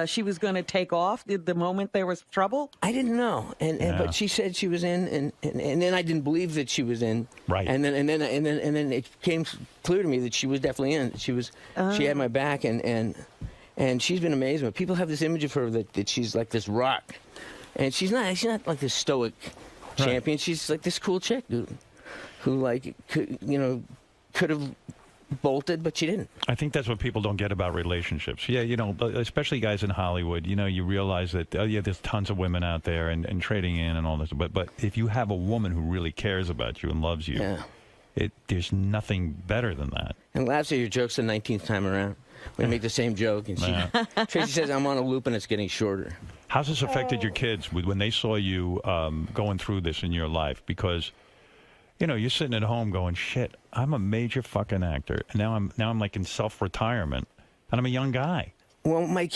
she was going to take off the moment there was trouble? I didn't know, but she said she was in, and then I didn't believe that she was in. Right. And then it became clear to me that she was definitely in. She had my back, and she's been amazing. But people have this image of her that she's like this rock. And she's not like this stoic champion. She's like this cool chick, dude, who could have bolted, but she didn't. I think that's what people don't get about relationships. Yeah, especially guys in Hollywood. You realize that there's tons of women out there and trading in and all this. But if you have a woman who really cares about you and loves you, there's nothing better than that. And laughs at your jokes the 19th time around. We make the same joke, and Tracy says I'm on a loop and it's getting shorter. How's this affected your kids when they saw you going through this in your life? Because, you're sitting at home going, shit, I'm a major fucking actor. And now I'm like in self-retirement. and I'm a young guy. Well, my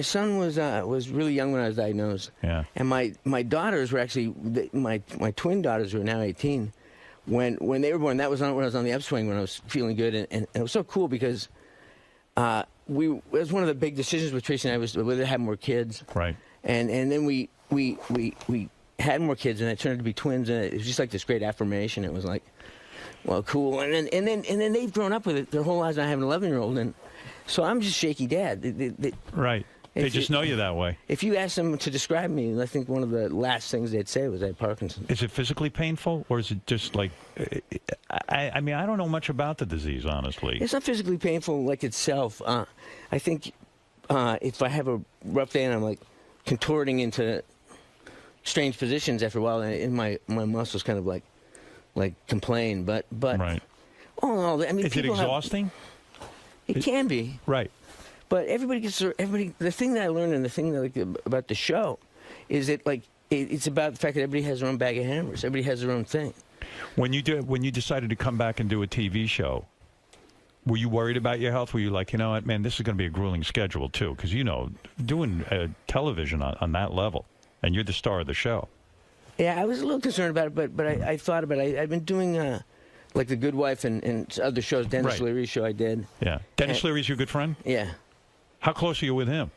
son was really young when I was diagnosed. Yeah. And my daughters were actually, my twin daughters who are now 18. When they were born, that was when I was on the upswing, when I was feeling good. And it was so cool because it was one of the big decisions with Tracy and I was whether to have more kids. Right. And then we had more kids, and it turned out to be twins, and it was just like this great affirmation. It was like, well, cool. And then they've grown up with it their whole lives. I have an 11-year-old, and so I'm just shaky dad. Right. They just know you that way. If you ask them to describe me, I think one of the last things they'd say was I had Parkinson's. Is it physically painful, or is it just like? I mean, I don't know much about the disease, honestly. It's not physically painful like itself. I think if I have a rough day and I'm like contorting into strange positions after a while, and my muscles kind of like complain. But right. All in all, I mean, is it exhausting? It can be. Right. But everybody. The thing that I learned and the thing that I like about the show is that it's about the fact that everybody has their own bag of hammers. Everybody has their own thing. When you decided to come back and do a TV show, were you worried about your health? Were you like, you know what, man, this is going to be a grueling schedule too? Because doing television on that level, and you're the star of the show. Yeah, I was a little concerned about it, but I thought about it. I've been doing like The Good Wife and other shows. Dennis Leary's show I did. Yeah, Dennis Leary's your good friend. Yeah. How close are you with him?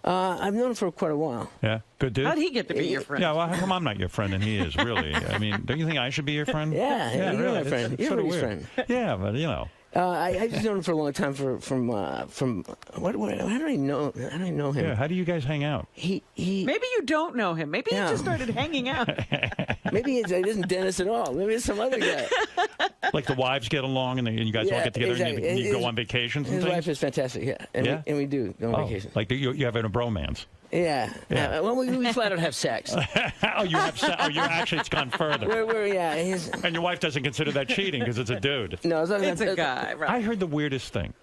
I've known him for quite a while. Yeah, good dude. How'd he get to be your friend? Yeah, well, how come I'm not your friend and he is, really? I mean, don't you think I should be your friend? Yeah, you're really. my friend. You're my friend. Yeah, but you know. I just known him for a long time from how do I know him? Yeah, how do you guys hang out? He maybe you don't know him. Maybe you just started hanging out. Maybe it isn't Dennis at all. Maybe it's some other guy. Like the wives get along and you guys all get together and you go on vacations and his things? wife is fantastic, yeah. And we do go on vacation. Like you have a bromance. Yeah. Well, we flat out have sex. You have sex. Oh, actually, it's gone further. And your wife doesn't consider that cheating because it's a dude. No, it's a guy. Right. I heard the weirdest thing.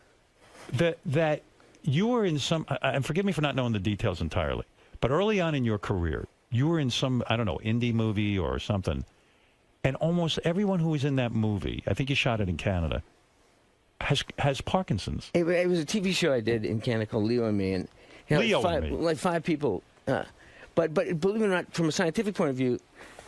That you were in some, and forgive me for not knowing the details entirely, but early on in your career, you were in some, I don't know, indie movie or something, and almost everyone who was in that movie, I think you shot it in Canada, has Parkinson's. It was a TV show I did in Canada called Leo and Me, and like 5 people. But believe it or not, from a scientific point of view,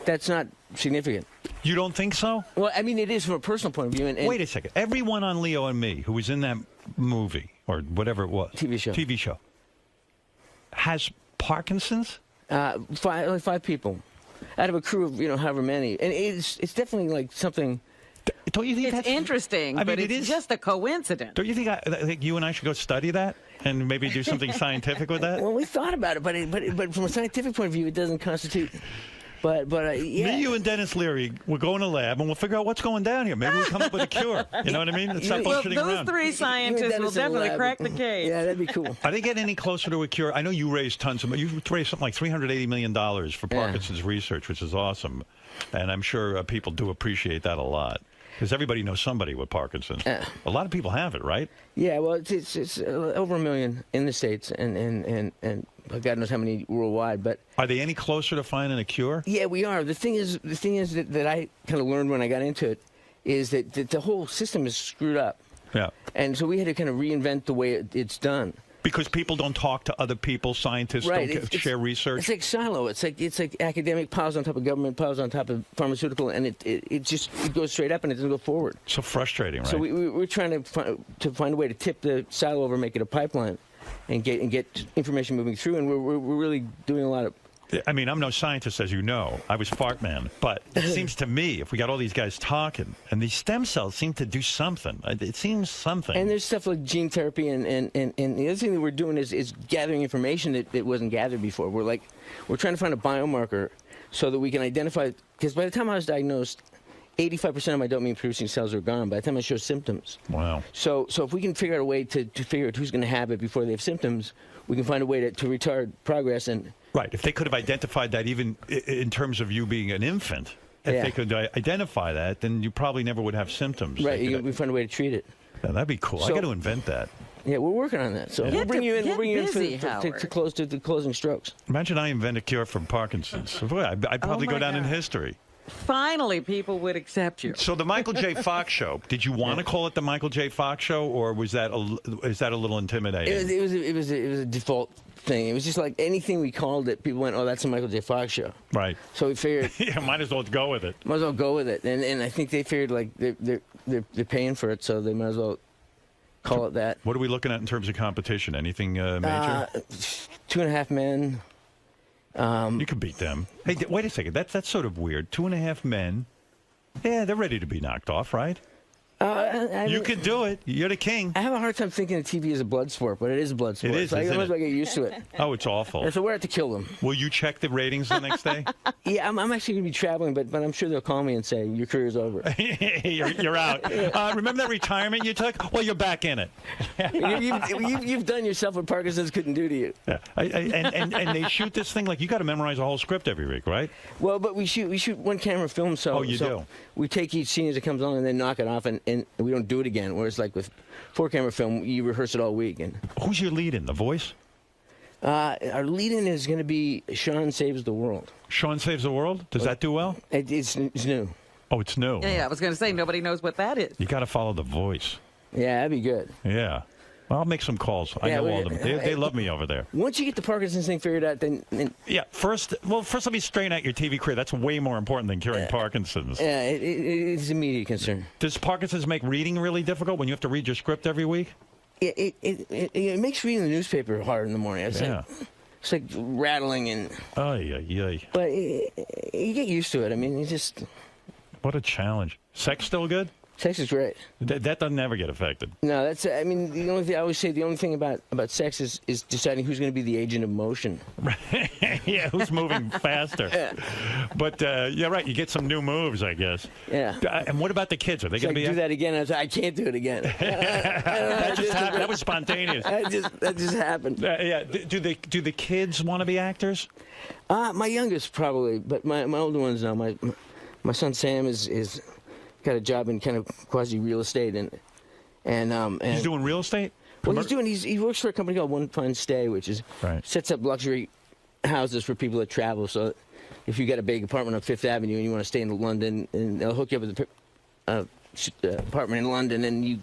that's not significant. You don't think so? Well, I mean, it is from a personal point of view. And wait a second. Everyone on Leo and Me who was in that movie, or whatever it was, TV show, has Parkinson's? 5 people out of a crew of however many, and it's definitely like something. Don't you think it's interesting? But it's just a coincidence. Don't you think you and I should go study that and maybe do something scientific with that? Well, we thought about it, but from a scientific point of view, it doesn't constitute. But yeah. Me, you, and Dennis Leary, we'll go in a lab and we'll figure out what's going down here. Maybe we'll come up with a cure. You know what I mean? Let's stop bullshitting around. Those 3 scientists will definitely crack the case. Yeah, that'd be cool. Are they getting any closer to a cure? I know you raised tons of money. You raised something like $380 million for Parkinson's research, which is awesome. And I'm sure people do appreciate that a lot. Because everybody knows somebody with Parkinson's. A lot of people have it, right? Yeah, well, it's over 1 million in the States, and God knows how many worldwide. But are they any closer to finding a cure? Yeah, we are. The thing is that I kind of learned when I got into it is that the whole system is screwed up. Yeah. And so we had to kind of reinvent the way it's done. Because people don't talk to other people, scientists don't share research. It's like silo. It's like academic piles on top of government, piles on top of pharmaceutical, and it goes straight up and it doesn't go forward. So frustrating, right? So we're trying to find a way to tip the silo over, make it a pipeline, and get information moving through. And we're really doing a lot of. I mean, I'm no scientist, as you know. I was fart man. But it seems to me, if we got all these guys talking, and these stem cells seem to do something. It seems something. And there's stuff like gene therapy, and the other thing that we're doing is gathering information that wasn't gathered before. We're trying to find a biomarker so that we can identify, because by the time I was diagnosed, 85% of my dopamine-producing cells are gone by the time I show symptoms. Wow. So if we can figure out a way to figure out who's going to have it before they have symptoms, we can find a way to retard progress. And right. If they could have identified that even in terms of you being an infant, if they could identify that, then you probably never would have symptoms. Right. We find a way to treat it. Yeah, that'd be cool. I got to invent that. Yeah, we're working on that. So we'll bring you in. We'll bring you in to close to the closing strokes. Imagine I invent a cure for Parkinson's. Boy, I'd probably go down in history. finally people would accept you. So the Michael J. Fox show, did you want to call it the Michael J. Fox show, or was that is that a little intimidating? It was a default thing. It was just like anything we called it, people went, "Oh, that's a Michael J. Fox show." Right. So we figured, yeah, might as well go with it. Might as well go with it, and I think they figured like they're paying for it, so they might as well call it that. What are we looking at in terms of competition? Anything major? 2.5 Men. You could beat them. Hey, wait a second. That's sort of weird. 2.5 Men. Yeah, they're ready to be knocked off, right? You could do it. You're the king. I have a hard time thinking of TV as a blood sport, but it is a blood sport. It is, so I isn't might as well it? get used to it. Oh, it's awful. And so we're at to kill them. Will you check the ratings the next day? Yeah, I'm actually going to be traveling, but I'm sure they'll call me and say, your career's over. you're out. Remember that retirement you took? Well, you're back in it. You've done yourself what Parkinson's couldn't do to you. Yeah. And they shoot this thing like you got to memorize a whole script every week, right? Well, but we shoot one camera film, so you do. We take each scene as it comes on and then knock it off, and we don't do it again. Whereas like with 4-camera film, you rehearse it all week. And who's your lead in? The Voice? Our lead in is going to be 𝙨 Saves the World. 𝙨 Saves the World? Does that do well? It's new. Oh, it's new. Yeah, I was going to say nobody knows what that is. You got to follow The Voice. Yeah, that'd be good. Yeah. Well, I'll make some calls. I know all of them. They love me over there. Once you get the Parkinson's thing figured out, then yeah. First, let me straighten out your TV career. That's way more important than curing Parkinson's. Yeah, it's an immediate concern. Does Parkinson's make reading really difficult when you have to read your script every week? It makes reading the newspaper hard in the morning. It's like rattling and. Ay. But you get used to it. I mean, you just. What a challenge. Sex still good? Sex is great. That doesn't ever get affected. No, that's. I mean, the only thing I always say, the only thing about sex is deciding who's going to be the agent of motion. Yeah, who's moving faster? Yeah. But yeah, right. You get some new moves, I guess. Yeah. And what about the kids? Are they going to be? Do that again? I can't do it again. That just happened. That was spontaneous. That just happened. Yeah. Do the kids want to be actors? My youngest probably, but my older ones no. My son Sam is got a job in kind of quasi real estate and he's doing real estate. Well, he works for a company called One Fine Stay, which is sets up luxury houses for people that travel. So if you got a big apartment on Fifth Avenue and you want to stay in London, and they'll hook you up with an apartment in London, and you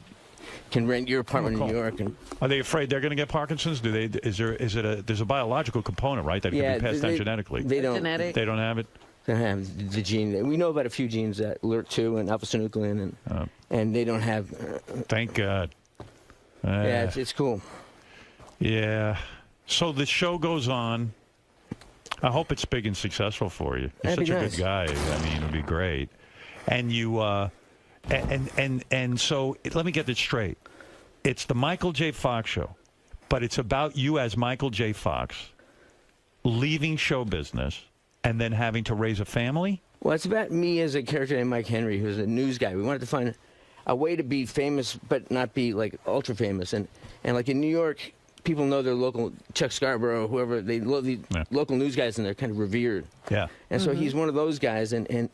can rent your apartment in New York. And are they afraid they're going to get Parkinson's? There's a biological component, right, that can be passed down genetically? They don't. Genetic. They don't have it. They don't have the gene. We know about a few genes that LRT2 and alpha-synuclein, and they don't have. Thank God. Yeah, it's cool. Yeah. So the show goes on. I hope it's big and successful for you. You're such a good guy. I mean, it'd be great. And you, and so let me get this straight. It's the Michael J. Fox show, but it's about you as Michael J. Fox leaving show business and then having to raise a family? Well, it's about me as a character named Mike Henry, who's a news guy. We wanted to find a way to be famous, but not be like ultra famous. And like in New York, people know their local Chuck Scarborough, whoever. They love the local news guys, and they're kind of revered. Yeah. And so he's one of those guys. And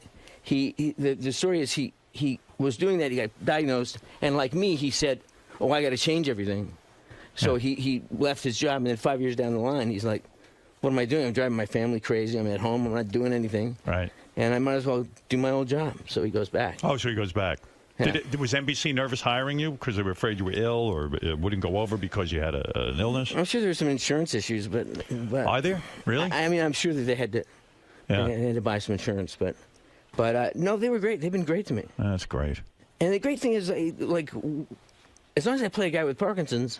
the story is he was doing that. He got diagnosed, and like me, he said, "Oh, I got to change everything." So he left his job, and then 5 years down the line, he's like, "What am I doing? I'm driving my family crazy. I'm at home. I'm not doing anything. Right. And I might as well do my old job." So he goes back. Oh, so he goes back. Yeah. Was NBC nervous hiring you because they were afraid you were ill or it wouldn't go over because you had an illness? I'm sure there were some insurance issues, but are there really? I mean, I'm sure that they had to buy some insurance, but no, they were great. They've been great to me. That's great. And the great thing is, like, as long as I play a guy with Parkinson's,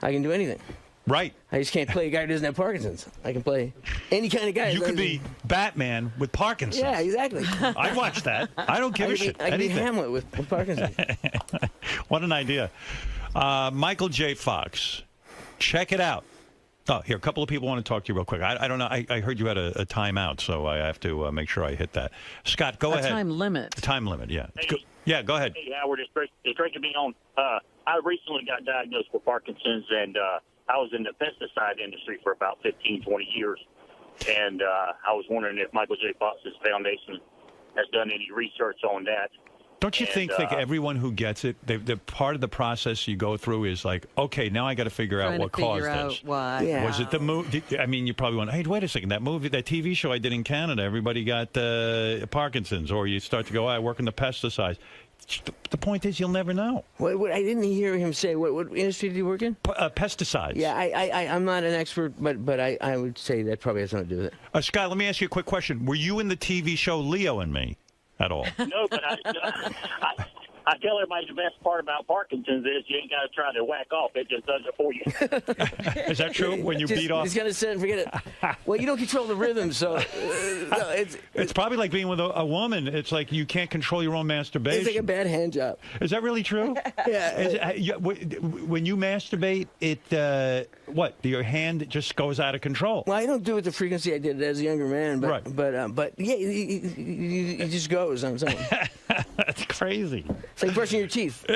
I can do anything. Right. I just can't play a guy who doesn't have Parkinson's. I can play any kind of guy. You could be Batman with Parkinson's. Yeah, exactly. I'd watch that. I don't give a shit. I can be Hamlet with Parkinson's. What an idea. Michael J. Fox. Check it out. Oh, here, a couple of people want to talk to you real quick. I don't know. I heard you had a timeout, so I have to make sure I hit that. Scott, go ahead. A time limit. A time limit, yeah. Hey, go ahead. Hey, Howard, it's great to be on. I recently got diagnosed with Parkinson's, and I was in the pesticide industry for about 15, 20 years. And I was wondering if Michael J. Fox's foundation has done any research on that. Don't you think that everyone who gets it, the part of the process you go through is like, okay, now I got to figure out what caused this. Why. Yeah. Was it the movie? I mean, you probably went, hey, wait a second, that TV show I did in Canada, everybody got Parkinson's, or you start to go, I work in the pesticides. The point is, you'll never know. What I didn't hear him say. What industry did he work in? Pesticides. Yeah, I'm not an expert, but I would say that probably has something to do with it. Scott, let me ask you a quick question. Were you in the TV show Leo and Me at all? No, but I tell everybody the best part about Parkinson's is you ain't got to try to whack off. It just does it for you. Is that true? When you beat off? He's going to sit and forget it. Well, you don't control the rhythm, so... no, it's probably like being with a woman. It's like you can't control your own masturbation. It's like a bad hand job. Is that really true? Yeah. When you masturbate, your hand just goes out of control? Well, I don't do it the frequency I did it as a younger man, but right. but yeah, it just goes on its own. That's crazy. It's like brushing your teeth.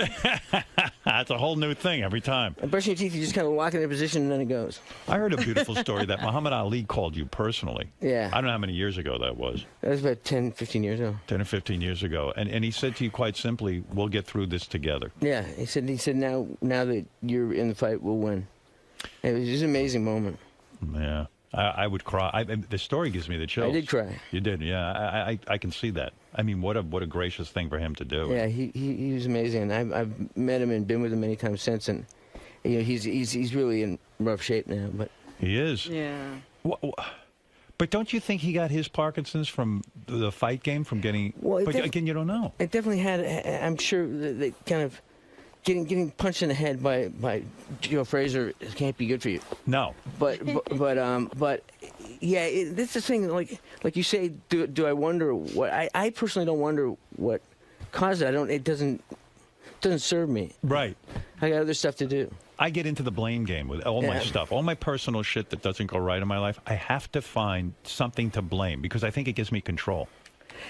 That's a whole new thing every time. And brushing your teeth, you just kind of lock in a position and then it goes. I heard a beautiful story that Muhammad Ali called you personally. Yeah. I don't know how many years ago that was. That was about 10, 15 years ago. 10 or 15 years ago. And he said to you quite simply, we'll get through this together. Yeah. He said now that you're in the fight, we'll win. It was just an amazing moment. Yeah. I would cry. The story gives me the chills. I did cry. You did, yeah. I can see that. I mean, what a gracious thing for him to do. Yeah, he was amazing. I've met him and been with him many times since, and he's really in rough shape now. But he is. Yeah. But don't you think he got his Parkinson's from the fight game, from getting? Well, but again, you don't know. It definitely had. I'm sure that kind of getting punched in the head by Joe Frazier can't be good for you. No. But yeah, that's the thing. Like you say, do I wonder what? I personally don't wonder what caused it. It doesn't serve me. Right. I got other stuff to do. I get into the blame game with all my stuff, all my personal shit that doesn't go right in my life. I have to find something to blame because I think it gives me control.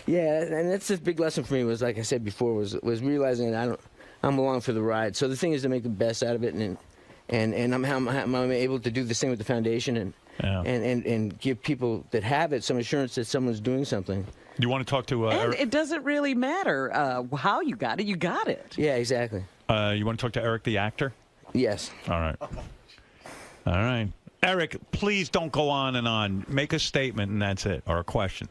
Yeah, and that's the big lesson for me. Was like I said before, was realizing that I'm along for the ride. So the thing is to make the best out of it, and I'm able to do this thing with the foundation and give people that have it some assurance that someone's doing something. You want to talk to? And it doesn't really matter how you got it. You got it. Yeah, exactly. You want to talk to Eric, the actor? Yes. All right. All right. Eric, please don't go on and on. Make a statement and that's it, or a question.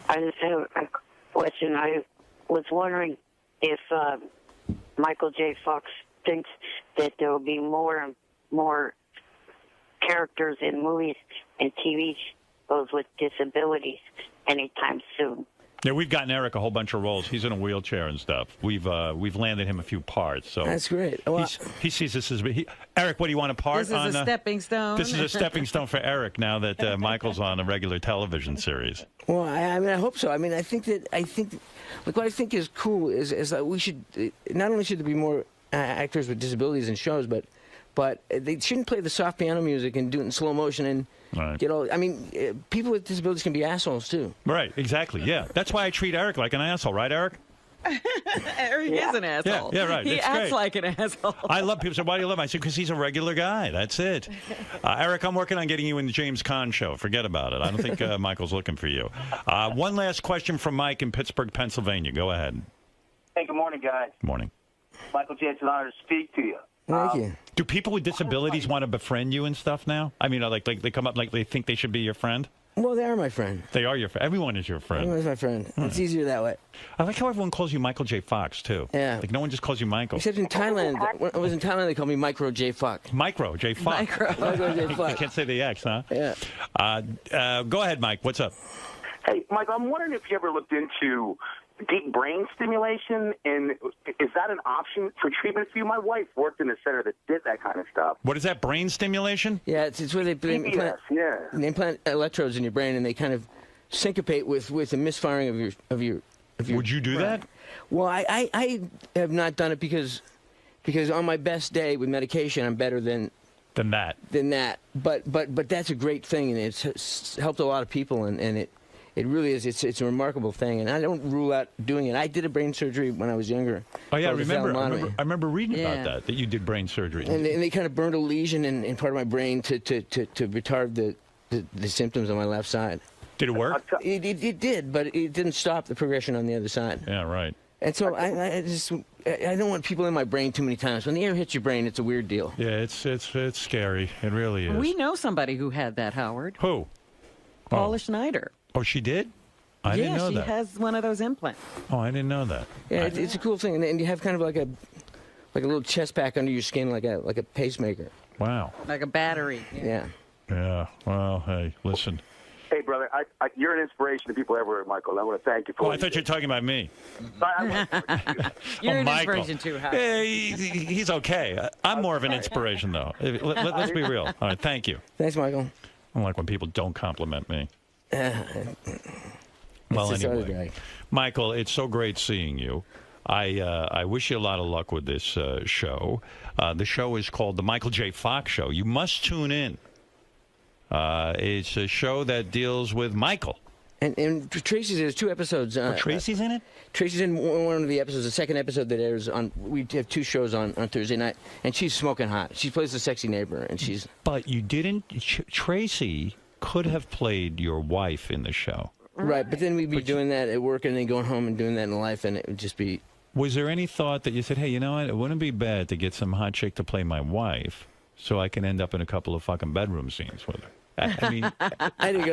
I just have a question. I was wondering if Michael J. Fox thinks that there will be more and more characters in movies and TV shows with disabilities anytime soon. Yeah, we've gotten Eric a whole bunch of roles. He's in a wheelchair and stuff. We've landed him a few parts. So that's great. Well, he sees this as Eric. What do you want a part on? This is a stepping stone. This is a stepping stone for Eric now that Michael's on a regular television series. Well, I mean, I hope so. I mean, I think what I think is cool is that we should not only should there be more actors with disabilities in shows, but they shouldn't play the soft piano music and do it in slow motion and. Right. Get all. I mean, people with disabilities can be assholes too. Right. Exactly. Yeah. That's why I treat Eric like an asshole, right, Eric? Eric is an asshole. Yeah. Right. He acts like an asshole. I love people say, "Why do you love him?" I say, "Because he's a regular guy. That's it." Eric, I'm working on getting you in the James Caan show. Forget about it. I don't think Michael's looking for you. One last question from Mike in Pittsburgh, Pennsylvania. Go ahead. Hey, good morning, guys. Good morning. Michael J. It's an honor to speak to you. Thank you. Do people with disabilities want to befriend you and stuff now? I mean, like they come up like they think they should be your friend? Well, they are my friend. They are your friend. Everyone is your friend. Everyone's my friend. It's easier that way. I like how everyone calls you Michael J. Fox, too. Yeah. Like, no one just calls you Michael. Except in Thailand. When I was in Thailand, they called me Micro J. Fox. Micro J. Fox. Micro J. Fox. You can't say the X, huh? Yeah. Go ahead, Mike. What's up? Hey, Michael, I'm wondering if you ever looked into deep brain stimulation, and is that an option for treatment for you? My wife worked in a center that did that kind of stuff. What is that, brain stimulation? Yeah, it's where they implant electrodes in your brain, and they kind of syncopate with the misfiring of your. Would you do that? Well, I have not done it because on my best day with medication, I'm better than that. But that's a great thing, and it's helped a lot of people, and it really is. It's a remarkable thing, and I don't rule out doing it. I did a brain surgery when I was younger. Oh yeah, I remember reading about that you did brain surgery. And they kind of burned a lesion in part of my brain to retard the symptoms on my left side. Did it work? It did, but it didn't stop the progression on the other side. Yeah, right. And so I don't want people in my brain too many times. When the air hits your brain, it's a weird deal. Yeah, it's scary. It really is. We know somebody who had that, Howard. Who? Paula Schneider. Oh, she did? I didn't know that. Yeah, she has one of those implants. Oh, I didn't know that. Yeah, it's a cool thing, and you have kind of like a little chest pack under your skin, like a pacemaker. Wow. Like a battery. Yeah. Yeah. Well, hey, listen. Hey, brother, you're an inspiration to people everywhere, Michael. I want to thank you for Oh, I thought you were talking about me. You're an Michael. inspiration too, Howard. Yeah, he's okay. I'm more of an inspiration, though. Let's be real. All right, thank you. Thanks, Michael. I don't like when people don't compliment me. Well, It's just anyway, other guy. Michael, it's so great seeing you. I wish you a lot of luck with this show. The show is called The Michael J. Fox Show. You must tune in. It's a show that deals with Michael. And Tracy's, there's 2 episodes. Tracy's in it? Tracy's in one of the episodes, the second episode that airs on, we have 2 shows on Thursday night, and she's smoking hot. She plays the sexy neighbor, and she's... But you didn't, Tracy could have played your wife in the show. Right, but then we'd be doing that at work and then going home and doing that in life, and it would just be... Was there any thought that you said, hey, you know what, it wouldn't be bad to get some hot chick to play my wife so I can end up in a couple of fucking bedroom scenes with her? I mean... I didn't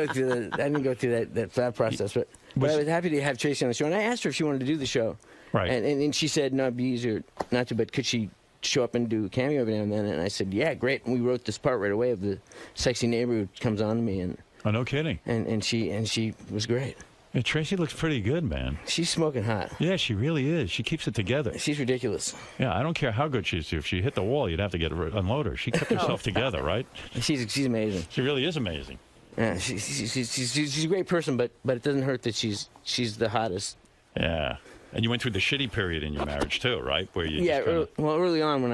go through that thought process, but I was happy to have Tracy on the show, and I asked her if she wanted to do the show. Right. And she said, no, it'd be easier not to, but could she show up and do a cameo every now and then? And I said, yeah, great. And we wrote this part right away of the sexy neighbor who comes on to me. And oh, no kidding. And she was great. Yeah, Tracy looks pretty good, man. She's smoking hot. Yeah, she really is. She keeps it together. She's ridiculous. Yeah, I don't care how good she is. If she hit the wall, you'd have to unload her. She kept herself together, right? She's amazing. She really is amazing. Yeah, she's a great person, but it doesn't hurt that she's the hottest. Yeah, and you went through the shitty period in your marriage too, right? Where you early on when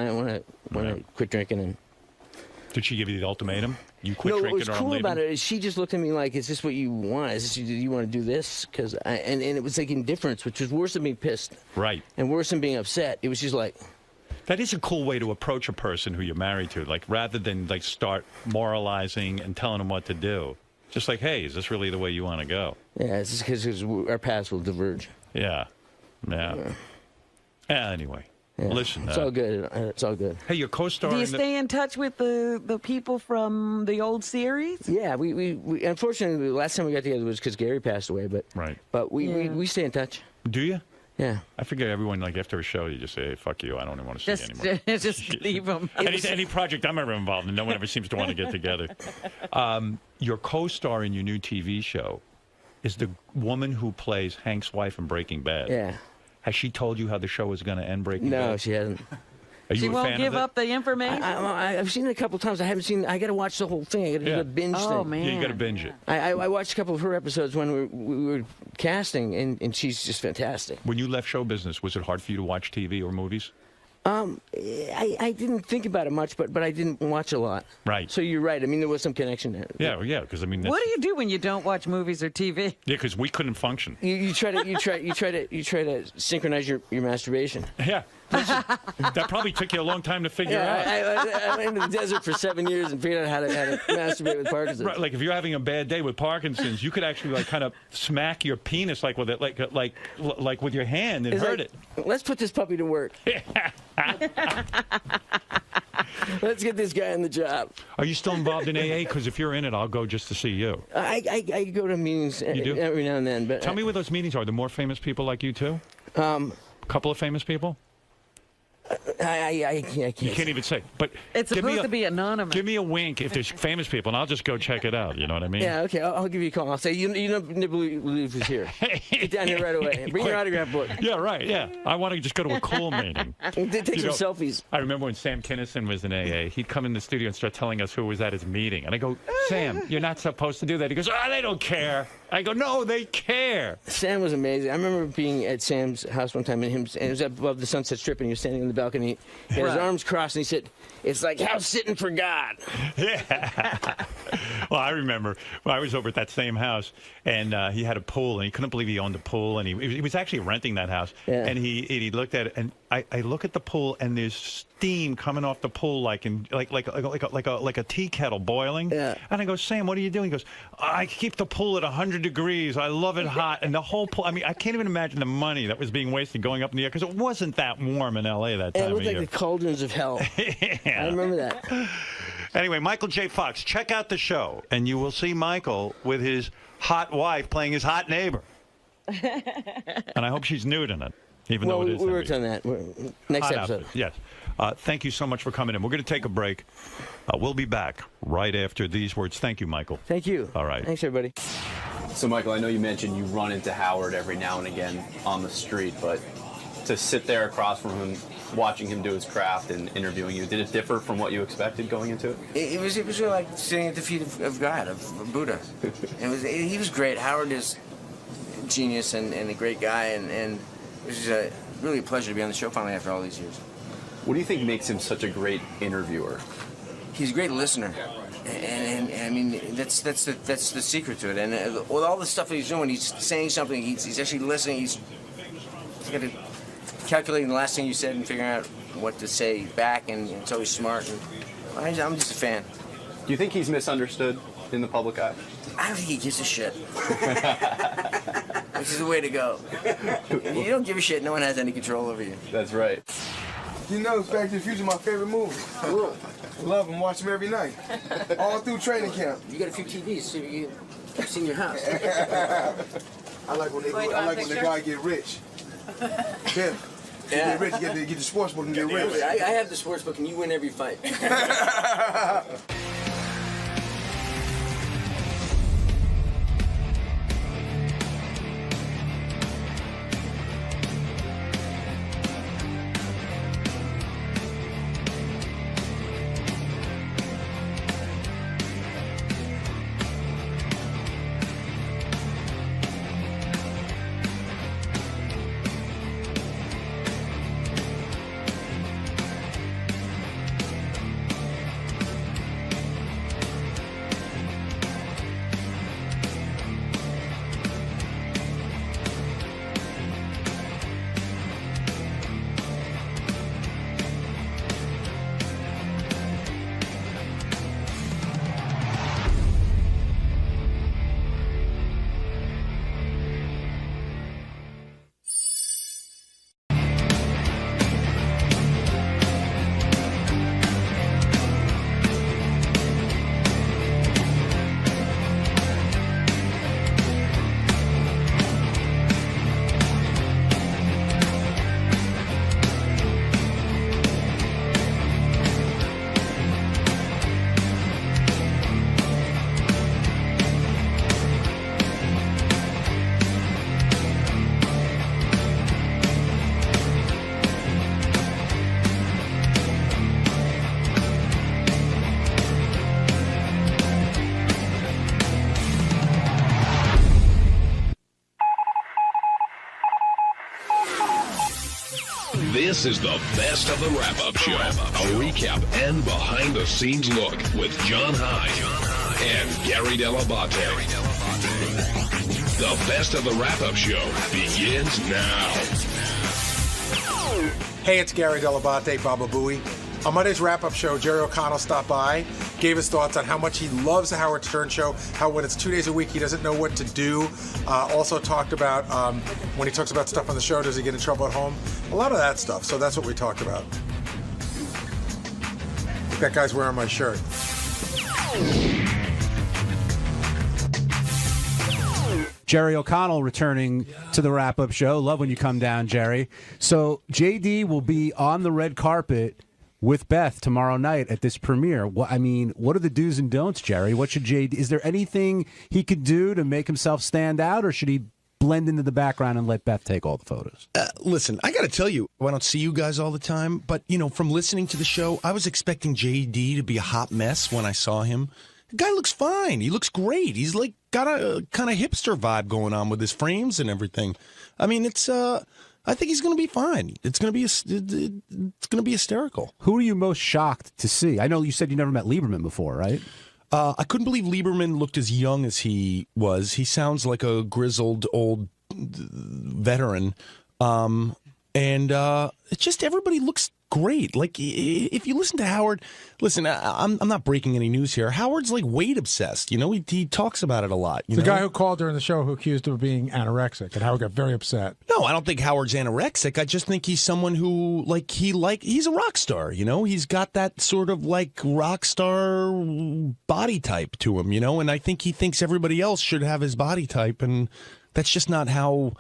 I quit drinking. And did she give you the ultimatum? You quit no, drinking, what was or cool I'm leaving? about it is she just looked at me like, "Is this what you want? Do you want to do this?" And it was like indifference, which was worse than being pissed. Right. And worse than being upset. It was just like. That is a cool way to approach a person who you're married to. Like, rather than like start moralizing and telling them what to do, just like, hey, is this really the way you want to go? Yeah, it's just because our paths will diverge. Yeah. Anyway, listen. It's all good. It's all good. Hey, your co-star. Do you stay in touch with the people from the old series? Yeah, we unfortunately the last time we got together was because Gary passed away, but we stay in touch. Do you? Yeah. I figure everyone, like, after a show, you just say, hey, fuck you, I don't even want to see you anymore. Just leave them. Any project I'm ever involved in, no one ever seems to want to get together. Your co-star in your new TV show is the woman who plays Hank's wife in Breaking Bad. Yeah. Has she told you how the show is going to end Breaking Bad? No, she hasn't. Are you She a won't fan give of it? up the information? I've seen it a couple times. I haven't seen. I got to watch the whole thing. I got to do the binge thing. Oh, man. Yeah, you got to binge it. I watched a couple of her episodes when we were casting, and she's just fantastic. When you left show business, was it hard for you to watch TV or movies? I didn't think about it much, but I didn't watch a lot. Right. So you're right. I mean, there was some connection there. Yeah, because I mean, What do you do when you don't watch movies or TV? Yeah, because we couldn't function. You try to synchronize your masturbation. Yeah. Listen, that probably took you a long time to figure out. I went into the desert for 7 years and figured out how to masturbate with Parkinson's. Right, like if you're having a bad day with Parkinson's, you could actually like kind of smack your penis like with it, like with your hand and hurt it. Let's put this puppy to work. Let's get this guy on the job. Are you still involved in AA? Because if you're in it, I'll go just to see you. I go to meetings every now and then. But tell me where those meetings are. Are there more famous people like you too? A couple of famous people. I can't. You can't even say. But it's supposed to be anonymous. Give me a wink if there's famous people, and I'll just go check it out. You know what I mean? Yeah. Okay. I'll give you a call. I'll say you don't believe who's here. Get down here right away. Bring your autograph book. Yeah. Right. Yeah. I want to just go to a cool meeting. Take some selfies. I remember when Sam Kinison was in AA. He'd come in the studio and start telling us who was at his meeting, and I go, Sam, you're not supposed to do that. He goes, they don't care. I go, no, they care. Sam was amazing. I remember being at Sam's house one time, and it was above the Sunset Strip, and he was standing on the balcony. He had his arms crossed, and he said, "It's like house sitting for God." Yeah. Well, I remember when I was over at that same house, and he had a pool, and he couldn't believe he owned a pool, and he was actually renting that house. Yeah. And he looked at it, and I look at the pool and there's steam coming off the pool like a tea kettle boiling. Yeah. And I go, Sam, what are you doing? He goes, I keep the pool at 100 degrees. I love it hot. And the whole pool, I mean, I can't even imagine the money that was being wasted going up in the air because it wasn't that warm in L.A. that time It of looked year. like the cauldrons of hell. I remember that. Anyway, Michael J. Fox, check out the show, and you will see Michael with his hot wife playing his hot neighbor. And I hope she's nude in it, even though it is. We worked on that. Next hot episode. outfit, yes. Thank you so much for coming in. We're going to take a break. We'll be back right after these words. Thank you, Michael. Thank you. All right. Thanks, everybody. So, Michael, I know you mentioned you run into Howard every now and again on the street, but to sit there across from him, watching him do his craft and interviewing you, did it differ from what you expected going into it? It was really like sitting at the feet of God, of Buddha. He was great. Howard is a genius and a great guy, and it was really a pleasure to be on the show finally after all these years. What do you think makes him such a great interviewer? He's a great listener. And I mean, that's the secret to it. And with all the stuff that he's doing, he's saying something, he's actually listening, he's got to calculating the last thing you said and figuring out what to say back, and it's always smart. And I'm just a fan. Do you think he's misunderstood in the public eye? I don't think he gives a shit. Which is the way to go. If you don't give a shit, no one has any control over you. That's right. You know, Back to the Future is my favorite movie. Cool. Love them, watch them every night. All through training camp. You got a few TVs, so you see in your house. I like when the guy get rich. Yeah. Yeah. Get rich, get the sports book and get rich. I have the sports book, and you win every fight. This is the best of the wrap-up show. A recap and behind-the-scenes look with John High and Gary Dell'Abate. The best of the wrap-up show begins now. Hey, it's Gary Dell'Abate, Baba Booey. On Monday's wrap-up show, Jerry O'Connell stopped by, gave his thoughts on how much he loves the Howard Stern Show, how when it's 2 days a week he doesn't know what to do. Also talked about when he talks about stuff on the show, does he get in trouble at home? A lot of that stuff, so that's what we talked about. That guy's wearing my shirt. Jerry O'Connell returning to the wrap-up show. Love when you come down, Jerry. So JD will be on the red carpet with Beth tomorrow night at this premiere. What are the do's and don'ts, Jerry? What should JD? Is there anything he could do to make himself stand out, or should he blend into the background and let Beth take all the photos? Listen, I got to tell you, I don't see you guys all the time, but from listening to the show, I was expecting JD to be a hot mess when I saw him. The guy looks fine. He looks great. He's like got a kind of hipster vibe going on with his frames and everything. I mean, it's I think he's going to be fine. It's going to be hysterical. Who are you most shocked to see? I know you said you never met Lieberman before, right? I couldn't believe Lieberman looked as young as he was. He sounds like a grizzled old veteran. and it's just everybody looks great. Like, if you listen to Howard, listen, I'm not breaking any news here. Howard's like weight obsessed. You know, he talks about it a lot. The guy who called during the show who accused him of being anorexic, and Howard got very upset. No, I don't think Howard's anorexic. I just think he's someone who, he's a rock star, you know? He's got that sort of, rock star body type to him, you know? And I think he thinks everybody else should have his body type, and that's just not how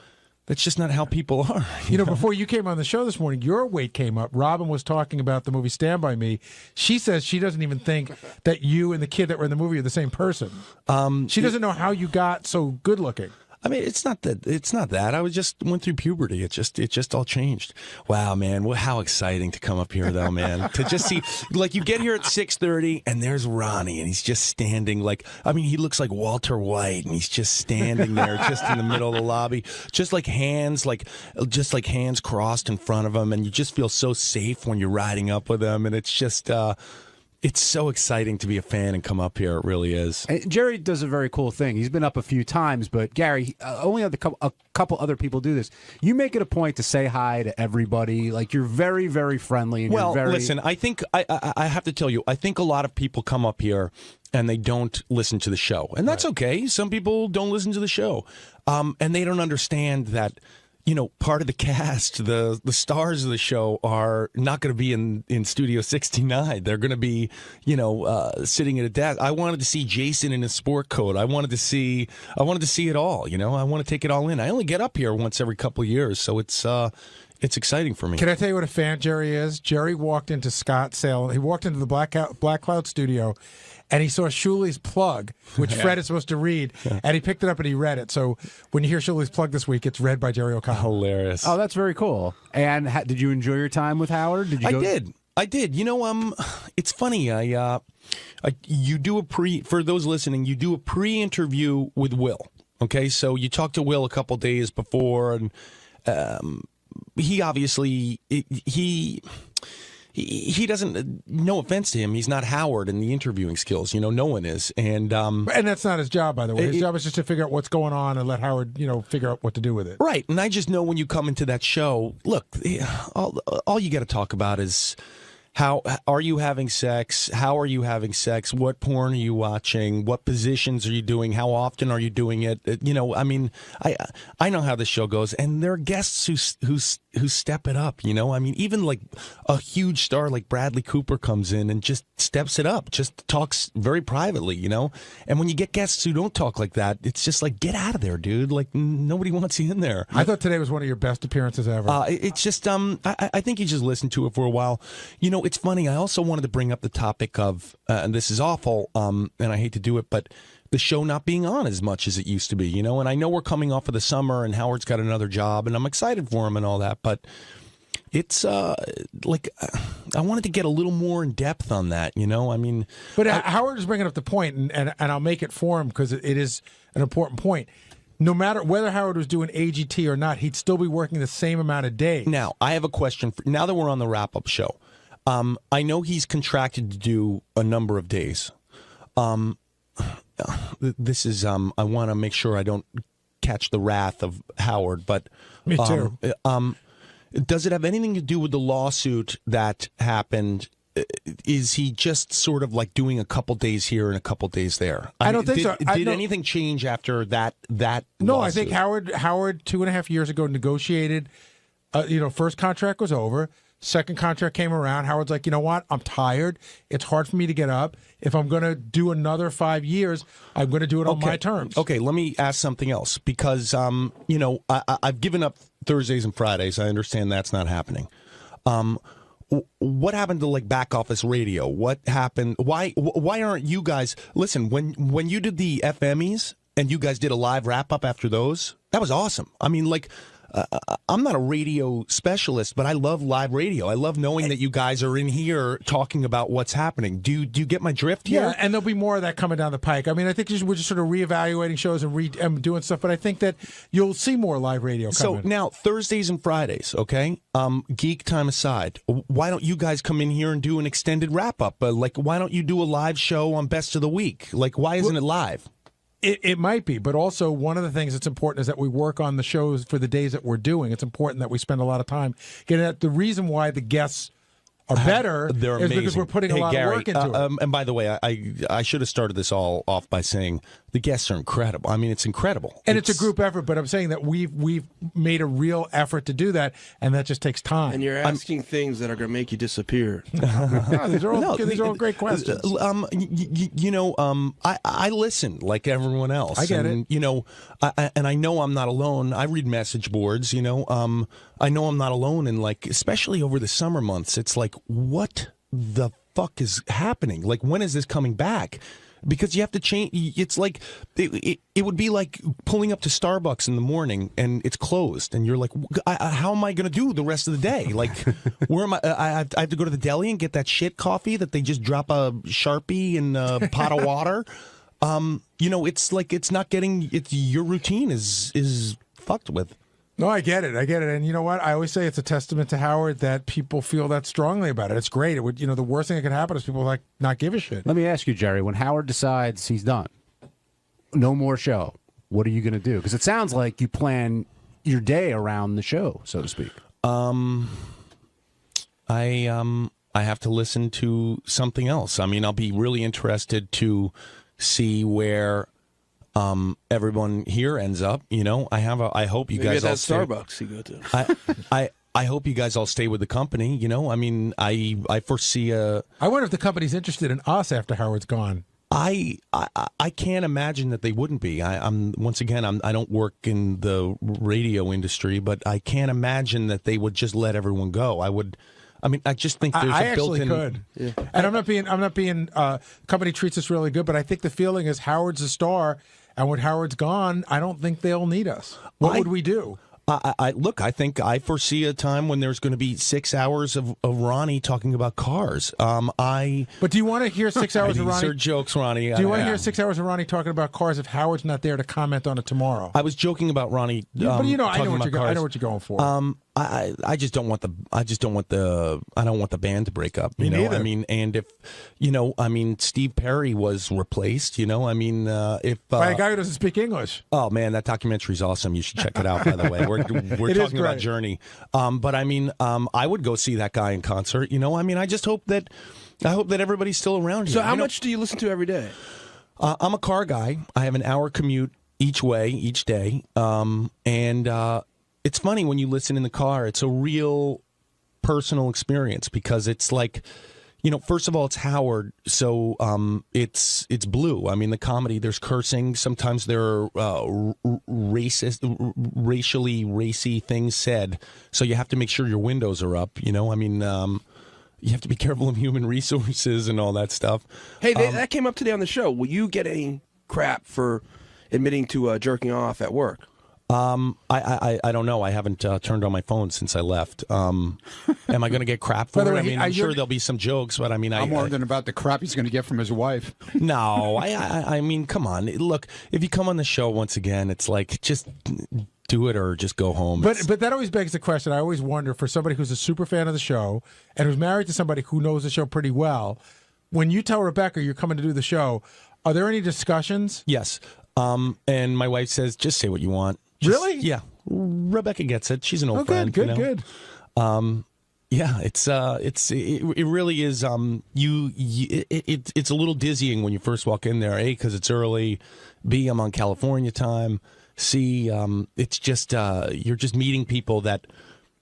people are. You know, before you came on the show this morning, your weight came up. Robin was talking about the movie Stand By Me. She says she doesn't even think that you and the kid that were in the movie are the same person. She doesn't know how you got so good looking. I mean, it's not that. I was just went through puberty. It just all changed. Wow, man. Well, how exciting to come up here, though, man. To just see, you get here at 6:30, and there's Ronnie, and he's just standing he looks like Walter White, and he's just standing there, just in the middle of the lobby, just hands crossed in front of him, and you just feel so safe when you're riding up with him, and it's just. It's so exciting to be a fan and come up here. It really is. And Jerry does a very cool thing. He's been up a few times, but Gary, only a couple other people do this. You make it a point to say hi to everybody. You're very, very friendly. And well, you're very... listen, I think I have to tell you, I think a lot of people come up here and they don't listen to the show. And that's okay. Some people don't listen to the show. And they don't understand that, part of the cast, the stars of the show are not going to be in Studio 69. They're going to be, sitting at a desk. I wanted to see Jason in his sport coat. I wanted to see it all. I want to take it all in. I only get up here once every couple of years, so it's exciting for me. Can I tell you what a fan Jerry is? Jerry walked into Scottsdale. He walked into the Black Cloud studio, and he saw 𝙗's plug, which Fred is supposed to read, and he picked it up and he read it. So when you hear 𝙗's plug this week, it's read by Jerry O'Connell. Hilarious. Oh, that's very cool. And did you enjoy your time with Howard? I did. It's funny. You do for those listening, you do a pre-interview with Will. Okay, so you talk to Will a couple days before, and he obviously he doesn't. No offense to him, he's not Howard in the interviewing skills. No one is, and that's not his job, by the way. His job is just to figure out what's going on and let Howard, figure out what to do with it. Right, and I just know when you come into that show, look, all you got to talk about is. How are you having sex? How are you having sex? What porn are you watching? What positions are you doing? How often are you doing it? I know how this show goes, and there are guests who step it up. Even a huge star like Bradley Cooper comes in and just steps it up, just talks very privately. And when you get guests who don't talk like that, it's just get out of there, dude. Nobody wants you in there. I thought today was one of your best appearances ever. It's just I think you just listen to it for a while. It's funny. I also wanted to bring up the topic of, and this is awful, and I hate to do it, but the show not being on as much as it used to be, And I know we're coming off of the summer, and Howard's got another job, and I'm excited for him and all that, but it's I wanted to get a little more in depth on that, But Howard is bringing up the point, and I'll make it for him because it is an important point. No matter whether Howard was doing AGT or not, he'd still be working the same amount of days. Now, I have a question. Now that we're on the wrap-up show, I know he's contracted to do a number of days. This is, I want to make sure I don't catch the wrath of Howard, but... Me too. Does it have anything to do with the lawsuit that happened? Is he just sort of doing a couple days here and a couple days there? I don't think so. Did anything change after that No, lawsuit? I think Howard 2.5 years ago negotiated, first contract was over. Second contract came around. Howard's like, you know what? I'm tired. It's hard for me to get up. If I'm going to do another 5 years, I'm going to do it on my terms. Okay, let me ask something else because, I've given up Thursdays and Fridays. I understand that's not happening. What happened to back office radio? What happened? Why aren't you guys? Listen, when you did the FMEs and you guys did a live wrap up after those, that was awesome. I'm not a radio specialist, but I love live radio. I love knowing that you guys are in here talking about what's happening. Do you get my drift here? Yeah, and there'll be more of that coming down the pike. I think we're just sort of reevaluating shows and doing stuff, but I think that you'll see more live radio coming. So now, Thursdays and Fridays, okay? Geek time aside, why don't you guys come in here and do an extended wrap-up? Why don't you do a live show on Best of the Week? Why isn't it live? It might be, but also one of the things that's important is that we work on the shows for the days that we're doing. It's important that we spend a lot of time getting at the reason why the guests are better They're is amazing. because we're putting a lot Gary, of work into it. And by the way, I should have started this all off by saying the guests are incredible. I mean, it's incredible. And it's a group effort, but I'm saying that we've made a real effort to do that, and that just takes time. And you're asking things that are going to make you disappear. No, these are all great questions. I listen like everyone else. I get it. And I know I'm not alone. I read message boards. I know I'm not alone, and like especially over the summer months, it's like, what the fuck is happening? Like, when is this coming back? Because you have to change. It's like it would be like pulling up to Starbucks in the morning and it's closed, and you're like, how am I going to do the rest of the day? Like, where am I? I have to go to the deli and get that shit coffee that they just drop a Sharpie in a pot of water. It's like it's not getting. Your routine is fucked with. No, I get it. And you know what? I always say it's a testament to Howard that people feel that strongly about it. It's great. It would, the worst thing that could happen is people like not give a shit. Let me ask you, Jerry, when Howard decides he's done, no more show, what are you going to do? Because it sounds like you plan your day around the show, so to speak. I have to listen to something else. I mean, I'll be really interested to see where everyone here ends up. I hope you guys all all stay. Starbucks you go to. I hope you guys all stay with the company. I mean, I foresee a. I wonder if the company's interested in us after Howard's gone. I can't imagine that they wouldn't be. I'm once again, I don't work in the radio industry, but I can't imagine that they would just let everyone go. I just think there's I a built-in. actually could, yeah. And I'm not being. Company treats us really good, but I think the feeling is Howard's a star, and when Howard's gone, I don't think they'll need us. What would we do? Look, I think I foresee a time when there's going to be 6 hours of Ronnie talking about cars. But do you want to hear 6 hours of Ronnie? These are jokes, Ronnie. Do you want to hear 6 hours of Ronnie talking about cars if Howard's not there to comment on it tomorrow? I was joking about Ronnie. But I know what you're going for. I just don't want the. I don't want the band to break up. Me neither. I mean, and if Steve Perry was replaced. If by a guy who doesn't speak English. Oh man, that documentary's awesome. You should check it out. By the way, we're talking about Journey. But I would go see that guy in concert. I just hope that. I hope that everybody's still around here. So how much do you listen to every day? I'm a car guy. I have an hour commute each way, each day. It's funny when you listen in the car. It's a real personal experience because it's like, first of all, it's Howard, so it's blue. I mean, the comedy, there's cursing. Sometimes there are racially racy things said. So you have to make sure your windows are up. You have to be careful of human resources and all that stuff. Hey, that came up today on the show. Will you get any crap for admitting to jerking off at work? I don't know. I haven't turned on my phone since I left. Am I going to get crap for it? I'm sure there'll be some jokes, but I'm wondering about the crap he's going to get from his wife. No, I mean, come on. Look, if you come on the show once again, it's like just do it or just go home. But that always begs the question. I always wonder for somebody who's a super fan of the show and who's married to somebody who knows the show pretty well. When you tell Rebecca you're coming to do the show, are there any discussions? Yes. And my wife says, just say what you want. Really? Yeah. Rebecca gets it. She's an old friend. Good. Yeah, it really is. It's a little dizzying when you first walk in there. A, because it's early. B, I'm on California time. C, it's just you're just meeting people that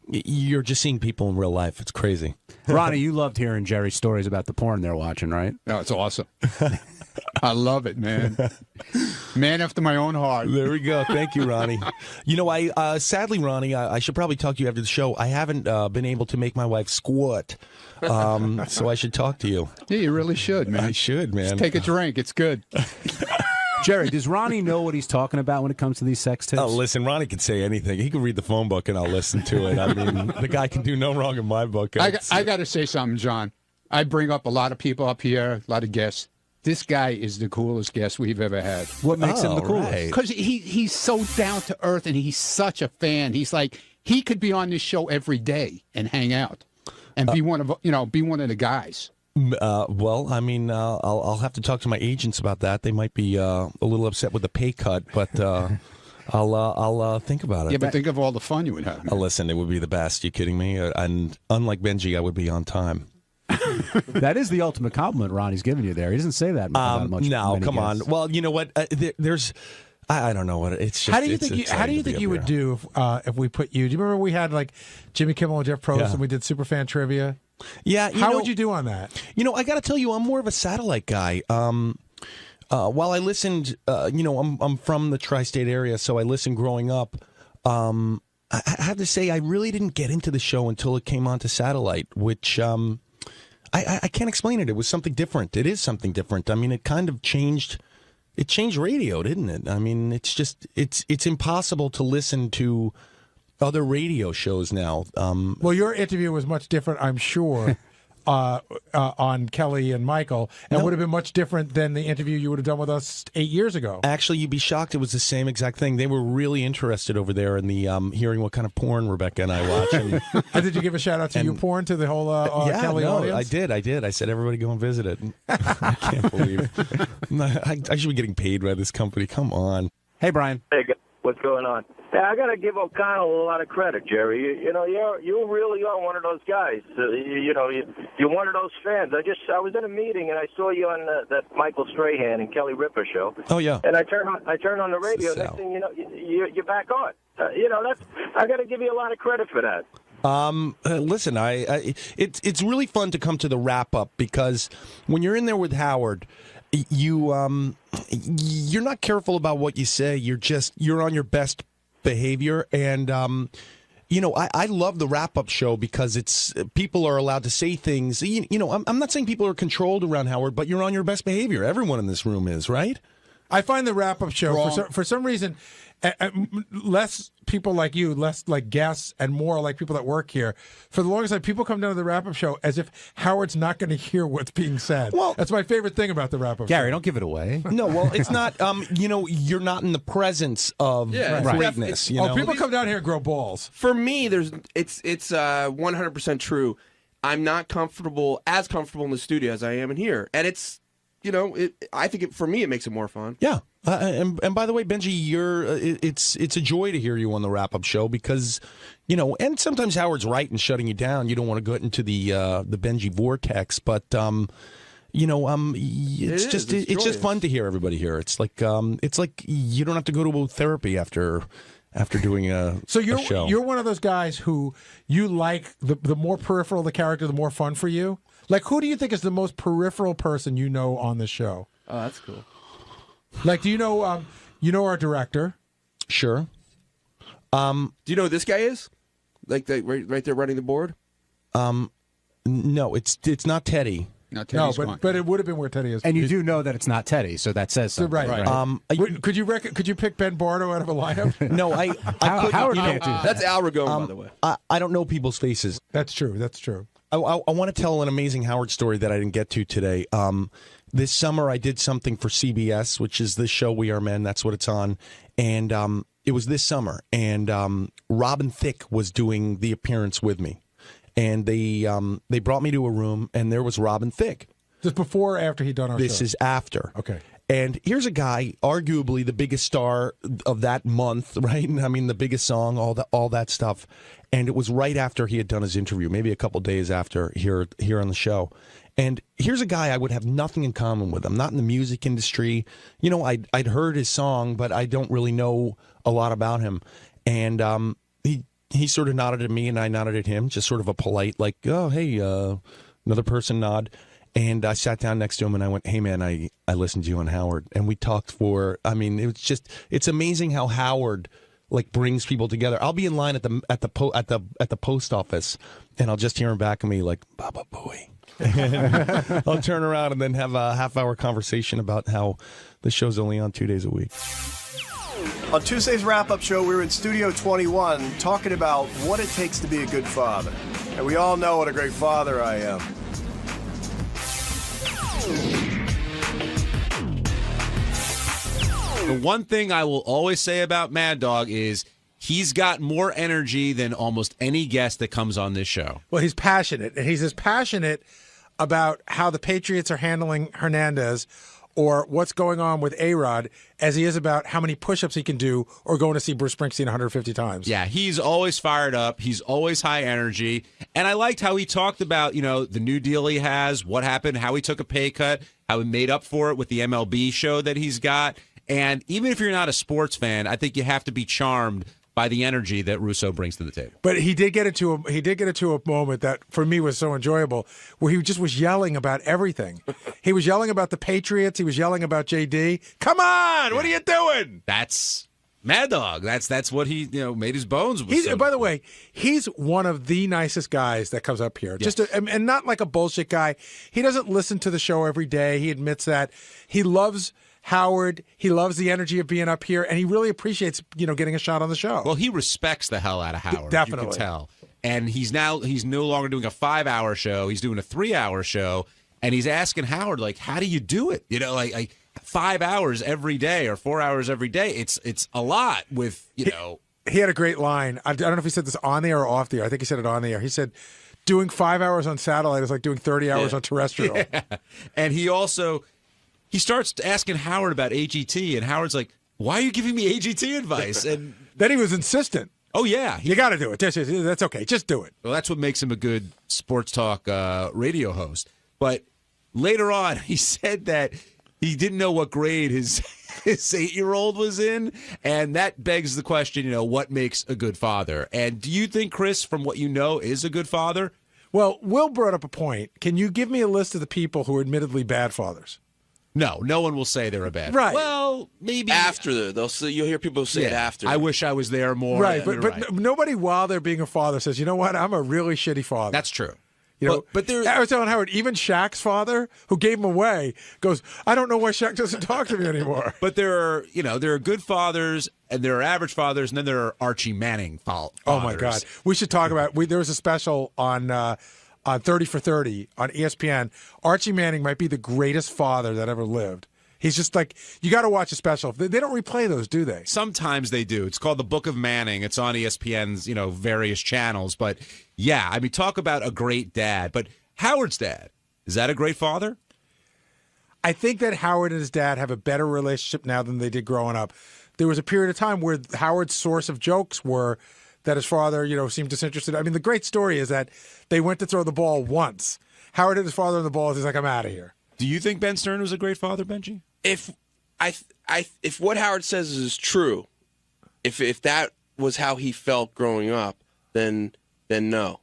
you're just seeing people in real life. It's crazy. Ronnie, you loved hearing Jerry's stories about the porn they're watching, right? No, it's awesome. I love it, man. Man after my own heart. There we go. Thank you, Ronnie. Sadly, Ronnie, I should probably talk to you after the show. I haven't been able to make my wife squirt, so I should talk to you. Yeah, you really should, man. I should, man. Just take a drink. It's good. Jerry, does Ronnie know what he's talking about when it comes to these sex tips? Oh, listen, Ronnie can say anything. He can read the phone book and I'll listen to it. I mean, the guy can do no wrong in my book. I got to say something, John. I bring up a lot of people up here, a lot of guests. This guy is the coolest guest we've ever had. What makes him the coolest? Because he's so down to earth and he's such a fan. He's like, he could be on this show every day and hang out and be one of the guys. Well, I mean, I'll have to talk to my agents about that. They might be a little upset with the pay cut, but I'll think about it. Yeah, but think of all the fun you would have. Listen, it would be the best. You kidding me? And unlike Benji, I would be on time. That is the ultimate compliment Ronnie's giving you there. He doesn't say that about much. No, come guests. on. Well, you know what? There's. I don't know what it's. Just, how do you think you would do if we put you? Do you remember we had like Jimmy Kimmel and Jeff Probst and we did Superfan trivia? Yeah. How would you do on that? You know, I got to tell you, I'm more of a satellite guy. While I listened, I'm from the tri-state area, so I listened growing up. I have to say, I really didn't get into the show until it came onto satellite, which I can't explain it. It was something different. It is something different. I mean, it kind of changed. It changed radio, didn't it? I mean, it's impossible to listen to other radio shows now. Well, your interview was much different, I'm sure, on Kelly and Michael, and would have been much different than the interview you would have done with us 8 years ago. Actually, you'd be shocked. It was the same exact thing. They were really interested over there in the hearing what kind of porn Rebecca and I watch. And, did you give a shout out to YouPorn to the whole Kelly audience? I did. I said, everybody go and visit it. I can't believe I should be getting paid by this company. Come on. Hey, Brian. Hey, what's going on? Yeah, I got to give O'Connell a lot of credit, Jerry. You know, you really are one of those guys. You're one of those fans. I was in a meeting and I saw you on that Michael Strahan and Kelly Ripa show. Oh yeah. And I turned on the radio. Next thing you know, you're back on. I got to give you a lot of credit for that. Listen, it's really fun to come to the wrap up because when you're in there with Howard, you're not careful about what you say. You're on your best behavior, and I love the wrap-up show because it's people are allowed to say things. I'm not saying people are controlled around Howard, but you're on your best behavior. Everyone in this room is, right? I find the wrap-up show for some reason less people like you, less like guests, and more like people that work here. For the longest time, people come down to the wrap-up show as if Howard's not going to hear what's being said. Well, that's my favorite thing about the wrap-up show. Gary, don't give it away. No, well, it's not. You're not in the presence of greatness. People come down here and grow balls. For me, it's 100% true. I'm not as comfortable in the studio as I am in here, and it's. I think for me it makes it more fun. Yeah, and by the way, Benji, it's a joy to hear you on the wrap-up show because, and sometimes Howard's right in shutting you down. You don't want to go into the Benji vortex, but it's just fun to hear everybody here. It's like you don't have to go to therapy after doing a show. You're one of those guys who you like the more peripheral the character, the more fun for you. Like, who do you think is the most peripheral person you know on the show? Oh, that's cool. Like, do you know our director? Sure. Do you know who this guy is? Like, right there running the board? No, it's not Teddy. No, but it would have been where Teddy is. And you do know that it's not Teddy, so that says something. Right. Could you pick Ben Bardo out of a lineup? No, Howard can't do that. That's Al Ragone, by the way. I don't know people's faces. That's true. I want to tell an amazing Howard story that I didn't get to today. This summer, I did something for CBS, which is the show We Are Men. That's what it's on. And it was this summer. And Robin Thicke was doing the appearance with me. And they brought me to a room, and there was Robin Thicke. Just before or after he'd done our show? This is after. Okay. And here's a guy, arguably the biggest star of that month, right? I mean, the biggest song, all that stuff. And it was right after he had done his interview, maybe a couple days after here on the show. And here's a guy I would have nothing in common with. I'm not in the music industry. I'd heard his song, but I don't really know a lot about him. And he sort of nodded at me, and I nodded at him, just sort of a polite, like, oh, hey, another person nod. And I sat down next to him and I went, hey, man, I listened to you on Howard. And we talked it's amazing how Howard brings people together. I'll be in line at the post office and I'll just hear him back at me like, Baba Booey. And I'll turn around and then have a half-hour conversation about how the show's only on 2 days a week. On Tuesday's wrap-up show, we were in Studio 21 talking about what it takes to be a good father. And we all know what a great father I am. The one thing I will always say about Mad Dog is he's got more energy than almost any guest that comes on this show. Well, he's passionate, and he's as passionate about how the Patriots are handling Hernandez or what's going on with A-Rod as he is about how many push-ups he can do or going to see Bruce Springsteen 150 times. Yeah, he's always fired up. He's always high energy. And I liked how he talked about, the new deal he has, what happened, how he took a pay cut, how he made up for it with the MLB show that he's got. And even if you're not a sports fan, I think you have to be charmed by the energy that Russo brings to the table. But he did get into a moment that for me was so enjoyable, where he just was yelling about everything. He was yelling about the Patriots. He was yelling about JD. Come on, what are you doing? That's Mad Dog. That's what he made his bones with. By the way, he's one of the nicest guys that comes up here. Yes. And not like a bullshit guy. He doesn't listen to the show every day. He admits that. He loves Howard. He loves the energy of being up here, and he really appreciates, getting a shot on the show. Well, he respects the hell out of Howard. Definitely. You can tell. And he's no longer doing a 5-hour show. He's doing a 3-hour show, and he's asking Howard, like, how do you do it? Like 5 hours every day or 4 hours every day. It's a lot with, He had a great line. I don't know if he said this on the air or off the air. I think he said it on the air. He said, doing 5 hours on satellite is like doing 30 hours on terrestrial. Yeah. And he starts asking Howard about AGT, and Howard's like, why are you giving me AGT advice? And then he was insistent. Oh, yeah. You got to do it. That's okay. Just do it. Well, that's what makes him a good sports talk radio host. But later on, he said that he didn't know what grade his 8-year-old was in, and that begs the question, what makes a good father? And do you think Chris, from what you know, is a good father? Well, Will brought up a point. Can you give me a list of the people who are admittedly bad fathers? No one will say they're a bad. Right. Well, maybe after you'll hear people say it after. I wish I was there more. Right, but nobody while they're being a father says, you know what, I'm a really shitty father. That's true. But I was telling Howard, even Shaq's father, who gave him away, goes, I don't know why Shaq doesn't talk to me anymore. But there are good fathers, and there are average fathers, and then there are Archie Manning fathers. Oh my God, we should talk about. There was a special on 30 for 30 on ESPN. Archie Manning might be the greatest father that ever lived. He's just like, you got to watch a special. They don't replay those, do they? Sometimes they do. It's called The Book of Manning. It's on ESPN's, various channels. But yeah, I mean, talk about a great dad. But Howard's dad, is that a great father? I think that Howard and his dad have a better relationship now than they did growing up. There was a period of time where Howard's source of jokes were that his father, seemed disinterested. I mean, the great story is that they went to throw the ball once. Howard hit his father on the ball. He's like, I'm out of here. Do you think Ben Stern was a great father, Benji? If what Howard says is true, if that was how he felt growing up, then no.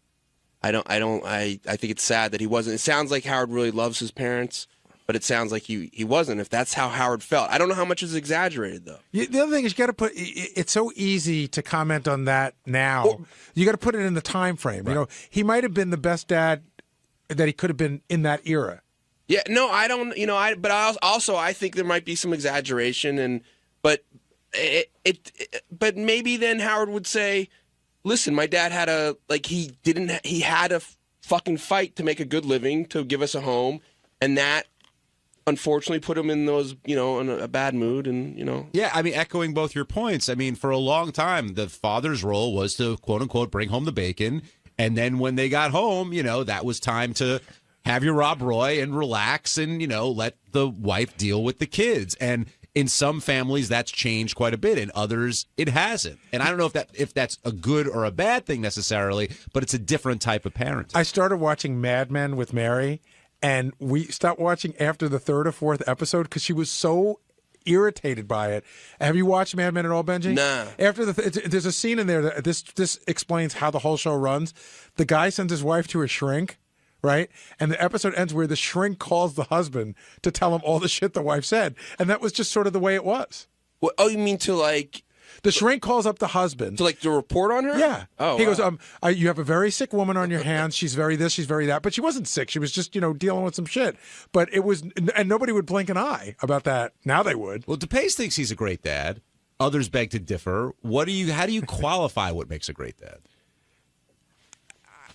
I think it's sad that he wasn't. It sounds like Howard really loves his parents, but it sounds like he wasn't. If that's how Howard felt, I don't know how much is exaggerated though. The other thing is you got to put. It's so easy to comment on that now. Well, you got to put it in the time frame. Right. He might have been the best dad that he could have been in that era. Yeah, no, I don't. But I think there might be some exaggeration, but maybe then Howard would say, "Listen, my dad had he had a fucking fight to make a good living, to give us a home, and that unfortunately put him in those, in a bad mood, and Yeah, I mean, echoing both your points. I mean, for a long time, the father's role was to quote unquote bring home the bacon, and then when they got home, that was time to have your Rob Roy and relax and, let the wife deal with the kids. And in some families, that's changed quite a bit. In others, it hasn't. And I don't know if that's a good or a bad thing necessarily, but it's a different type of parenting. I started watching Mad Men with Mary, and we stopped watching after the 3rd or 4th episode because she was so irritated by it. Have you watched Mad Men at all, Benji? Nah. There's a scene in there that this explains how the whole show runs. The guy sends his wife to a shrink, right? And the episode ends where the shrink calls the husband to tell him all the shit the wife said. And that was just sort of the way it was. What, oh, you mean to The shrink calls up the husband. To report on her? Yeah. Oh, he wow. goes, you have a very sick woman on your hands. She's very this, she's very that. But she wasn't sick. She was just, dealing with some shit. But it was, and nobody would blink an eye about that. Now they would. Well, DePace thinks he's a great dad. Others beg to differ. How do you qualify what makes a great dad?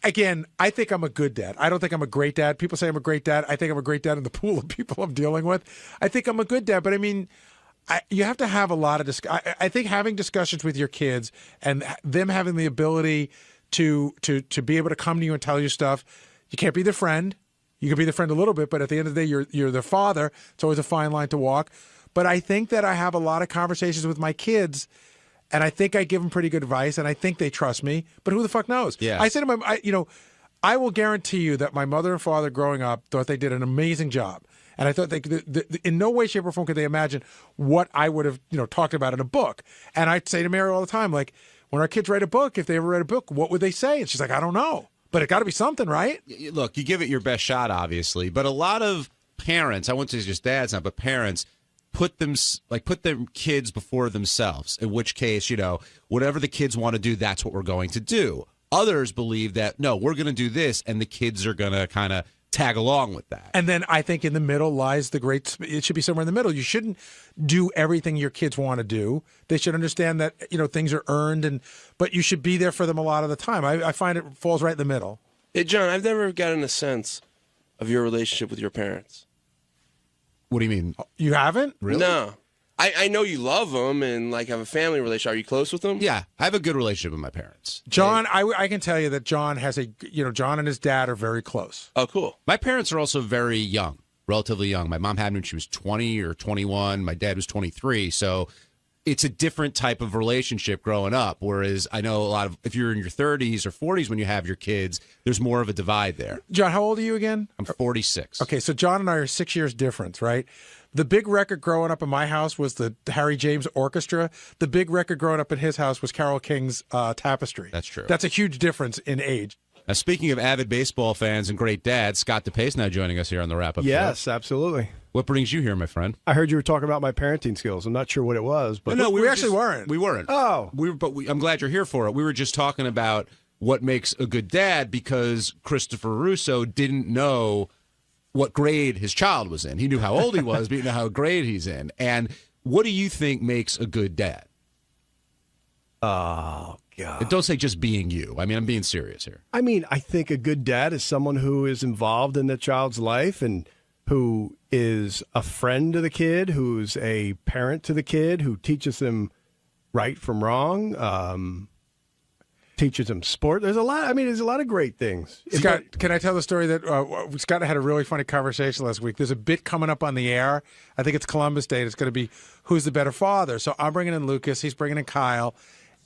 Again, I think I'm a good dad. I don't think I'm a great dad. People say I'm a great dad. I think I'm a great dad in the pool of people I'm dealing with. I think I'm a good dad, but I mean, you have to have a lot of I think having discussions with your kids and them having the ability to be able to come to you and tell you stuff. You can't be their friend. You can be the friend a little bit, but at the end of the day, you're the father. It's always a fine line to walk. But I think that I have a lot of conversations with my kids, and I think I give them pretty good advice, and I think they trust me. But who the fuck knows? Yeah. I say to I will guarantee you that my mother and father growing up thought they did an amazing job. And I thought in no way, shape, or form could they imagine what I would have, talked about in a book. And I'd say to Mary all the time, like, when our kids write a book, if they ever read a book, what would they say? And she's like, I don't know. But it got to be something, right? Look, you give it your best shot, obviously. But a lot of parents, I wouldn't say just dads now, but parents, put their kids before themselves, in which case, whatever the kids want to do, that's what we're going to do. Others believe that, no, we're going to do this, and the kids are going to kind of tag along with that. And then I think in the middle lies it should be somewhere in the middle. You shouldn't do everything your kids want to do. They should understand that, things are earned, but you should be there for them a lot of the time. I find it falls right in the middle. Hey, John, I've never gotten a sense of your relationship with your parents. What do you mean? You haven't? Really? No. I know you love them and have a family relationship. Are you close with them? Yeah, I have a good relationship with my parents. John, I can tell you that John has John and his dad are very close. Oh, cool. My parents are also very young, relatively young. My mom had me when she was 20 or 21. My dad was 23. So it's a different type of relationship growing up. Whereas I know if you're in your 30s or 40s when you have your kids, there's more of a divide there. John, how old are you again? I'm 46. Okay, so John and I are 6 years difference, right? The big record growing up in my house was the Harry James Orchestra. The big record growing up in his house was Carole King's Tapestry. That's true. That's a huge difference in age. Now, speaking of avid baseball fans and great dads, Scott DePace now joining us here on the wrap-up. Yes, show. absolutely. What brings you here, my friend? I heard you were talking about my parenting skills. I'm not sure what it was, but no, we actually weren't. We weren't. Oh, I'm glad you're here for it. We were just talking about what makes a good dad because Christopher Russo didn't know what grade his child was in. He knew how old he was, but he didn't know how grade he's in. And what do you think makes a good dad? Oh, God. And don't say just being you. I mean, I'm being serious here. I mean, I think a good dad is someone who is involved in the child's life and who is a friend to the kid, who's a parent to the kid, who teaches them right from wrong, teaches them sport. There's a lot. I mean, there's a lot of great things. Scott, can I tell the story that Scott and I had a really funny conversation last week? There's a bit coming up on the air. I think it's Columbus Day. It's going to be who's the better father. So I'm bringing in Lucas. He's bringing in Kyle.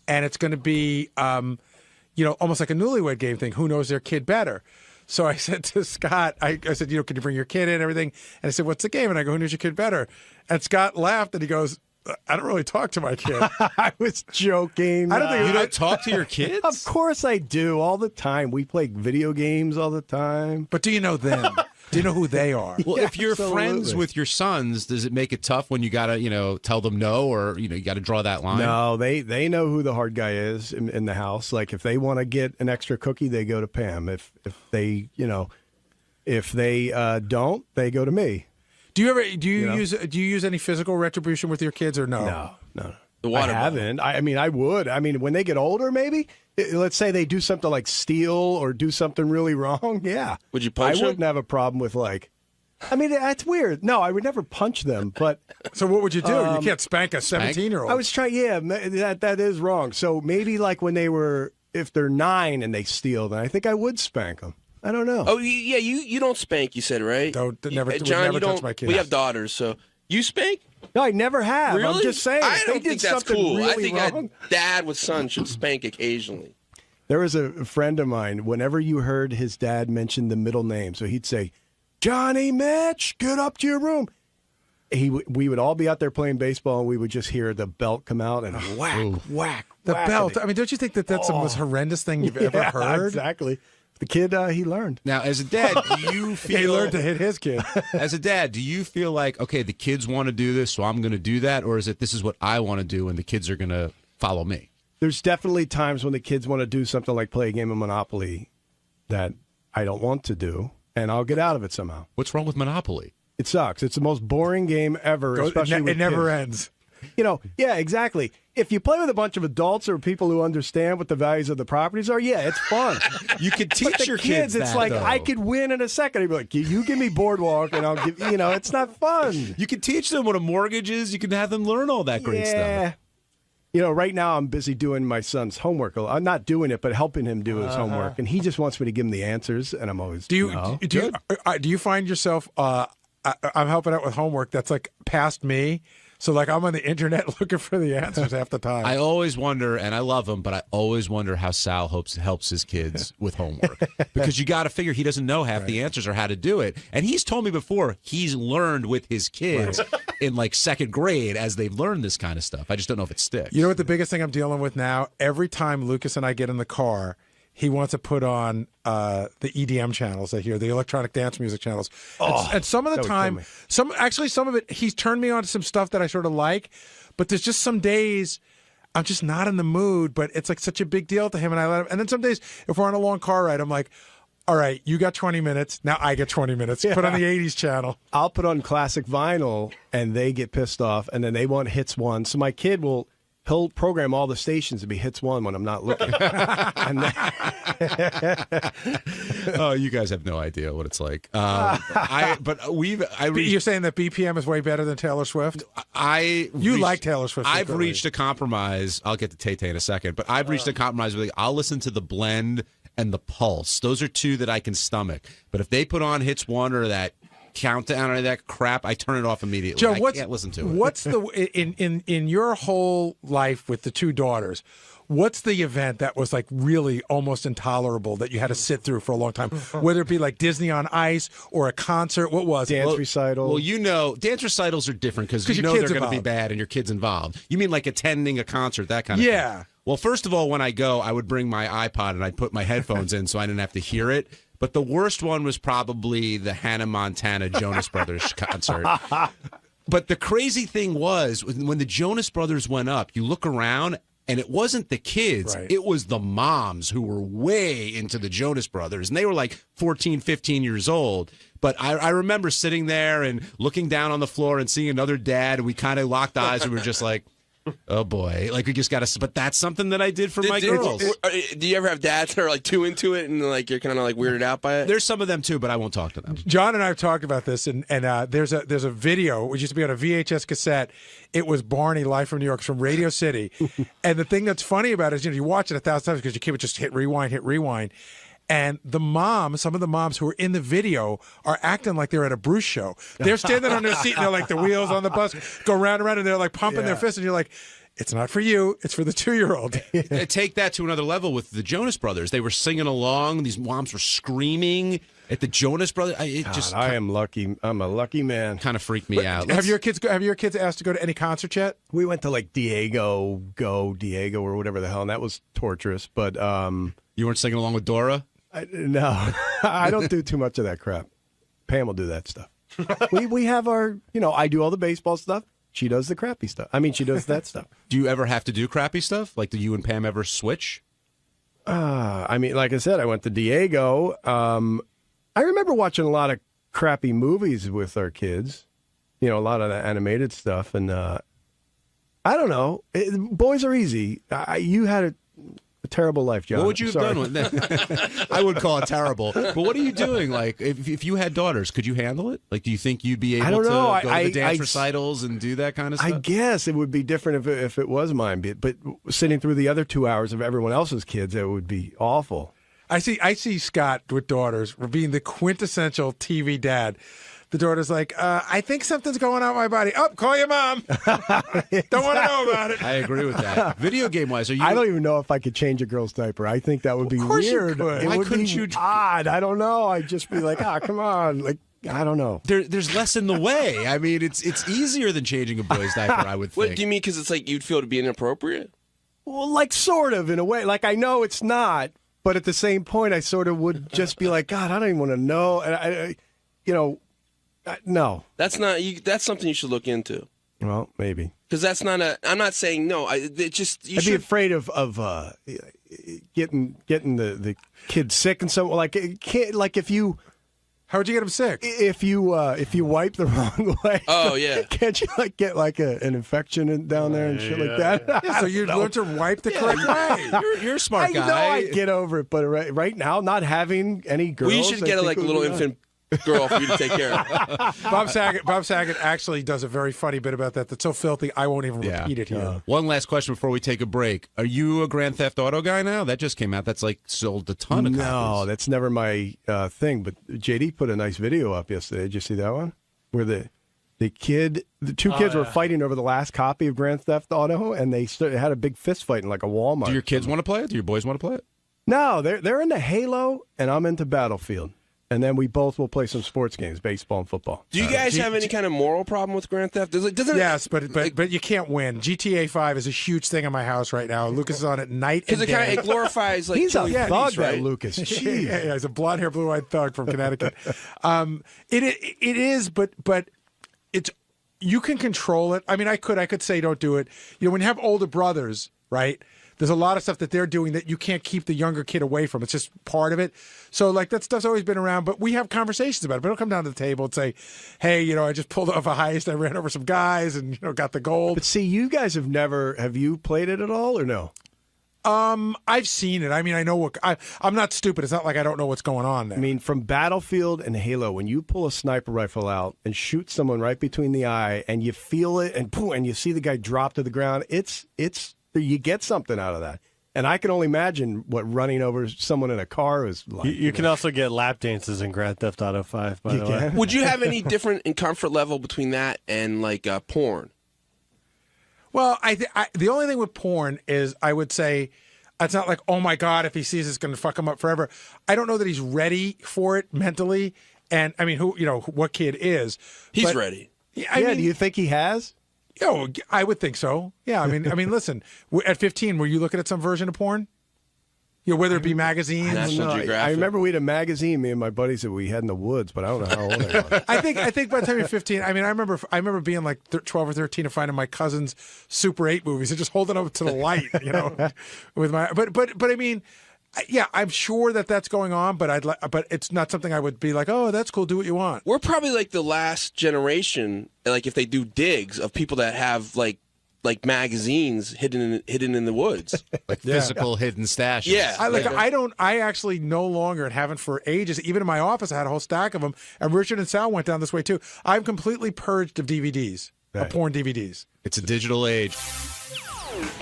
And it's going to be, almost like a newlywed game thing. Who knows their kid better? So I said to Scott, I said, can you bring your kid in and everything? And I said, what's the game? And I go, who knows your kid better? And Scott laughed and he goes, I don't really talk to my kid. I was joking. I don't think you don't talk to your kids? Of course I do, all the time. We play video games all the time. But do you know them? Do you know who they are? Well, Yeah, if you're friends with your sons, does it make it tough when you got to, tell them no or, you got to draw that line? No, they know who the hard guy is in the house. Like if they want to get an extra cookie, they go to Pam. If they don't, they go to me. Do you use any physical retribution with your kids or no? No. The water I haven't. I mean, I would. I mean, when they get older, maybe. Let's say they do something like steal or do something really wrong. Yeah. Would you punch I wouldn't have a problem with I mean, that's weird. No, I would never punch them. But so what would you do? You can't spank a 17-year-old. I was trying. Yeah, that is wrong. So maybe if they're 9 and they steal, then I think I would spank them. I don't know. Oh, yeah, you don't spank, you said, right? Don't never, John, never you don't. touch my kids. We have daughters, so you spank? No, I never have. Really? I'm just saying. I if they don't did think that's something cool. I really think wrong, a dad with son should spank occasionally. There was a friend of mine, whenever you heard his dad mention the middle name, so he'd say, Johnny Mitch, get up to your room. We would all be out there playing baseball, and we would just hear the belt come out and whack. The belt. I mean, don't you think that's the most horrendous thing you've ever heard? Exactly. The kid, he learned. Now, as a dad, do you feel... He learned to hit his kid. As a dad, do you feel like, okay, the kids want to do this, so I'm going to do that? Or is it this is what I want to do, and the kids are going to follow me? There's definitely times when the kids want to do something like play a game of Monopoly that I don't want to do, and I'll get out of it somehow. What's wrong with Monopoly? It sucks. It's the most boring game ever, especially with it never kids. ends. Yeah, exactly. If you play with a bunch of adults or people who understand what the values of the properties are, yeah, it's fun. You could teach your kids it's that, like, though. I could win in a second. I'd be like, you give me Boardwalk, and I'll give, it's not fun. You can teach them what a mortgage is. You can have them learn all that great stuff. right now I'm busy doing my son's homework. I'm not doing it, but helping him do his homework, and he just wants me to give him the answers, and I'm always do you find yourself? I'm helping out with homework that's like past me. So, like, I'm on the internet looking for the answers half the time. I always wonder, and I love him, but I always wonder how Sal helps his kids with homework. Because you got to figure he doesn't know half the answers or how to do it. And he's told me before he's learned with his kids in, like, second grade as they've learned this kind of stuff. I just don't know if it sticks. You know what the biggest thing I'm dealing with now? Every time Lucas and I get in the car, he wants to put on the EDM channels I hear, the electronic dance music channels. And some of the time, some of it, he's turned me on to some stuff that I sort of like, but there's just some days I'm just not in the mood, but it's like such a big deal to him, and I let him. And then some days, if we're on a long car ride, I'm like, all right, you got 20 minutes. Now I get 20 minutes. Put on the 80s channel. I'll put on classic vinyl, and they get pissed off, and then they want Hits 1. So my kid he'll program all the stations to be Hits 1 when I'm not looking. Oh, you guys have no idea what it's like. You're saying that BPM is way better than Taylor Swift? You like Taylor Swift? I've reached a compromise. I'll get to Tay-Tay in a second, but I've reached a compromise where I'll listen to the Blend and the Pulse. Those are two that I can stomach. But if they put on Hits 1 or that Countdown or that crap, I turn it off immediately. Joe, I can't listen to it. What's the in your whole life with the two daughters? What's the event that was like really almost intolerable that you had to sit through for a long time? Whether it be like Disney on Ice or a concert, what was it? Dance recital. Well, dance recitals are different because you know they're going to be bad and your kid's involved. You mean like attending a concert, that kind of thing? Yeah. Well, first of all, when I go, I would bring my iPod and I'd put my headphones in so I didn't have to hear it. But the worst one was probably the Hannah Montana Jonas Brothers concert. But the crazy thing was, when the Jonas Brothers went up, you look around, and it wasn't the kids. Right. It was the moms who were way into the Jonas Brothers. And they were like 14, 15 years old. But I remember sitting there and looking down on the floor and seeing another dad. And we kind of locked eyes and we were just like, oh boy, like we just got to. But that's something that I did for my girls. Do you ever have dads that are like too into it and like you're kind of like weirded out by it? There's some of them too, but I won't talk to them. John and I have talked about this, and there's a video which used to be on a VHS cassette. It was Barney live from New York, from Radio City, and the thing that's funny about it is you watch it 1,000 times because your kid would just hit rewind. And some of the moms who are in the video are acting like they're at a Bruce show. They're standing on their seat and they're like the wheels on the bus go round and round and they're like pumping their fists and you're like, it's not for you. It's for the 2-year-old. Take that to another level with the Jonas Brothers. They were singing along. These moms were screaming at the Jonas Brothers. I am lucky. I'm a lucky man. Kind of freaked me out. Have your kids asked to go to any concert yet? We went to like Diego or whatever the hell, and that was torturous. But you weren't singing along with Dora? No, I don't do too much of that crap. Pam will do that stuff. we have our, I do all the baseball stuff. She does the crappy stuff. I mean, she does that stuff. Do you ever have to do crappy stuff? Like, do you and Pam ever switch? I mean, like I said, I went to Diego. I remember watching a lot of crappy movies with our kids. A lot of the animated stuff. And I don't know. Boys are easy. You had a terrible life, John. What would you have done with that? I would call it terrible. But what are you doing? Like, if you had daughters, could you handle it? Like, do you think you'd be able to go to the dance recitals and do that kind of stuff? I guess it would be different if it was mine. But sitting through the other 2 hours of everyone else's kids, it would be awful. I see Scott with daughters being the quintessential TV dad. The daughter's like, I think something's going on in my body. Oh, call your mom. Don't want to know about it. I agree with that. Video game wise, I don't even know if I could change a girl's diaper. I think that would be weird. Why couldn't you? Odd. I don't know. I'd just be like, come on. Like, I don't know. There's less in the way. I mean, it's easier than changing a boy's diaper, I would think. What do you mean? Because it's like you'd feel to be inappropriate? Well, like sort of in a way. Like I know it's not, but at the same point, I sort of would just be like, God, I don't even want to know. And no. That's not. That's something you should look into. Well, maybe. Because that's not a. I'm not saying no. I'd be afraid of getting the kid sick and so like if you. How would you get him sick? If you wipe the wrong way. Oh yeah. Can't you get an infection down there and shit like that? Yeah, so you'd learn to wipe the correct way. You're a smart guy. I know I get over it, but right now, not having any girls. Well, you should get a little infant girl for you to take care of. Bob Saget actually does a very funny bit about that. That's so filthy, I won't even repeat it here. One last question before we take a break. Are you a Grand Theft Auto guy now? That just came out. That's like sold a ton of copies. No, that's never my thing. But JD put a nice video up yesterday. Did you see that one? Where the two kids were fighting over the last copy of Grand Theft Auto, and they had a big fist fight in like a Walmart. Do your kids want to play it? Do your boys want to play it? No, they're into Halo, and I'm into Battlefield. And then we both will play some sports games, baseball and football. Do you guys have any kind of moral problem with Grand Theft? Yes, but you can't win. GTA 5 is a huge thing in my house right now. Lucas is on it night and day. Because it glorifies like he's a thug, right? Lucas. Jeez. Yeah, he's a blonde-haired, blue-eyed thug from Connecticut. It is, but it's you can control it. I mean, I could say don't do it. You know, when you have older brothers, right? There's a lot of stuff that they're doing that you can't keep the younger kid away from. It's just part of it. So, like, that stuff's always been around, but we have conversations about it. But don't come down to the table and say, hey, you know, I just pulled off a heist. I ran over some guys and, you know, got the gold. But see, you guys have you played it at all or no? I've seen it. I mean, I know I'm not stupid. It's not like I don't know what's going on there. I mean, from Battlefield and Halo, when you pull a sniper rifle out and shoot someone right between the eye and you feel it and boom, and you see the guy drop to the ground, it's you get something out of that. And I can only imagine what running over someone in a car is like. You can also get lap dances in Grand Theft Auto 5, by the way. Would you have any different in comfort level between that and like porn? Well, the only thing with porn is I would say it's not like, oh my God, if he sees it's going to fuck him up forever. I don't know that he's ready for it mentally. And I mean, what kid is? He's ready. I mean, do you think he has? Oh, I would think so. Yeah, I mean, listen. At 15, were you looking at some version of porn? You know, whether it be magazines. National Geographic. I remember we had a magazine, me and my buddies, that we had in the woods, but I don't know how old I was. I think by the time you're 15, I mean, I remember being like 12 or 13 and finding my cousin's Super 8 movies and just holding up to the light, you know, with my. But I mean. Yeah, I'm sure that's going on, but but it's not something I would be like, oh, that's cool, do what you want. We're probably like the last generation, like if they do digs, of people that have like magazines hidden in the woods, like physical hidden stashes. Yeah, I actually no longer, and haven't for ages. Even in my office, I had a whole stack of them, and Richard and Sal went down this way too. I'm completely purged of DVDs, of porn DVDs. It's a digital age.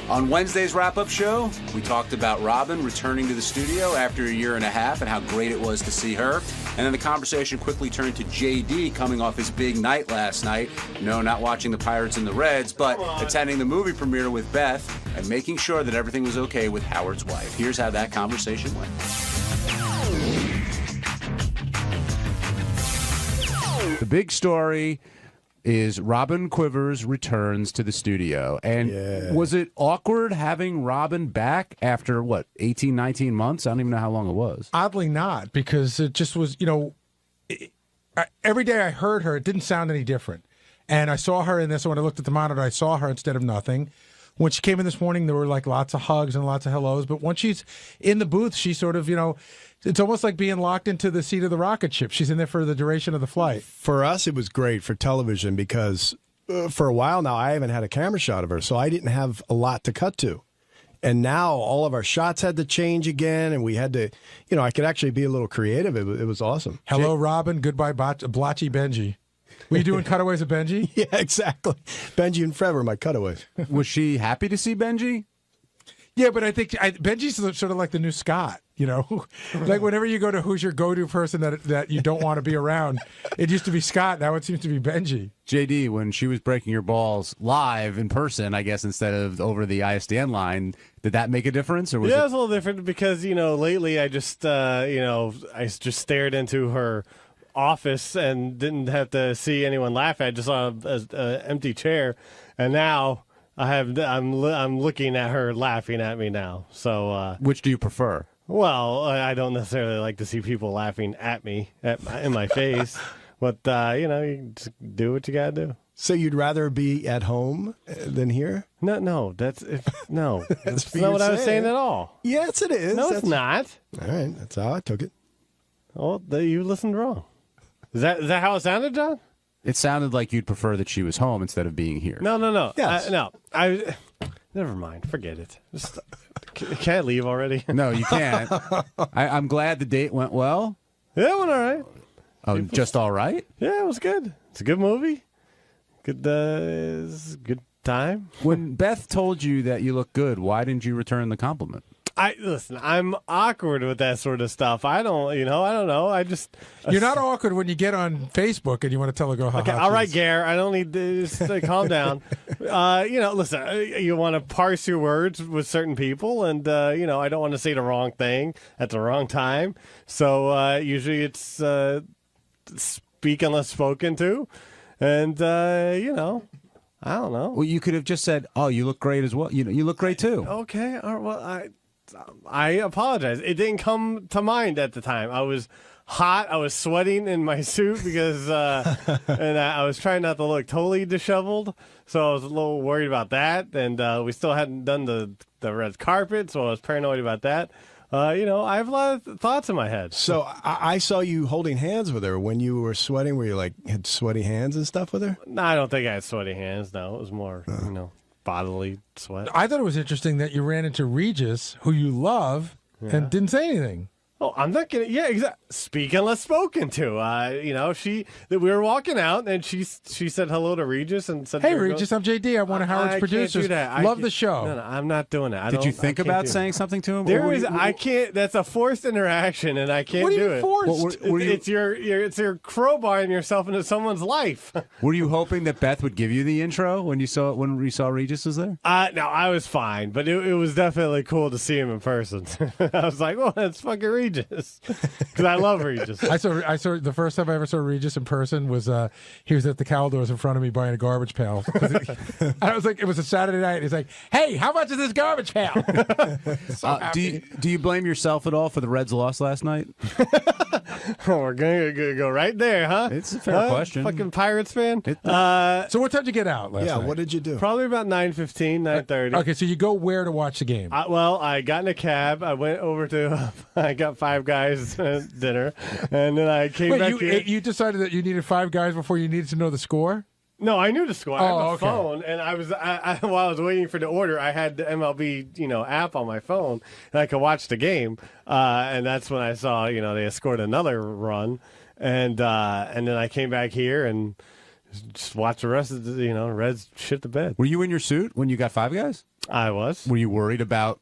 On Wednesday's wrap-up show, we talked about Robin returning to the studio after a year and a half and how great it was to see her. And then the conversation quickly turned to JD coming off his big night last night. No, not watching the Pirates and the Reds, but attending the movie premiere with Beth and making sure that everything was okay with Howard's wife. Here's how that conversation went. The big story is Robin Quivers returns to the studio. And was it awkward having Robin back after, 18, 19 months? I don't even know how long it was. Oddly not, because it just was, every day I heard her, it didn't sound any different. And I saw her in this, when I looked at the monitor, I saw her instead of nothing. When she came in this morning, there were like lots of hugs and lots of hellos. But once she's in the booth, she sort of, it's almost like being locked into the seat of the rocket ship. She's in there for the duration of the flight. For us, it was great for television because for a while now, I haven't had a camera shot of her, so I didn't have a lot to cut to. And now all of our shots had to change again, and we had to, I could actually be a little creative. It was awesome. Hello, Robin. Goodbye, Blotchy Benji. Were you doing cutaways of Benji? Yeah, exactly. Benji and Fred were my cutaways. Was she happy to see Benji? Yeah, but I think Benji's sort of like the new Scott, Like whenever you go to who's your go-to person that you don't want to be around, it used to be Scott, now it seems to be Benji. JD, when she was breaking your balls live in person, I guess, instead of over the ISDN line, did that make a difference? Or was it was a little different because, lately I just, I just stared into her office and didn't have to see anyone laugh. I just saw an empty chair, and now I'm looking at her laughing at me now. So which do you prefer? Well, I don't necessarily like to see people laughing at me in my face, but you just do what you gotta do. So you'd rather be at home than here? No, that's not what I was saying at all. Yes, it is. No, it's not. All right, that's how I took it. Oh, you listened wrong. Is that how it sounded, John? It sounded like you'd prefer that she was home instead of being here. No. Yes. Never mind. Forget it. Just, can I leave already? No, you can't. I'm glad the date went well. Yeah, it went all right. Oh, just all right? Yeah, it was good. It's a good movie. Good time. When Beth told you that you look good, why didn't you return the compliment? Listen, I'm awkward with that sort of stuff. I don't know. I just You're not awkward when you get on Facebook and you want to tell a girl how okay. hot All she right, is. Gare. I don't need to just calm down. Listen. You want to parse your words with certain people, and I don't want to say the wrong thing at the wrong time. So usually it's speak unless spoken to, and I don't know. Well, you could have just said, "Oh, you look great as well." You look great too. Okay. All right, well, I apologize. It didn't come to mind at the time. I was hot. I was sweating in my suit because, and I was trying not to look totally disheveled. So I was a little worried about that. And we still hadn't done the red carpet, so I was paranoid about that. I have a lot of thoughts in my head. So I saw you holding hands with her when you were sweating. Were you had sweaty hands and stuff with her? No, I don't think I had sweaty hands. No, it was more, bodily sweat. I thought it was interesting that you ran into Regis, who you love, and didn't say anything. Oh, I'm not gonna. Yeah, exactly. Speak unless spoken to. We were walking out, and she said hello to Regis and said, "Hey, Regis, I'm JD. I'm one of Howard's producers. Can't do that. Love the show." No, I'm not doing that. Did you think about saying something to him? I can't. That's a forced interaction, and I can't What do do you it. forced? It's your crowbarring yourself into someone's life. Were you hoping that Beth would give you the intro when you saw Regis was there? No, I was fine, but it was definitely cool to see him in person. I was like, "Well, that's fucking Regis." Because I love Regis. I saw the first time I ever saw Regis in person was he was at the Caldors in front of me buying a garbage pail. And I was like, it was a Saturday night. He's like, "Hey, how much is this garbage pail?" Do you blame yourself at all for the Reds' loss last night? We're gonna go right there, huh? It's a fair question. Fucking Pirates fan. So what time did you get out last night? What did you do? Probably about 9:15, 9:30. Okay, so you go where to watch the game? I got in a cab. I went over to I got Five Guys dinner, and then I came back here. You decided that you needed Five Guys before you needed to know the score? No, I knew the score. I have a okay. phone, and while I was waiting for the order, I had the MLB app on my phone, and I could watch the game. And that's when I saw they had scored another run, and then I came back here and just watched the rest of the Reds shit the bed. Were you in your suit when you got Five Guys? I was. Were you worried about?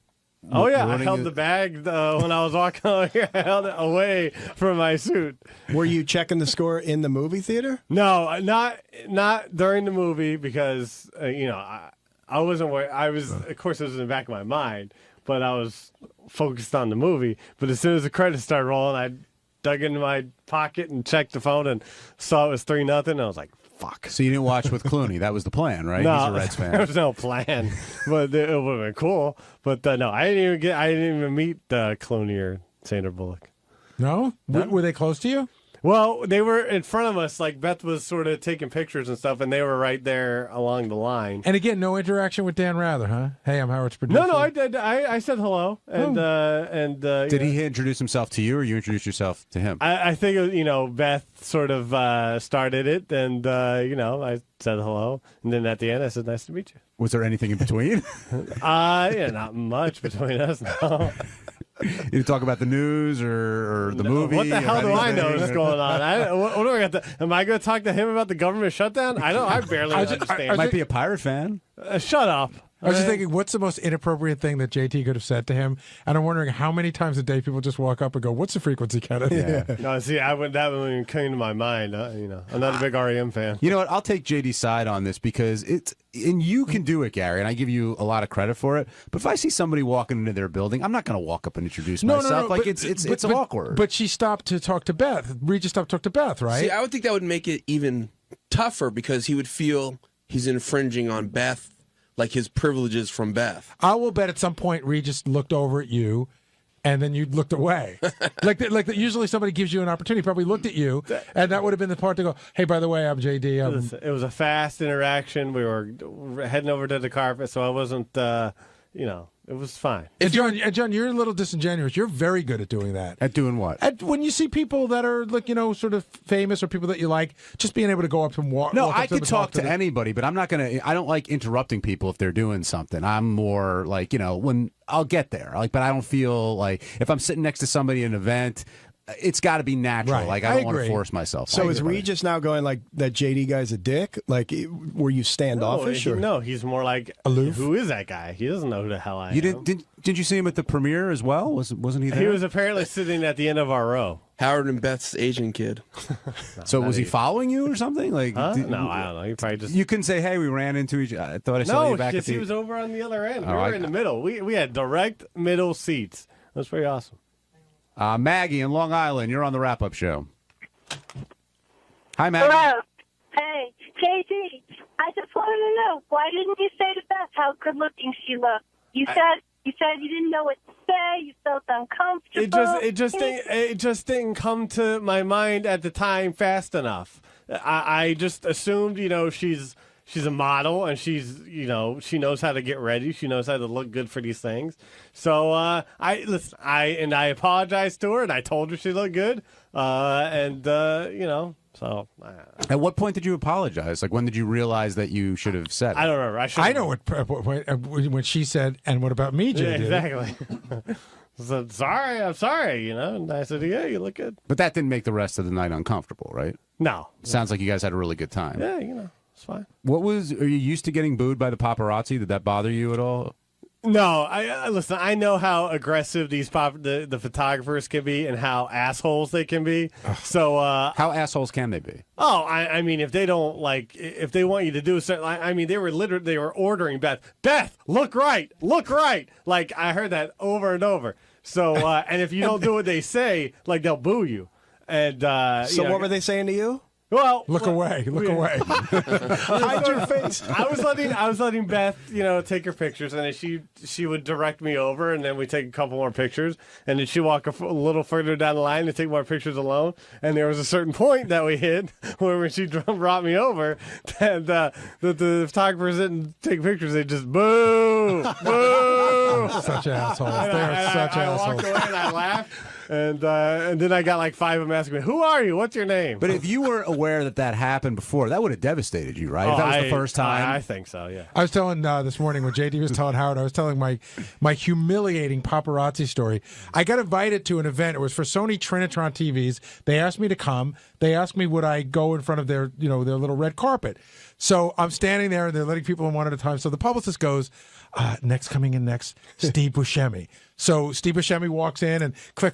Oh yeah, I held the bag when I was walking over here. I held it away from my suit. Were you checking the score in the movie theater? No, not during the movie because I wasn't worried. I was, of course, it was in the back of my mind, but I was focused on the movie. But as soon as the credits started rolling, I dug into my pocket and checked the phone and saw it was 3-0. And I was like, fuck. So you didn't watch with Clooney. That was the plan, right? No, He's a Reds fan. There was no plan, but it would have been cool. But no, I didn't even meet Clooney or Sandra Bullock. No? Were they close to you? Well, they were in front of us. Like Beth was sort of taking pictures and stuff, and they were right there along the line. And again, no interaction with Dan Rather, huh? Hey, I'm Howard's producer. No, I did. I said hello, and did he introduce himself to you, or you introduced yourself to him? I think Beth sort of started it, and I said hello, and then at the end I said, "Nice to meet you." Was there anything in between? Not much between us. No. You didn't talk about the news or the movie. What the hell do I know is going on? What do I got? Am I going to talk to him about the government shutdown? I barely understand. Might be a Pirate fan. Shut up. I was just thinking, what's the most inappropriate thing that JT could have said to him? And I'm wondering how many times a day people just walk up and go, "What's the frequency, Kenneth?" Yeah. No, see, that wouldn't even come to my mind. I'm not a big REM fan. You know what? I'll take JD's side on this because and you can do it, Gary, and I give you a lot of credit for it. But if I see somebody walking into their building, I'm not going to walk up and introduce myself. Like it's awkward. But she stopped to talk to Beth. Regis stopped to talk to Beth, right? See, I would think that would make it even tougher because he would feel he's infringing on Beth. Like his privileges from Beth. I will bet at some point Regis looked over at you, and then you looked away. Usually somebody gives you an opportunity. Probably looked at you, and that would have been the part to go, "Hey, by the way, I'm JD." It was a fast interaction. We were heading over to the carpet, so I wasn't. It was fine. And John, you're a little disingenuous. You're very good at doing that. At doing what? When you see people that are sort of famous or people that you like, just being able to go up and walk. No, walk I up to could them talk to anybody, but I'm not gonna. I don't like interrupting people if they're doing something. I'm more like when I'll get there. But I don't feel like if I'm sitting next to somebody at an event. it's got to be natural. Right. Like I don't want to force myself. So is Regis now going like that JD guy's a dick? Like, were you standoffish? No, he's more like aloof. Who is that guy? He doesn't know who the hell I am. Didn't you see him at the premiere as well? Wasn't he there? He was apparently sitting at the end of our row. Howard and Beth's Asian kid. So was he following you or something? Like, no, I don't know. He probably just. You couldn't say, "Hey, we ran into each." I thought I saw you back at the. he was over on the other end. Oh, We were in the middle. We had direct middle seats. That was pretty awesome. Maggie in Long Island, you're on the wrap-up show. Hi, Maggie. Hello. Hey, JD, I just wanted to know, why didn't you say to Beth how good-looking she looked? You said you didn't know what to say. You felt uncomfortable. It just didn't come to my mind at the time fast enough. I just assumed, she's a model and she knows how to get ready. She knows how to look good for these things. So I apologized to her and I told her she looked good. So. At what point did you apologize? Like, when did you realize that you should have said it? I don't remember. I know when she said, "And what about me, JD?" Yeah, exactly. So, I'm sorry, And I said, yeah, you look good. But that didn't make the rest of the night uncomfortable, right? No. Sounds like you guys had a really good time. Yeah, it's fine. Are you used to getting booed by the paparazzi? Did that bother you at all? No, listen. I know how aggressive the photographers can be and how assholes they can be. So how assholes can they be? Oh, I mean, if they don't if they want you to do something, I mean, they were ordering Beth, look right. Like I heard that over and over. So and if you don't do what they say, like they'll boo you. And what were they saying to you? Well, look away. Hide your face. I was letting Beth, take her pictures, and then she would direct me over, and then we take a couple more pictures, and then she walk a little further down the line and take more pictures alone. And there was a certain point that we hit where when she brought me over, and the photographers didn't take pictures; they just boo. Such assholes. They're such assholes. I walked away and I laughed. And then I got like 5 of them asking me, "Who are you? What's your name?" But if you were aware that happened before, that would have devastated you, right? If that was the first time. I think so. Yeah. I was telling this morning when JD was telling Howard, I was telling my humiliating paparazzi story. I got invited to an event. It was for Sony Trinitron TVs. They asked me to come. They asked me would I go in front of their their little red carpet. So I'm standing there and they're letting people in one at a time. So the publicist goes, coming in next, Steve Buscemi. So Steve Buscemi walks in and click.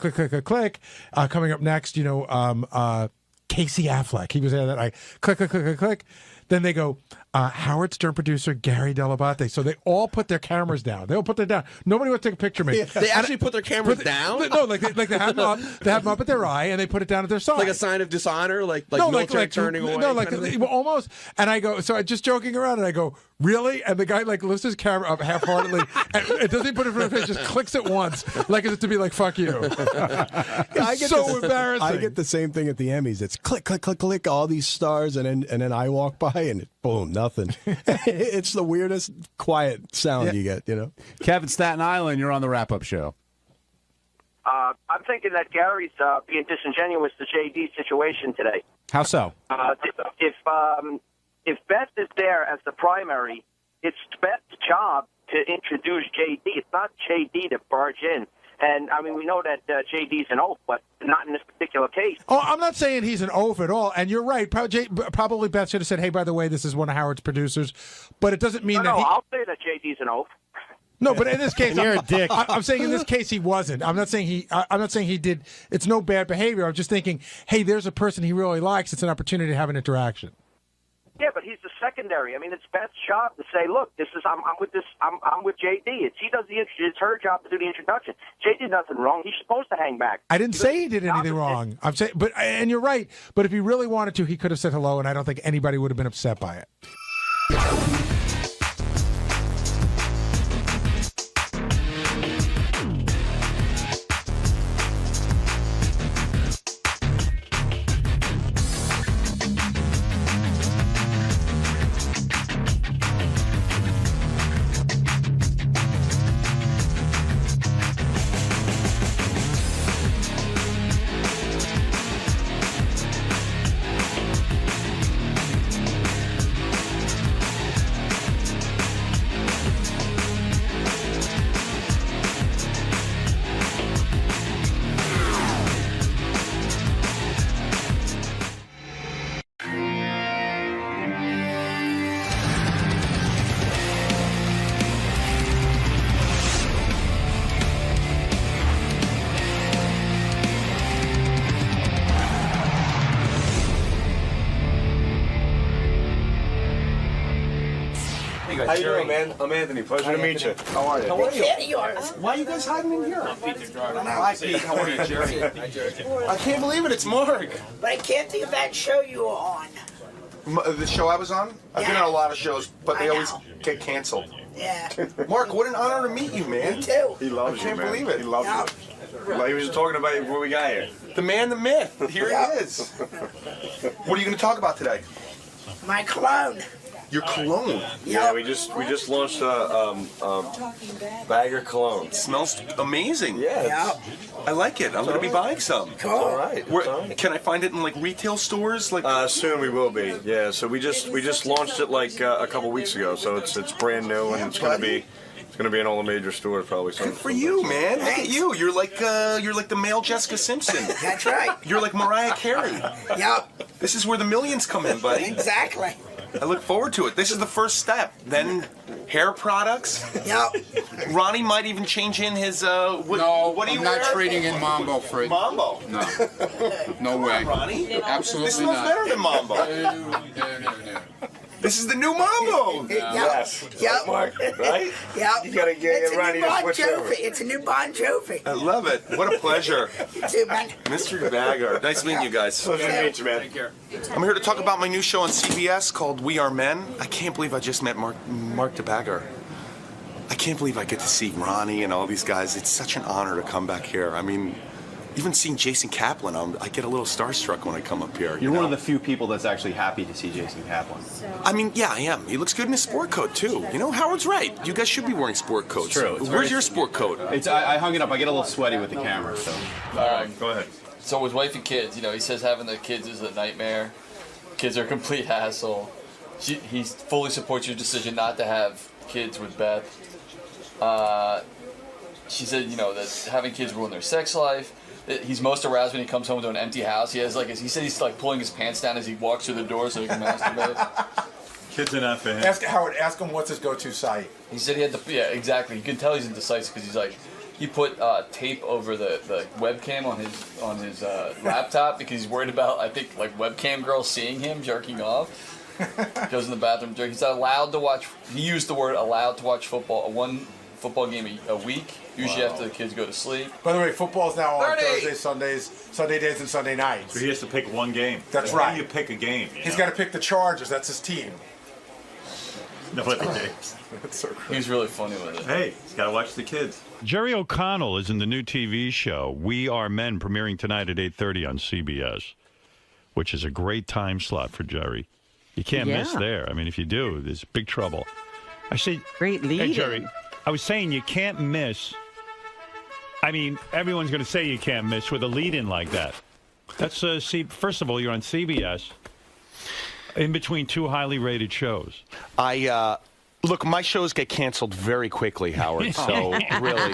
Coming up next, Casey Affleck. He was there that night. Click. Then they go, Howard Stern producer Gary Dell'Abate. So they all put their cameras down. They all put them down. Nobody wants to take a picture of me. They actually put their cameras down? No, like they have them up. They have them up at their eye, and they put it down at their side. Like a sign of dishonor? Like military turning away? No, almost. And I go, so I just joking around, and I go, really? And the guy lifts his camera up half-heartedly, and it doesn't put it in front of his face, just clicks it once, like as if to be like, fuck you. It's so embarrassing. I get the same thing at the Emmys. It's click, all these stars, and then I walk by, and boom, nothing. It's the weirdest quiet sound you get, Kevin, Staten Island, you're on the wrap-up show. I'm thinking that Gary's being disingenuous to JD's situation today. How so? If Beth is there as the primary, it's Beth's job to introduce JD. It's not JD to barge in. And, I mean, we know that JD's an oaf, but not in this particular case. Oh, I'm not saying he's an oaf at all. And you're right. Probably Beth should have said, hey, by the way, this is one of Howard's producers. But it doesn't mean that I'll say that JD's an oaf. No, but in this case, you're a dick. I'm saying in this case he wasn't. I'm not saying he did. It's no bad behavior. I'm just thinking, hey, there's a person he really likes. It's an opportunity to have an interaction. Yeah, but he's the secondary. I mean, it's Beth's job to say, "Look, I'm with JD. It's her job to do the introduction. JD did nothing wrong. He's supposed to hang back." I didn't say he did anything wrong. I'm saying, and you're right. But if he really wanted to, he could have said hello, and I don't think anybody would have been upset by it. got How you Jerry. doing, man? I'm Anthony. Pleasure to meet you. How are you? How are you? Why are you guys hiding in here? Hi, Pete. How are you, Jerry? I can't believe it. It's Mark. But I can't think of that show you were on. The show I was on? I've been on a lot of shows, but they always get canceled. Yeah. Mark, what an honor to meet you, man. Me too. He loves I can't you, man. believe it. He loves you. Like he was talking about you before we got here. The man, the myth. Here he is. What are you going to talk about today? My cologne. Your cologne. Yeah, we just launched a Bagger cologne. It smells amazing. Yeah. I like it. I'm going to be buying some. Cool. All right. Can I find it in like retail stores? Like soon we will be. Yeah. So we just launched it like a couple weeks ago. So it's brand new and it's going to be in all the major stores probably. Good for you, man. Look at you. You're like the male Jessica Simpson. That's right. You're like Mariah Carey. Yep. This is where the millions come in, buddy. Exactly. I look forward to it. This is the first step. Then hair products. Yep. Ronnie might even change in his. No, what do you I'm not wear? trading in Mambo for it. Mambo? No. No way. Ronnie? Absolutely This smells not. better than Mambo. No. This is the new Mambo. Yes. Yep. Mark, right? Yep. You gotta get Ronnie to switch over. It's a new Bon Jovi. I love it. What a pleasure. You too, man. Mr. Bagger. Nice meeting you guys. Pleasure to meet you, man. Take care. I'm here to talk about my new show on CBS called We Are Men. I can't believe I just met Mark DeBagger. I can't believe I get to see Ronnie and all these guys. It's such an honor to come back here. I mean, even seeing Jason Kaplan, I get a little starstruck when I come up here. You're one of the few people that's actually happy to see Jason Kaplan. I mean, yeah, I am. He looks good in his sport coat, too. You know, Howard's right. You guys should be wearing sport coats. True. Where's your sport coat? I hung it up. I get a little sweaty with the camera, so. All right. Go ahead. So with wife and kids, he says having the kids is a nightmare. Kids are a complete hassle. He fully supports your decision not to have kids with Beth. She said, that having kids ruin their sex life. He's most aroused when he comes home to an empty house. He said he's like pulling his pants down as he walks through the door so he can masturbate. Kids are not for him. Ask him what's his go-to site. He said he had exactly. You can tell he's indecisive because he's like, he put tape over the webcam on his laptop because he's worried about, I think, like webcam girls seeing him jerking off. Goes in the bathroom. He's allowed to watch. He used the word allowed to watch one football game a week. Usually after the kids go to sleep. By the way, football's now on Thursdays, Sunday days, and Sunday nights. So he has to pick one game. That's How right. do you pick a game? He's got to pick the Chargers. That's his team. No other games. That's so great. He's really funny with it. Hey, he's got to watch the kids. Jerry O'Connell is in the new TV show We Are Men, premiering tonight at 8:30 on CBS, which is a great time slot for Jerry. You can't miss there. I mean, if you do, there's big trouble. I say, great lead. Hey, Jerry, I was saying you can't miss. I mean, everyone's going to say you can't miss with a lead-in like that. That's first of all, you're on CBS, in between two highly rated shows. Look, my shows get canceled very quickly, Howard. So really,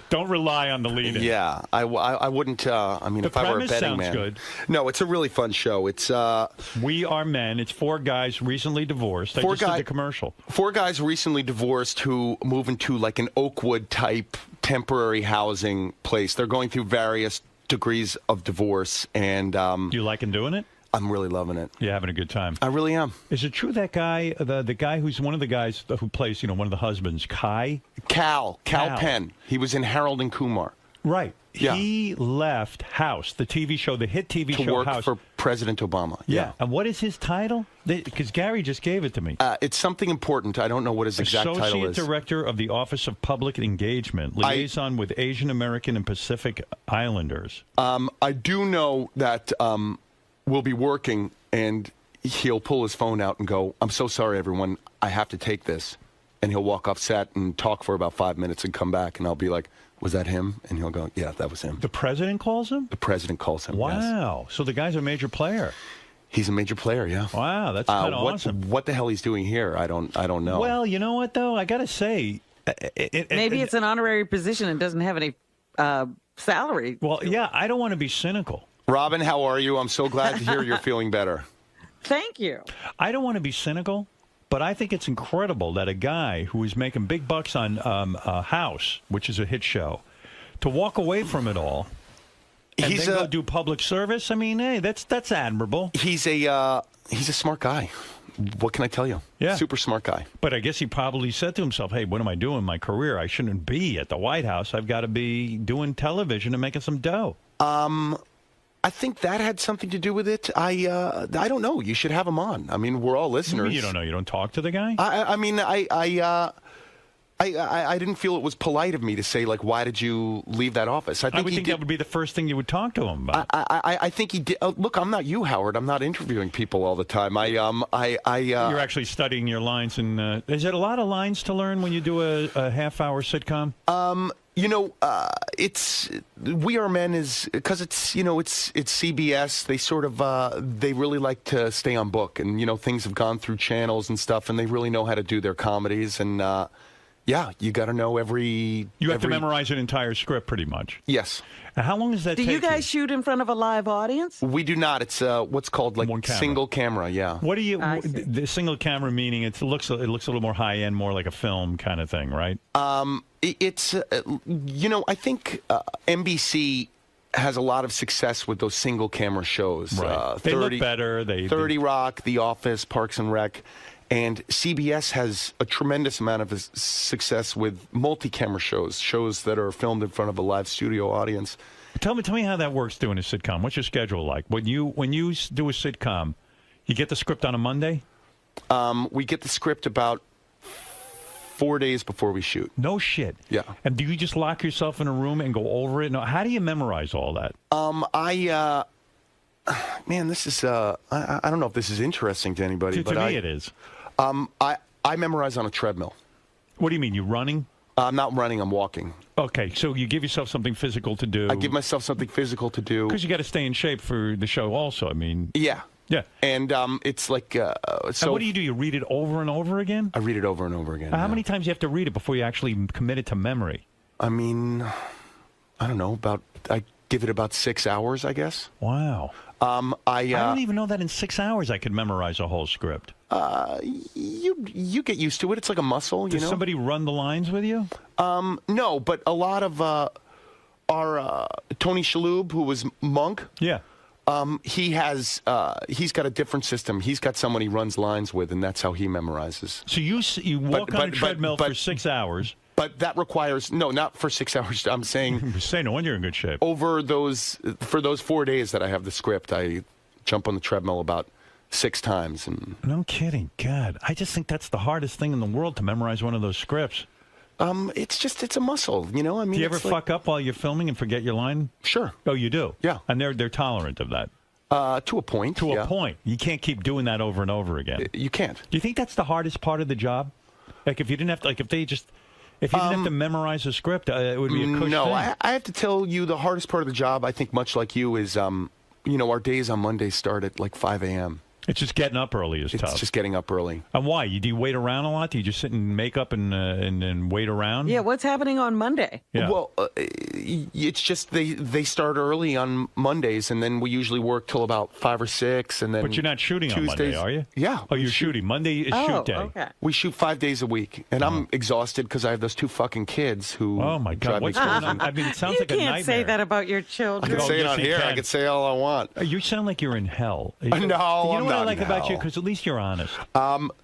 don't rely on the lead-in. Yeah, I wouldn't. I mean, if I were a betting man, good. No, it's a really fun show. It's We Are Men. It's four guys recently divorced. I just did the commercial. Four guys recently divorced who move into like an Oakwood type temporary housing place. They're going through various degrees of divorce, and you liking doing it? I'm really loving it. You're having a good time. I really am. Is it true that guy, the guy who's one of the guys who plays, one of the husbands, Cal Penn. He was in Harold and Kumar. Right. Yeah. He left House, the TV show, the hit TV show to work House. for President Obama. Yeah. And what is his title? Because Gary just gave it to me. It's something important. I don't know what his exact title is. Associate Director of the Office of Public Engagement, liaison with Asian American and Pacific Islanders. I do know that we'll be working, and he'll pull his phone out and go, "I'm so sorry, everyone. I have to take this." And he'll walk off set and talk for about 5 minutes and come back, and I'll be like, "Was that him?" And he'll go, "Yeah, that was him." The president calls him? The president calls him, Wow. Yes. So the guy's a major player. He's a major player, yeah. Wow, that's kind of awesome. What the hell he's doing here, I don't know. Well, you know what, though? I got to say... Maybe it's an honorary position and doesn't have any salary. Well, yeah, I don't want to be cynical. Robin, how are you? I'm so glad to hear you're feeling better. Thank you. I don't want to be cynical, but I think it's incredible that a guy who is making big bucks on House, which is a hit show, to walk away from it all and then go do public service. I mean, hey, that's admirable. He's a smart guy. what can I tell you? Yeah. Super smart guy. But I guess he probably said to himself, hey, what am I doing in my career? I shouldn't be at the White House. I've got to be doing television and making some dough. I think that had something to do with it. I don't know. You should have him on. I mean, we're all listeners. You don't know. You don't talk to the guy? I mean, I didn't feel it was polite of me to say, like, why did you leave that office? I would think that would be the first thing you would talk to him about. I think he did. Look, I'm not you, Howard. I'm not interviewing people all the time. You're actually studying your lines, and is it a lot of lines to learn when you do a half-hour sitcom? You know, it's We Are Men is because it's CBS. They sort of they really like to stay on book, and things have gone through channels and stuff, and they really know how to do their comedies. And yeah, you got to know every. You have to memorize an entire script, pretty much. Yes. And how long does that take? Do you guys shoot in front of a live audience? We do not. It's what's called like single camera. Yeah. What do you? The single camera meaning it looks a little more high end, more like a film kind of thing, right? It's I think NBC has a lot of success with those single camera shows. Right. They look better. 30 Rock, The Office, Parks and Rec. And CBS has a tremendous amount of success with multi-camera shows that are filmed in front of a live studio audience. Tell me how that works doing a sitcom. What's your schedule like? When you do a sitcom, you get the script on a Monday? We get the script about 4 days before we shoot. No shit. Yeah. And do you just lock yourself in a room and go over it? No. How do you memorize all that? Man, this is I don't know if this is interesting to anybody, but to me it is. I memorize on a treadmill. What do you mean? You running? I'm not running. I'm walking. Okay, so you give yourself something physical to do. I give myself something physical to do because you got to stay in shape for the show. Also, I mean. Yeah. Yeah. And it's like so. And what do? You read it over and over again? I read it over and over again. How many times do you have to read it before you actually commit it to memory? I mean, I don't know. I give it about 6 hours, I guess. Wow. I don't even know that in 6 hours I could memorize a whole script. You get used to it. It's like a muscle, Does somebody run the lines with you? No, but a lot of our Tony Shalhoub, who was Monk. Yeah. He's got a different system. He's got someone he runs lines with, and that's how he memorizes. So you walk on a treadmill for 6 hours. But that requires not for 6 hours. I'm saying no wonder you're in good shape. For those 4 days that I have the script, I jump on the treadmill about 6 times. And no kidding, God, I just think that's the hardest thing in the world to memorize one of those scripts. It's a muscle, I mean. Do you ever fuck up while you're filming and forget your line? Sure. Oh, you do? Yeah. And they're tolerant of that. To a point. To a point. You can't keep doing that over and over again. You can't. Do you think that's the hardest part of the job? Like if you didn't have to, if you didn't have to memorize a script, it would be a cush No, thing. I have to tell you the hardest part of the job, I think much like you, is, our days on Mondays start at like 5 a.m. It's just getting up early is tough. It's just getting up early. And why? Do you wait around a lot? Do you just sit in makeup and wait around? Yeah, what's happening on Monday? Yeah. Well, it's just they start early on Mondays, and then we usually work till about 5 or 6, and then. But you're not shooting Tuesdays, on Monday, are you? Yeah. Oh, you're shooting. Monday is shoot day. Okay. We shoot 5 days a week, and I'm exhausted because I have those 2 fucking kids who. Oh my God! What's going on? I mean, it sounds like a nightmare. You can't say that about your I children. can say it yes, on you here. can. I can say all I want. You sound like you're in hell. No, you know I'm what I not like in about you? hell. Because at least you're honest.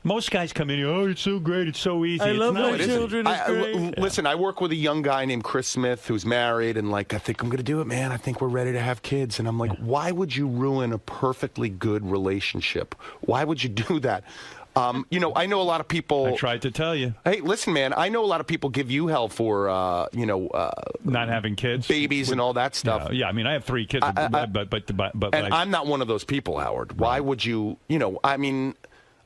Most guys come in, oh, it's so great, it's so easy. I It's love not. my children. It's great. Listen, I work with a young guy named Chris Smith who's married, and I think I'm going to do it, man. I think we're ready to have kids. And I'm like, why would you ruin a perfectly good relationship? Why would you do that? I know a lot of people. I tried to tell you. Hey, listen, man. I know a lot of people give you hell for, not having kids, babies, and all that stuff. Yeah, I mean, I have 3 kids, but I'm not one of those people, Howard. Why would you? I mean.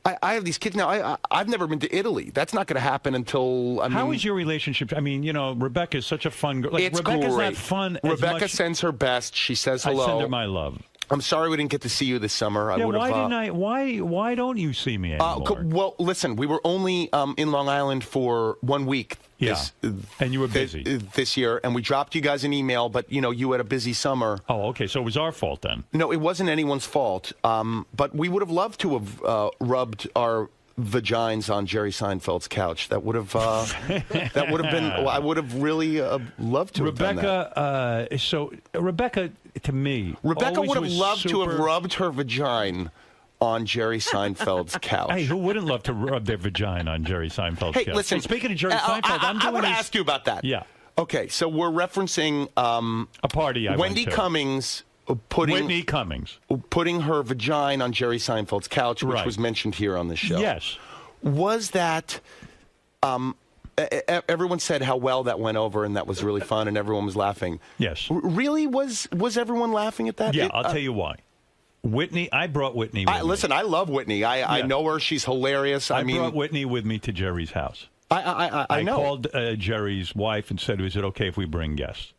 I have these kids now. I've never been to Italy. That's not going to happen until. How is your relationship? I mean, Rebecca is such a fun girl. Like, it's Rebecca's great. not fun. Rebecca sends her best. She says hello. I send her my love. I'm sorry we didn't get to see you this summer. Yeah, I why don't you see me anymore? Well, listen, we were only in Long Island for 1 week. And you were busy this year, and we dropped you guys an email, but you had a busy summer. Oh, okay, so it was our fault then. No, it wasn't anyone's fault. But we would have loved to have rubbed our vagines on Jerry Seinfeld's couch. That would have been. I would have really loved to have done that. So Rebecca, to me, Rebecca would have loved to have super- rubbed her vagina on Jerry Seinfeld's couch. Hey, who wouldn't love to rub their vagina on Jerry Seinfeld's couch? Hey, listen. Hey, speaking of Jerry Seinfeld, I want to ask you about that. Yeah. Okay, so we're referencing a party I Wendy went to. Cummings Whitney Cummings putting her vagina on Jerry Seinfeld's couch, which Right. was mentioned here on the show. Yes. Was that? Everyone said how well that went over, and that was really fun, and everyone was laughing. Yes. Really, was everyone laughing at that? Yeah, I'll tell you why. Whitney, I brought Whitney with me. Listen, I love Whitney. I know her. She's hilarious. I brought Whitney with me to Jerry's house. I know. I called Jerry's wife and said, is it okay if we bring guests?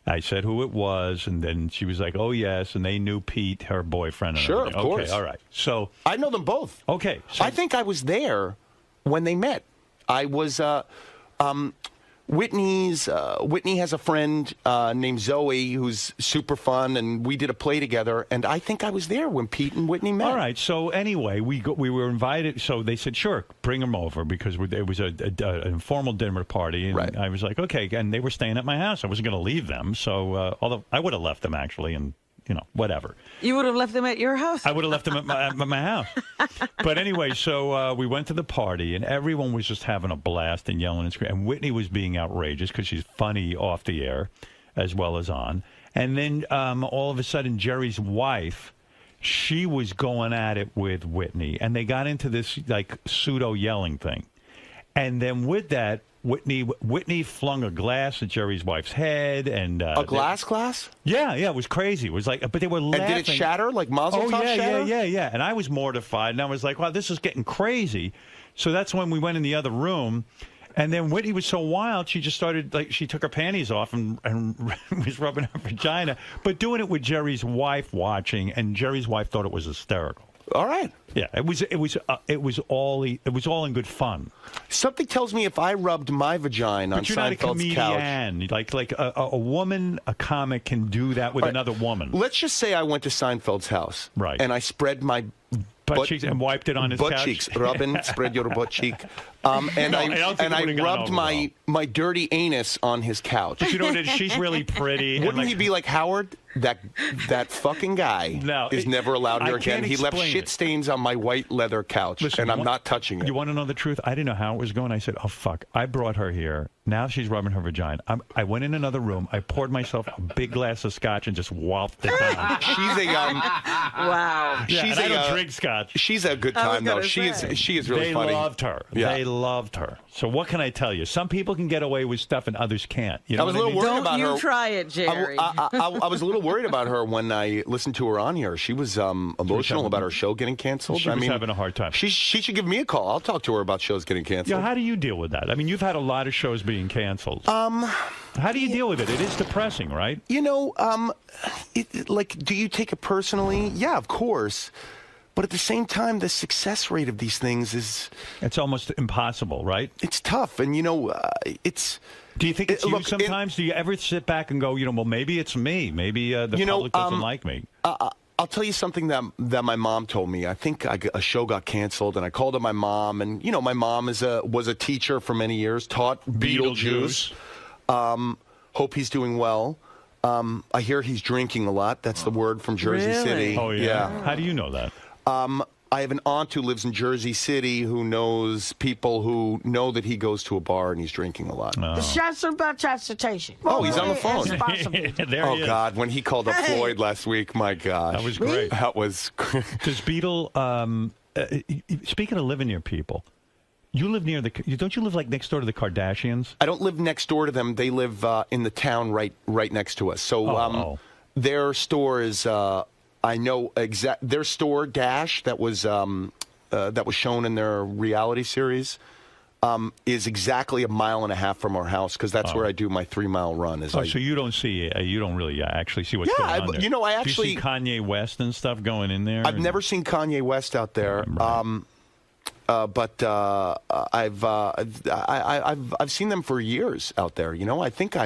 I said who it was, and then she was like, oh, yes, and they knew Pete, her boyfriend. And Sure, everything. of course. Okay, all right. So I know them both. Okay. I think I was there when they met. I was Whitney has a friend named Zoe who's super fun, and we did a play together, and I think I was there when Pete and Whitney met. All right. So anyway, we were invited. So they said, sure, bring them over, because it was an informal dinner party, and Right. I was like, okay. And they were staying at my house. I wasn't going to leave them. So although I would have left them actually, and whatever. You would have left them at your house? I would have left them at my house. But anyway, so we went to the party, and everyone was just having a blast and yelling and screaming. And Whitney was being outrageous because she's funny off the air as well as on. And then all of a sudden, Jerry's wife, she was going at it with Whitney. And they got into this like pseudo-yelling thing. And then with that, Whitney flung a glass at Jerry's wife's head, and a glass? Yeah, it was crazy. It was like, but they were laughing. And did it shatter like Mazel Tov shatter? Yeah. And I was mortified, and I was like, wow, this is getting crazy. So that's when we went in the other room, and then Whitney was so wild, she just started she took her panties off and was rubbing her vagina, but doing it with Jerry's wife watching, and Jerry's wife thought it was hysterical. All right. Yeah, it was all in good fun. Something tells me if I rubbed my vagina on But you're not a Seinfeld's couch. comedian. Like a woman, a comic can do that with another woman. Let's just say I went to Seinfeld's house, right? And I spread my butt cheeks and wiped it on his butt couch. cheeks. Robin, spread your butt cheek. And I rubbed my dirty anus on his couch. But you know what it is? She's really pretty. Wouldn't he be like, Howard? That fucking guy is never allowed here again. He left shit stains on my white leather couch, and I'm not touching it. You want to know the truth? I didn't know how it was going. I said, oh, fuck. I brought her here. Now she's rubbing her vagina. I went in another room. I poured myself a big glass of scotch and just whopped it down. She's a wow. Yeah, and I don't drink scotch. She's a good time though. She is really funny. They loved her. Yeah. They loved her. So what can I tell you? Some people can get away with stuff and others can't. You know I was a little worried about her. Don't you try it, Jerry. I was a little worried about her when I listened to her on here. She was emotional about her show getting canceled. She was having a hard time. She should give me a call. I'll talk to her about shows getting canceled. Yeah, how do you deal with that? I mean, you've had a lot of shows being canceled. How do you deal with it? It is depressing, right? You know, do you take it personally? Yeah, of course. But at the same time, the success rate of these things it's almost impossible, right? It's tough. And, it's... Do you think it's you sometimes? Do you ever sit back and go, well, maybe it's me. Maybe the public doesn't like me. I'll tell you something that my mom told me. I think a show got canceled, and I called up my mom. And, my mom was a teacher for many years, taught Beetlejuice. Hope he's doing well. I hear he's drinking a lot. That's the word from Jersey City. Oh, yeah. How do you know that? I have an aunt who lives in Jersey City who knows people who know that he goes to a bar and he's drinking a lot. The shots are about transportation. Oh, he's on the phone. There he is. God, when he called up Floyd last week, my gosh. That was great. That was Does Beetle, speaking of living near people, you live near don't you live like next door to the Kardashians? I don't live next door to them. They live in the town right next to us. So their store is... I know their store Dash that was shown in their reality series is exactly 1.5 miles from our house because that's where I do my 3-mile run. So you don't see you don't really actually see what's going on there. I do you see Kanye West and stuff going in there? I've never seen Kanye West out there. Right. But I've seen them for years out there. I think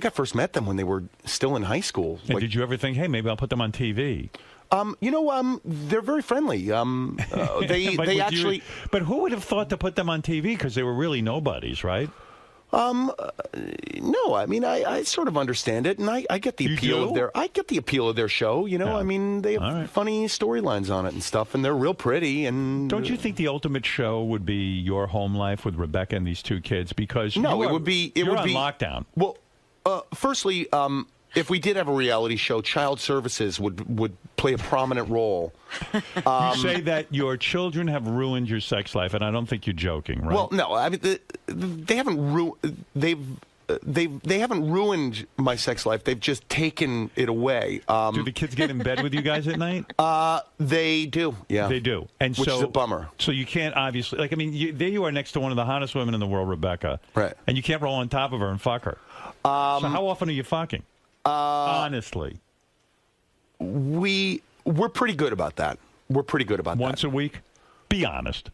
I first met them when they were still in high school. And did you ever think, hey, maybe I'll put them on TV? They're very friendly. They actually. But who would have thought to put them on TV? Because they were really nobodies, right? No, I mean, I sort of understand it, and I get the appeal of their. I get the appeal of their show. You know, I mean, they have funny storylines on it and stuff, and they're real pretty. And don't you think the ultimate show would be your home life with Rebecca and these two kids? Because it would be. You're on lockdown. Well, firstly, if we did have a reality show, child services would play a prominent role. You say that your children have ruined your sex life, and I don't think you're joking, right? Well, no, I mean they haven't they haven't ruined my sex life. They've just taken it away. Do the kids get in bed with you guys at night? They do. Yeah, they do, and which so, is a bummer. So you can't obviously, like, I mean, there you are next to one of the hottest women in the world, Rebecca, right? And you can't roll on top of her and fuck her. So how often are you fucking? Honestly, we're pretty good about that. We're pretty good about once a week. Be honest.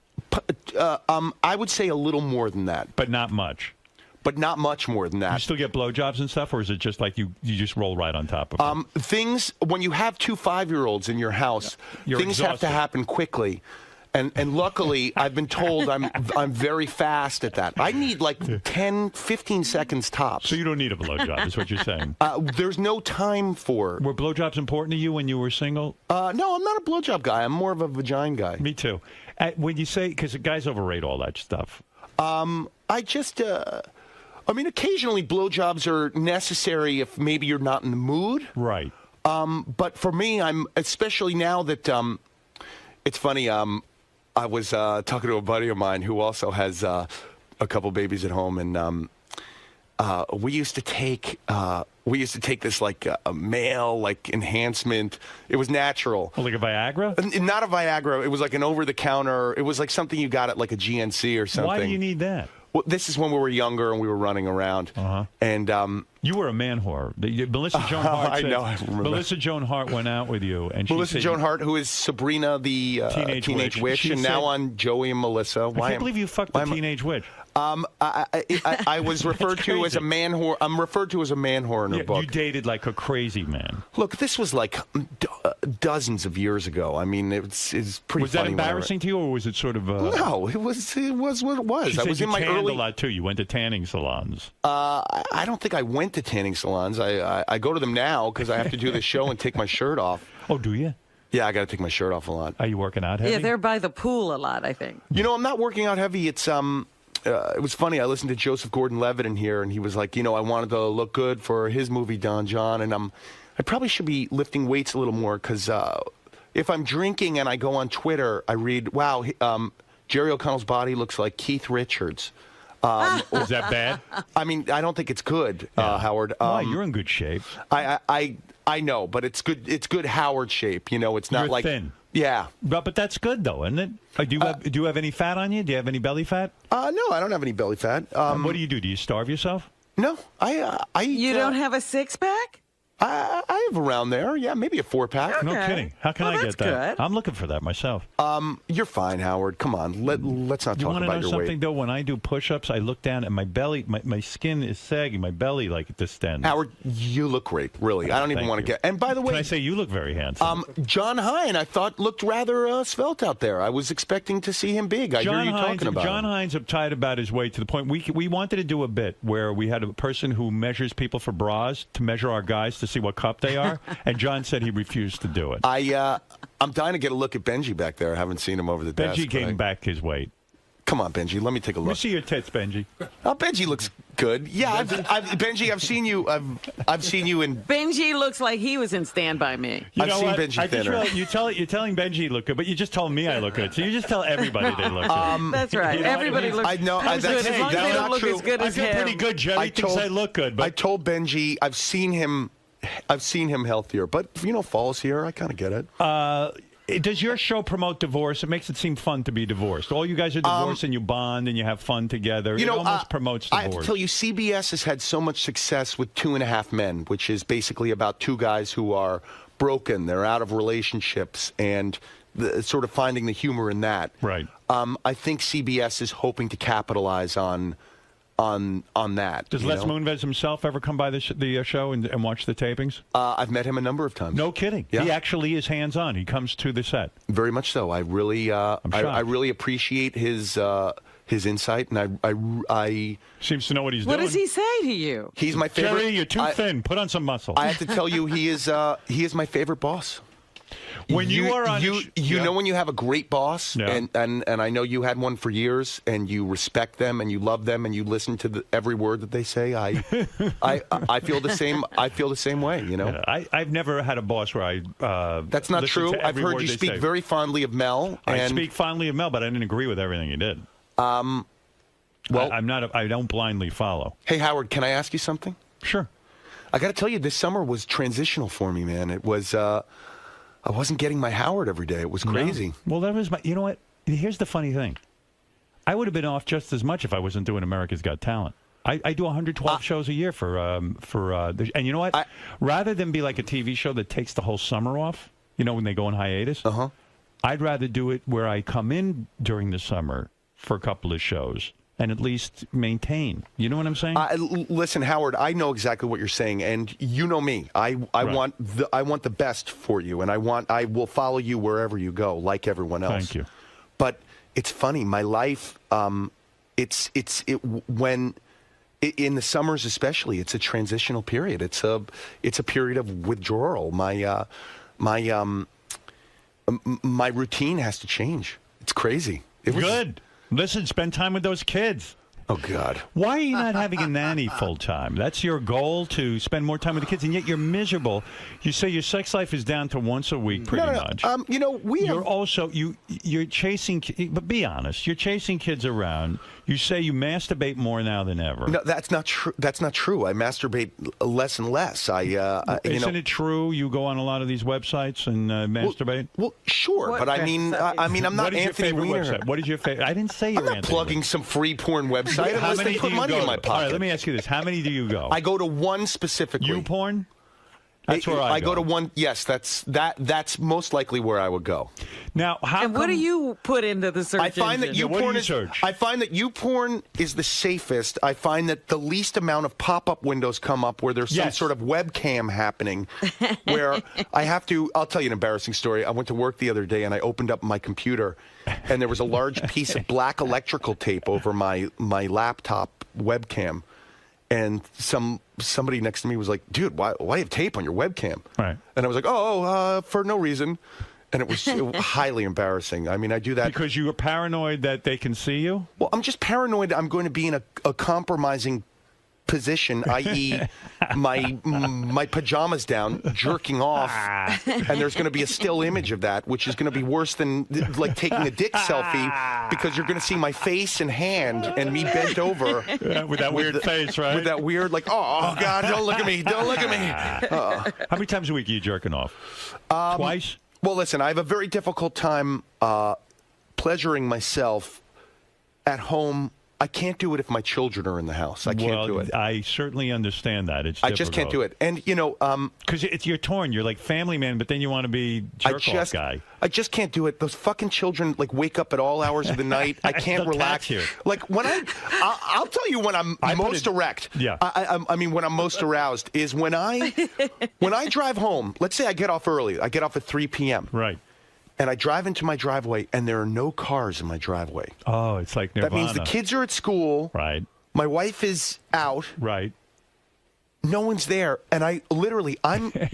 I would say a little more than that, but not much. But not much more than that. You still get blowjobs and stuff, or is it just like you just roll right on top of them? Things when you have two 5-year-olds in your house, You're things have to happen quickly. And luckily, I've been told I'm very fast at that. I need like 10, 15 seconds tops. So you don't need a blowjob, is what you're saying? There's no time for. Were blowjobs important to you when you were single? No, I'm not a blowjob guy. I'm more of a vagina guy. Me too. When you say, because guys overrate all that stuff. I just. I mean, occasionally blowjobs are necessary if maybe you're not in the mood. Right. But for me, I'm especially now that it's funny. I was talking to a buddy of mine who also has a couple babies at home, and we used to take this like a male like enhancement. It was natural. Oh, like a Viagra? Not a Viagra. It was like an over-the-counter. It was like something you got at like a GNC or something. Why do you need that? Well, this is when we were younger and we were running around. And you were a man whore. Melissa Joan Hart. I know. I remember. Melissa Joan Hart went out with you, and Melissa Joan Hart, who is Sabrina the Teenage Witch, and now on Joey and Melissa. I can't believe you fucked the Teenage Witch. I was referred to as a man whore. I'm referred to as a man whore in her book. You dated like a crazy man. Look, this was like dozens of years ago. I mean, it's pretty. Was that embarrassing to you, or was it sort of? No, it was what it was. She I was said in my you tanned early. a lot too. You went to tanning salons. I don't think I went to tanning salons. I go to them now because I have to do the show and take my shirt off. Oh, do you? Yeah, I got to take my shirt off a lot. Are you working out heavy? Yeah, they're by the pool a lot, I think. You know, I'm not working out heavy. It's it was funny. I listened to Joseph Gordon-Levitt in here, and he was like, I wanted to look good for his movie Don John, and I probably should be lifting weights a little more because if I'm drinking and I go on Twitter, I read, wow, Jerry O'Connell's body looks like Keith Richards. Is that bad? I mean, I don't think it's good, Howard. Why? You're in good shape. I know, but it's good. It's good Howard shape. It's not You're like thin. Yeah, but that's good though, isn't it? Do you have any fat on you? Do you have any belly fat? No, I don't have any belly fat. What do you do? Do you starve yourself? No, I You don't have a six-pack? I have around there. Yeah, maybe a 4-pack. No kidding. How can I get that? Good. I'm looking for that myself. You're fine, Howard. Come on, let's not You talk want to about know your something weight. though? When I do push-ups, I look down and my belly, my skin is sagging. My belly like distends. Howard, you look great. Really, I don't even Thank want to you. get. And by the way, Can I say you look very handsome? John Hine, I thought looked rather svelte out there. I was expecting to see him big. I hear you talking about John him. Hines uptight about his weight to the point we wanted to do a bit where we had a person who measures people for bras to measure our guys to see what cup they are, and John said he refused to do it. I'm dying to get a look at Benji back there. I haven't seen him over the desk. Benji gained back his weight. Come on, Benji. Let me take a look. Let me see your tits, Benji. Oh, Benji looks good. Yeah, Benji, I've seen you. I've seen you in. Benji looks like he was in Stand By Me. I've seen Benji thinner. You're telling Benji he look good, but you just told me I look good. So you just tell everybody they look good. That's right. You know everybody what I mean? looks I know. good. As long as they don't look as good I as feel him. pretty good. Jerry thinks I look good. But I told Benji I've seen him healthier, but fall's here. I kind of get it. Does your show promote divorce? It makes it seem fun to be divorced. All you guys are divorced and you bond and you have fun together. It almost promotes divorce. I have to tell you, CBS has had so much success with 2.5 Men, which is basically about two guys who are broken. They're out of relationships and sort of finding the humor in that. Right. I think CBS is hoping to capitalize on that. Does Les Moonves himself ever come by the show and watch the tapings? I've met him a number of times. No kidding. Yeah. He actually is hands-on. He comes to the set. Very much so. I really, I really appreciate his his insight, and I seems to know what he's What doing. does he say to you? He's my favorite. Jerry, you're too thin. Put on some muscle. I have to tell you, he is my favorite boss. When you are on, you know when you have a great boss, Yeah. and I know you had one for years, and you respect them and you love them and you listen to every word that they say. I feel the same. I feel the same way. You know. Yeah, I've never had a boss where I. That's not listen true. to I've every heard word you they speak say. very fondly of Mel. I And, speak fondly of Mel, but I didn't agree with everything he did. well, I'm not. I don't blindly follow. Hey, Howard, can I ask you something? Sure. I got to tell you, this summer was transitional for me, man. It was. I wasn't getting my Howard every day. It was crazy. No. Well, that was my. You know what? Here's the funny thing. I would have been off just as much if I wasn't doing America's Got Talent. I do 112 shows a year and you know what? Rather than be like a TV show that takes the whole summer off, you know, when they go on hiatus, I'd rather do it where I come in during the summer for a couple of shows and at least maintain. You know what I'm saying? Listen, Howard, I know exactly what you're saying, and you know me. I want the best for you, and I will follow you wherever you go, like everyone else. Thank you. But it's funny, my life. When in the summers especially, it's a transitional period. It's a period of withdrawal. My routine has to change. It's crazy. Good. Listen, spend time with those kids. Oh, God. Why are you not having a nanny full time? That's your goal, to spend more time with the kids, and yet you're miserable. You say your sex life is down to once a week, pretty much. You know, you're chasing. But be honest, you're chasing kids around. You say you masturbate more now than ever. No, that's not true. That's not true. I masturbate less and less. Isn't it true? You go on a lot of these websites and masturbate. Well, sure, but I mean, I'm not Anthony Weiner. Website? What is your favorite? I didn't say you're I'm not Anthony plugging some free porn website How unless many they put do you money go in my to? pocket. All right, let me ask you this: how many do you go? I go to one specifically. YouPorn? That's where I go to one. Yes, that's most likely where I would go. Now, what do you put into the search I find that engine? YouPorn is the safest. I find that the least amount of pop-up windows come up where there's some sort of webcam happening. Where I have to. I'll tell you an embarrassing story. I went to work the other day and I opened up my computer, and there was a large piece of black electrical tape over my laptop webcam. And somebody next to me was like, "Dude, why you have tape on your webcam?" Right. And I was like, for no reason. And it was highly embarrassing. I mean, I do that because you were paranoid that they can see you. Well, I'm just paranoid I'm going to be in a compromising position, i.e., my pajamas down, jerking off, and there's going to be a still image of that, which is going to be worse than like taking a dick selfie, because you're going to see my face and hand and me bent over with that weird face, right? With that weird, like, oh God, don't look at me, don't look at me. How many times a week are you jerking off? Twice. Well, listen, I have a very difficult time pleasuring myself at home. I can't do it if my children are in the house. I can't do it. I certainly understand that. It's I just can't do it. And, you know... Because you're torn. You're like family man, but then you want to be jerk-off guy. I just can't do it. Those fucking children, like, wake up at all hours of the night. I can't relax. Like, when I'll tell you when I'm most erect. Yeah. I mean, when I'm most aroused is when I drive home. Let's say I get off early. I get off at 3 p.m. Right. And I drive into my driveway, and there are no cars in my driveway. Oh, it's like Nirvana. That means the kids are at school. Right. My wife is out. Right. No one's there, and I'm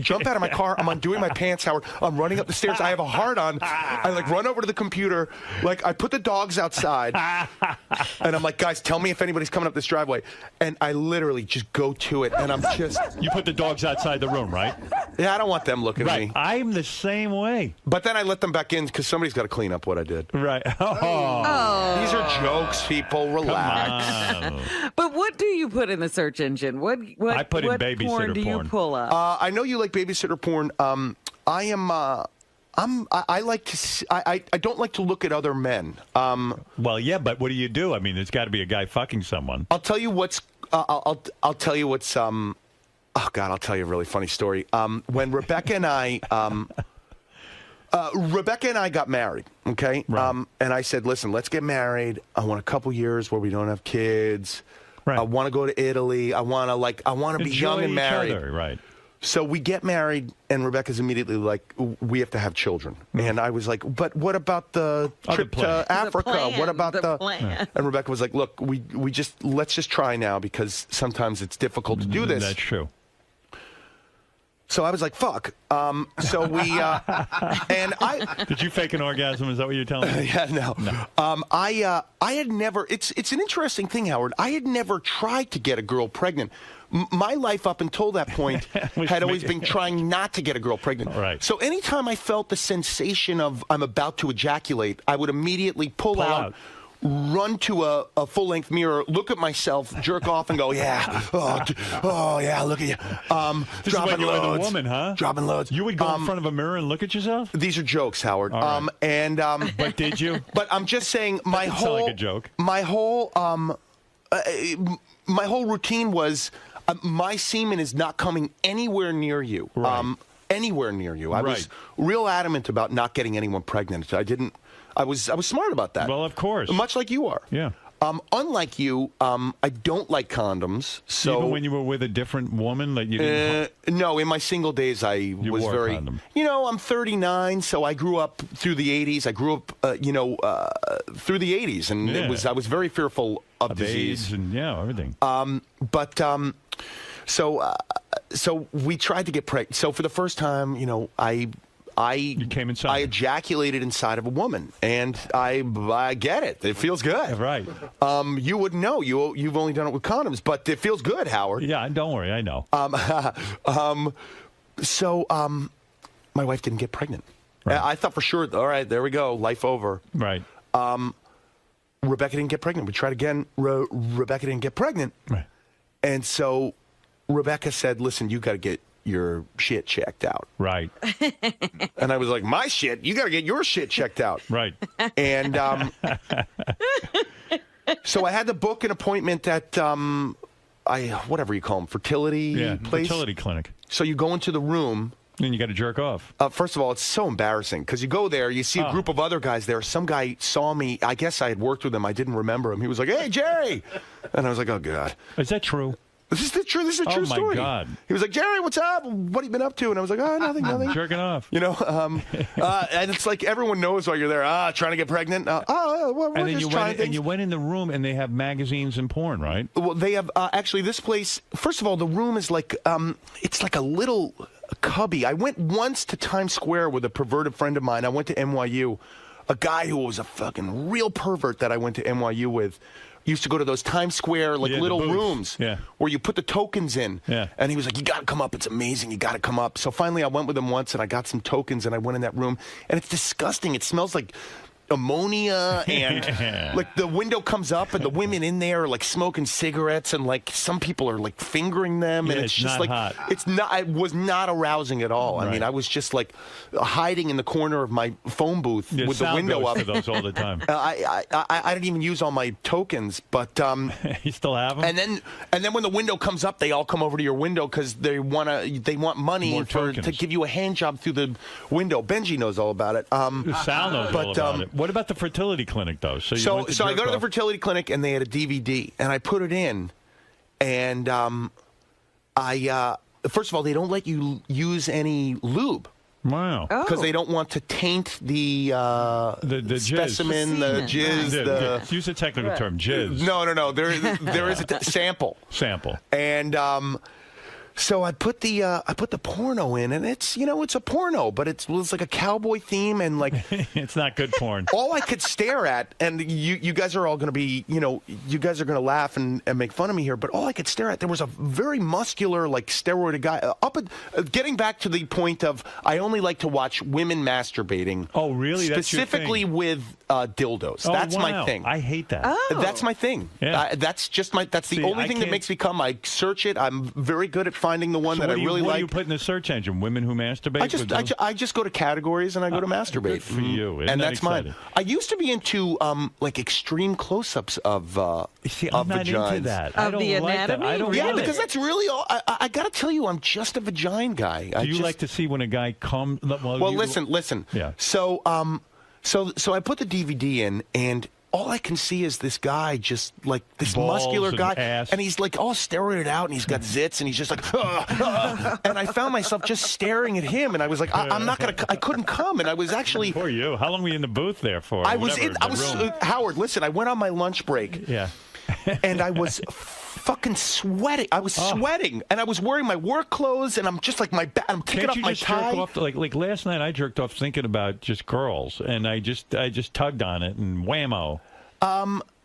jump out of my car. I'm undoing my pants, Howard. I'm running up the stairs. I have a heart on. I like run over to the computer. Like I put the dogs outside, and I'm like, guys, tell me if anybody's coming up this driveway. And I literally just go to it, and I'm just. You put the dogs outside the room, right? Yeah, I don't want them looking at me. I'm the same way. But then I let them back in because somebody's got to clean up what I did. Right. These are jokes, people. Relax. But what do you put in the search engine? What I put in babysitter porn do you pull up? I know you like babysitter porn. I like to. I don't like to look at other men. Well, yeah, but what do you do? I mean, there's got to be a guy fucking someone. I'll tell you what's. I'll tell you what's. Oh God, I'll tell you a really funny story. When Rebecca and I. Rebecca and I got married, okay? Right. And I said, listen, let's get married. I want a couple years where we don't have kids. Right. I want to go to Italy. I want to be young and married. Right. So we get married, and Rebecca's immediately like, we have to have children. And I was like, but what about the trip to Africa? What about the plan? And Rebecca was like, look, let's just try now because sometimes it's difficult to do this. That's true. So I was like, fuck. So we, and I. Did you fake an orgasm? Is that what you're telling me? Yeah, no. I had never, it's an interesting thing, Howard. I had never tried to get a girl pregnant. My life up until that point had always been trying not to get a girl pregnant. Right. So anytime I felt the sensation of I'm about to ejaculate, I would immediately pull out. Run to a full-length mirror, look at myself, jerk off, and go, yeah, oh yeah, look at you. This is when you were the woman, huh? Dropping loads. You would go in front of a mirror and look at yourself? These are jokes, Howard. All right. But did you? But I'm just saying, my That whole sound like a joke. My whole routine was my semen is not coming anywhere near you. Right. Anywhere near you. I was real adamant about not getting anyone pregnant. I was smart about that. Well, of course. Much like you are. Yeah. Unlike you, I don't like condoms. So even when you were with a different woman, like you didn't. No, in my single days, I was wore a very. condom. You know, I'm 39, so I grew up through the 80s. I grew up, through the 80s, and I was very fearful of disease AIDS and everything. So we tried to get pregnant. So for the first time, you came inside. I ejaculated inside of a woman, and I get it. It feels good. Right. You wouldn't know. You've only done it with condoms, but it feels good, Howard. Yeah, don't worry. I know. So my wife didn't get pregnant. Right. I thought for sure, all right, there we go, life over. Right. Rebecca didn't get pregnant. We tried again. Rebecca didn't get pregnant. Right. And so Rebecca said, listen, you got to get your shit checked out. Right. And I was like, my shit? You got to get your shit checked out. Right. And so I had to book an appointment at whatever you call them, fertility place. Fertility clinic. So you go into the room. And you got to jerk off. First of all, it's so embarrassing because you go there, you see a group of other guys there. Some guy saw me. I guess I had worked with him. I didn't remember him. He was like, hey, Jerry. And I was like, oh, God. Is that true? This is a true story. Oh, my God. He was like, Jerry, what's up? What have you been up to? And I was like, oh, nothing. Jerking off. And it's like everyone knows while you're there, trying to get pregnant. And then you went in the room, and they have magazines and porn, right? Well, they have, actually, this place, first of all, the room is like, it's like a little cubby. I went once to Times Square with a perverted friend of mine. I went to NYU. A guy who was a fucking real pervert that I went to NYU with used to go to those Times Square little rooms where you put the tokens in. Yeah. And he was like, you got to come up. It's amazing. You got to come up. So finally I went with him once and I got some tokens and I went in that room and it's disgusting. It smells like ammonia and like the window comes up and the women in there are like smoking cigarettes and like some people are like fingering them and it's just not like hot. it was not arousing at all. Right. I mean, I was just like hiding in the corner of my phone booth with the window up. To those all the time. I didn't even use all my tokens, but you still have them. And then when the window comes up, they all come over to your window because they want money to give you a hand job through the window. Benji knows all about it. Sal knows all about it. What about the fertility clinic, though? So I go to the fertility clinic, and they had a DVD, and I put it in, and first of all, they don't let you use any lube. Wow. Because they don't want to taint the specimen, the jizz. Use a technical term, jizz. No. There is a sample. Sample. And so I put the porno in, and it's a porno, but it's like a cowboy theme and like it's not good porn. All I could stare at, and you guys are all going to be, you guys are going to laugh and make fun of me here, but all I could stare at, there was a very muscular, like steroided guy. Getting back to the point of, I only like to watch women masturbating. Oh, really? Specifically with dildos. Oh, that's wow. my thing. I hate that. That's my thing. Yeah. That's the only thing that makes me come. I search it. I'm very good at finding the one that I really like. What do you put in the search engine? Women who masturbate? I just go to categories and I go to masturbate. Good for you. And that's mine. I used to be into like extreme close-ups of vaginas. I'm not into that. Of the anatomy? I don't Yeah, because that's really all. I got to tell you, I'm just a vagina guy. Do you like to see when a guy comes? Well, listen. Yeah. So I put the DVD in, and all I can see is this guy, just like this Balls muscular and guy, ass. and he's like all steroided out, and he's got zits, and he's just like, and I found myself just staring at him, and I was like, I'm not gonna, I couldn't come, and I was actually. Poor you. How long were you in the booth there for? I was Whatever, in. I was room. Howard. Listen, I went on my lunch break. Yeah. And I was fucking sweating. I was sweating, and I was wearing my work clothes, and I'm just like I'm taking Can't off you my just tie. jerk off? Like last night, I jerked off thinking about just girls, and I just tugged on it, and whammo.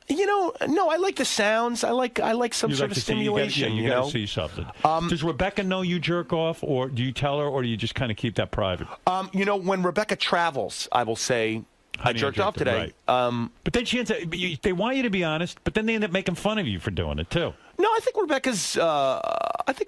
You know, no, I like the sounds. I like some You sort like of to see- stimulation. you You gotta know, see something. Does Rebecca know you jerk off, or do you tell her, or do you just kind of keep that private? You know, when Rebecca travels, I will say, I jerked off today. Right. But then she ends up, they want you to be honest, but then they end up making fun of you for doing it too. No, I think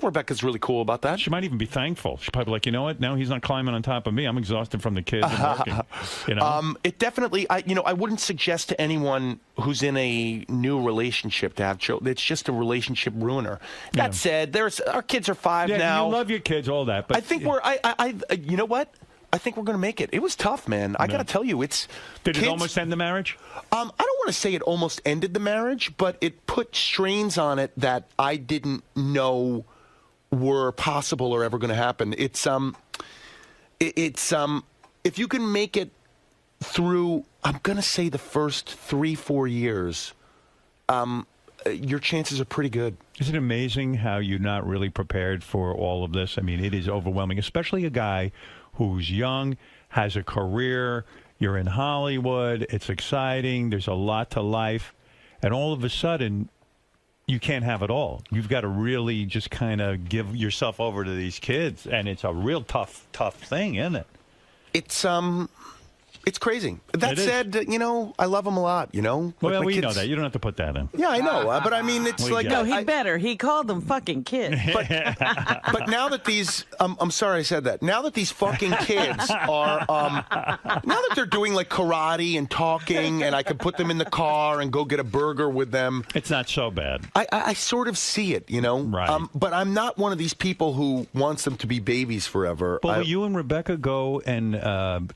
Rebecca's really cool about that. She might even be thankful. She's probably like, you know what? Now he's not climbing on top of me. I'm exhausted from the kids and working. You know? It definitely. I wouldn't suggest to anyone who's in a new relationship to have children. It's just a relationship ruiner. That said, our kids are 5 now. You love your kids, all that. But I think you know what? I think we're going to make it. It was tough, man. I got to tell you, it's. Did it almost end the marriage? I don't want to say it almost ended the marriage, but it put strains on it that I didn't know were possible or ever going to happen. It's if you can make it through, I'm going to say the first 3-4 years, your chances are pretty good. Isn't it amazing how you're not really prepared for all of this? I mean, it is overwhelming, especially a guy who's young, has a career, you're in Hollywood, it's exciting, there's a lot to life, and all of a sudden, you can't have it all. You've got to really just kind of give yourself over to these kids, and it's a real tough thing, isn't it? It's crazy. That It is. said, you know, I love them a lot, you know? Well, Like, my we know kids- that. You don't have to put that in. Yeah, I know, but I mean, it's We like... get it. No, he better. He called them fucking kids. But now that these, I'm sorry I said that. Now that these fucking kids are, now that they're doing like karate and talking, and I can put them in the car and go get a burger with them. It's not so bad. I sort of see it, you know. Right. But I'm not one of these people who wants them to be babies forever. But will you and Rebecca go and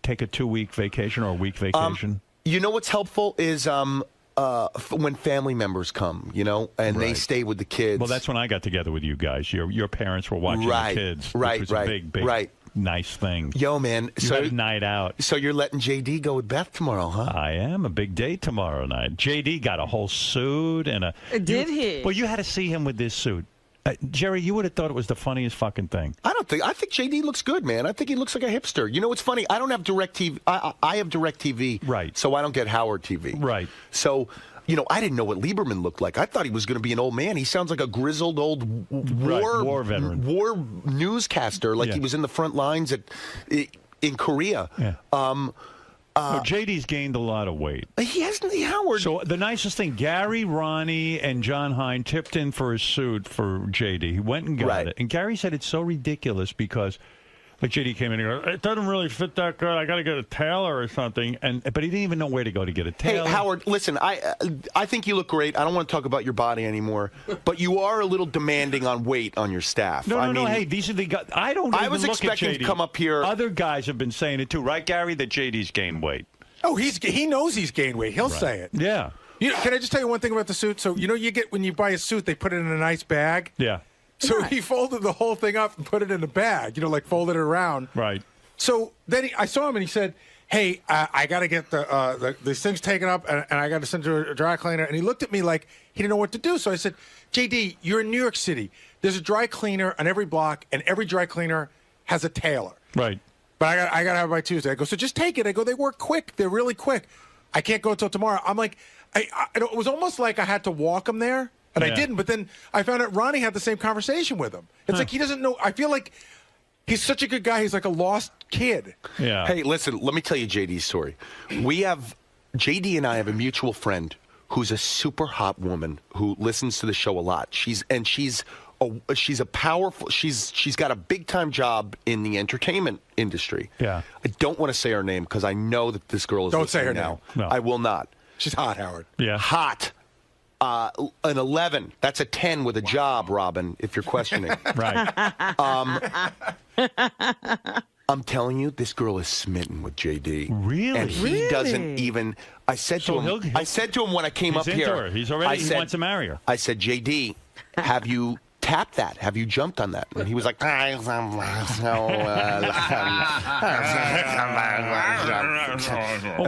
take a 2-week vacation or a week vacation? You know what's helpful is when family members come, you know, and they stay with the kids. Well, that's when I got together with you guys. Your parents were watching the kids. Which was a big, nice thing. Yo, man. You had a night out. So you're letting JD go with Beth tomorrow, huh? I am. A big date tomorrow night. JD got a whole suit and a... Did he? Well, you had to see him with this suit. Jerry, you would have thought it was the funniest fucking thing. I think JD looks good, man. I think he looks like a hipster. You know what's funny? I don't have DirecTV. I have DirecTV. Right. So I don't get Howard TV. Right. So, you know, I didn't know what Lieberman looked like. I thought he was going to be an old man. He sounds like a grizzled old war veteran. War newscaster, like he was in the front lines in Korea. Yeah. JD's gained a lot of weight. He hasn't, Howard. So the nicest thing, Gary, Ronnie, and John Hine tipped in for his suit for JD. He went and got it. And Gary said it's so ridiculous because, like, JD came in and goes, it doesn't really fit that good. I got to get a tailor or something. But he didn't even know where to go to get a tailor. Hey, Howard, listen, I think you look great. I don't want to talk about your body anymore, but you are a little demanding on weight on your staff. No. Hey, these are the guys. I don't. I even was look expecting at JD. to come up here. Other guys have been saying it too, right, Gary? That JD's gained weight. Oh, he knows he's gained weight. He'll say it. Yeah. Can I just tell you one thing about the suit? So you know, when you buy a suit, they put it in a nice bag. Yeah. So he folded the whole thing up and put it in a bag. You know, like folded it around. Right. So then I saw him and he said, "Hey, I got to get these things taken up and I got to send to a dry cleaner." And he looked at me like he didn't know what to do. So I said, "JD, you're in New York City. There's a dry cleaner on every block, and every dry cleaner has a tailor." Right. But I got to have it by Tuesday. I go, "So just take it." I go, "They work quick. They're really quick. I can't go until tomorrow." I'm like, it was almost like I had to walk him there, and I didn't. But then I found out Ronnie had the same conversation with him. It's like he doesn't know. I feel like he's such a good guy. He's like a lost kid. Yeah. Hey, listen, let me tell you JD's story. JD and I have a mutual friend who's a super hot woman who listens to the show a lot. She's a powerful. She's got a big time job in the entertainment industry. Yeah. I don't want to say her name because I know that this girl is. Don't say her listening now. name. No. I will not. She's hot, Howard. Yeah. Hot. An 11. That's a 10 with a job, Robin, if you're questioning. Right. I'm telling you, this girl is smitten with JD. Really? And he doesn't even. I said to him. I said to him when I came up He's here. into her. He's already. He wants to marry her. I said, JD, have you tapped that? Have you jumped on that? And he was like, Well,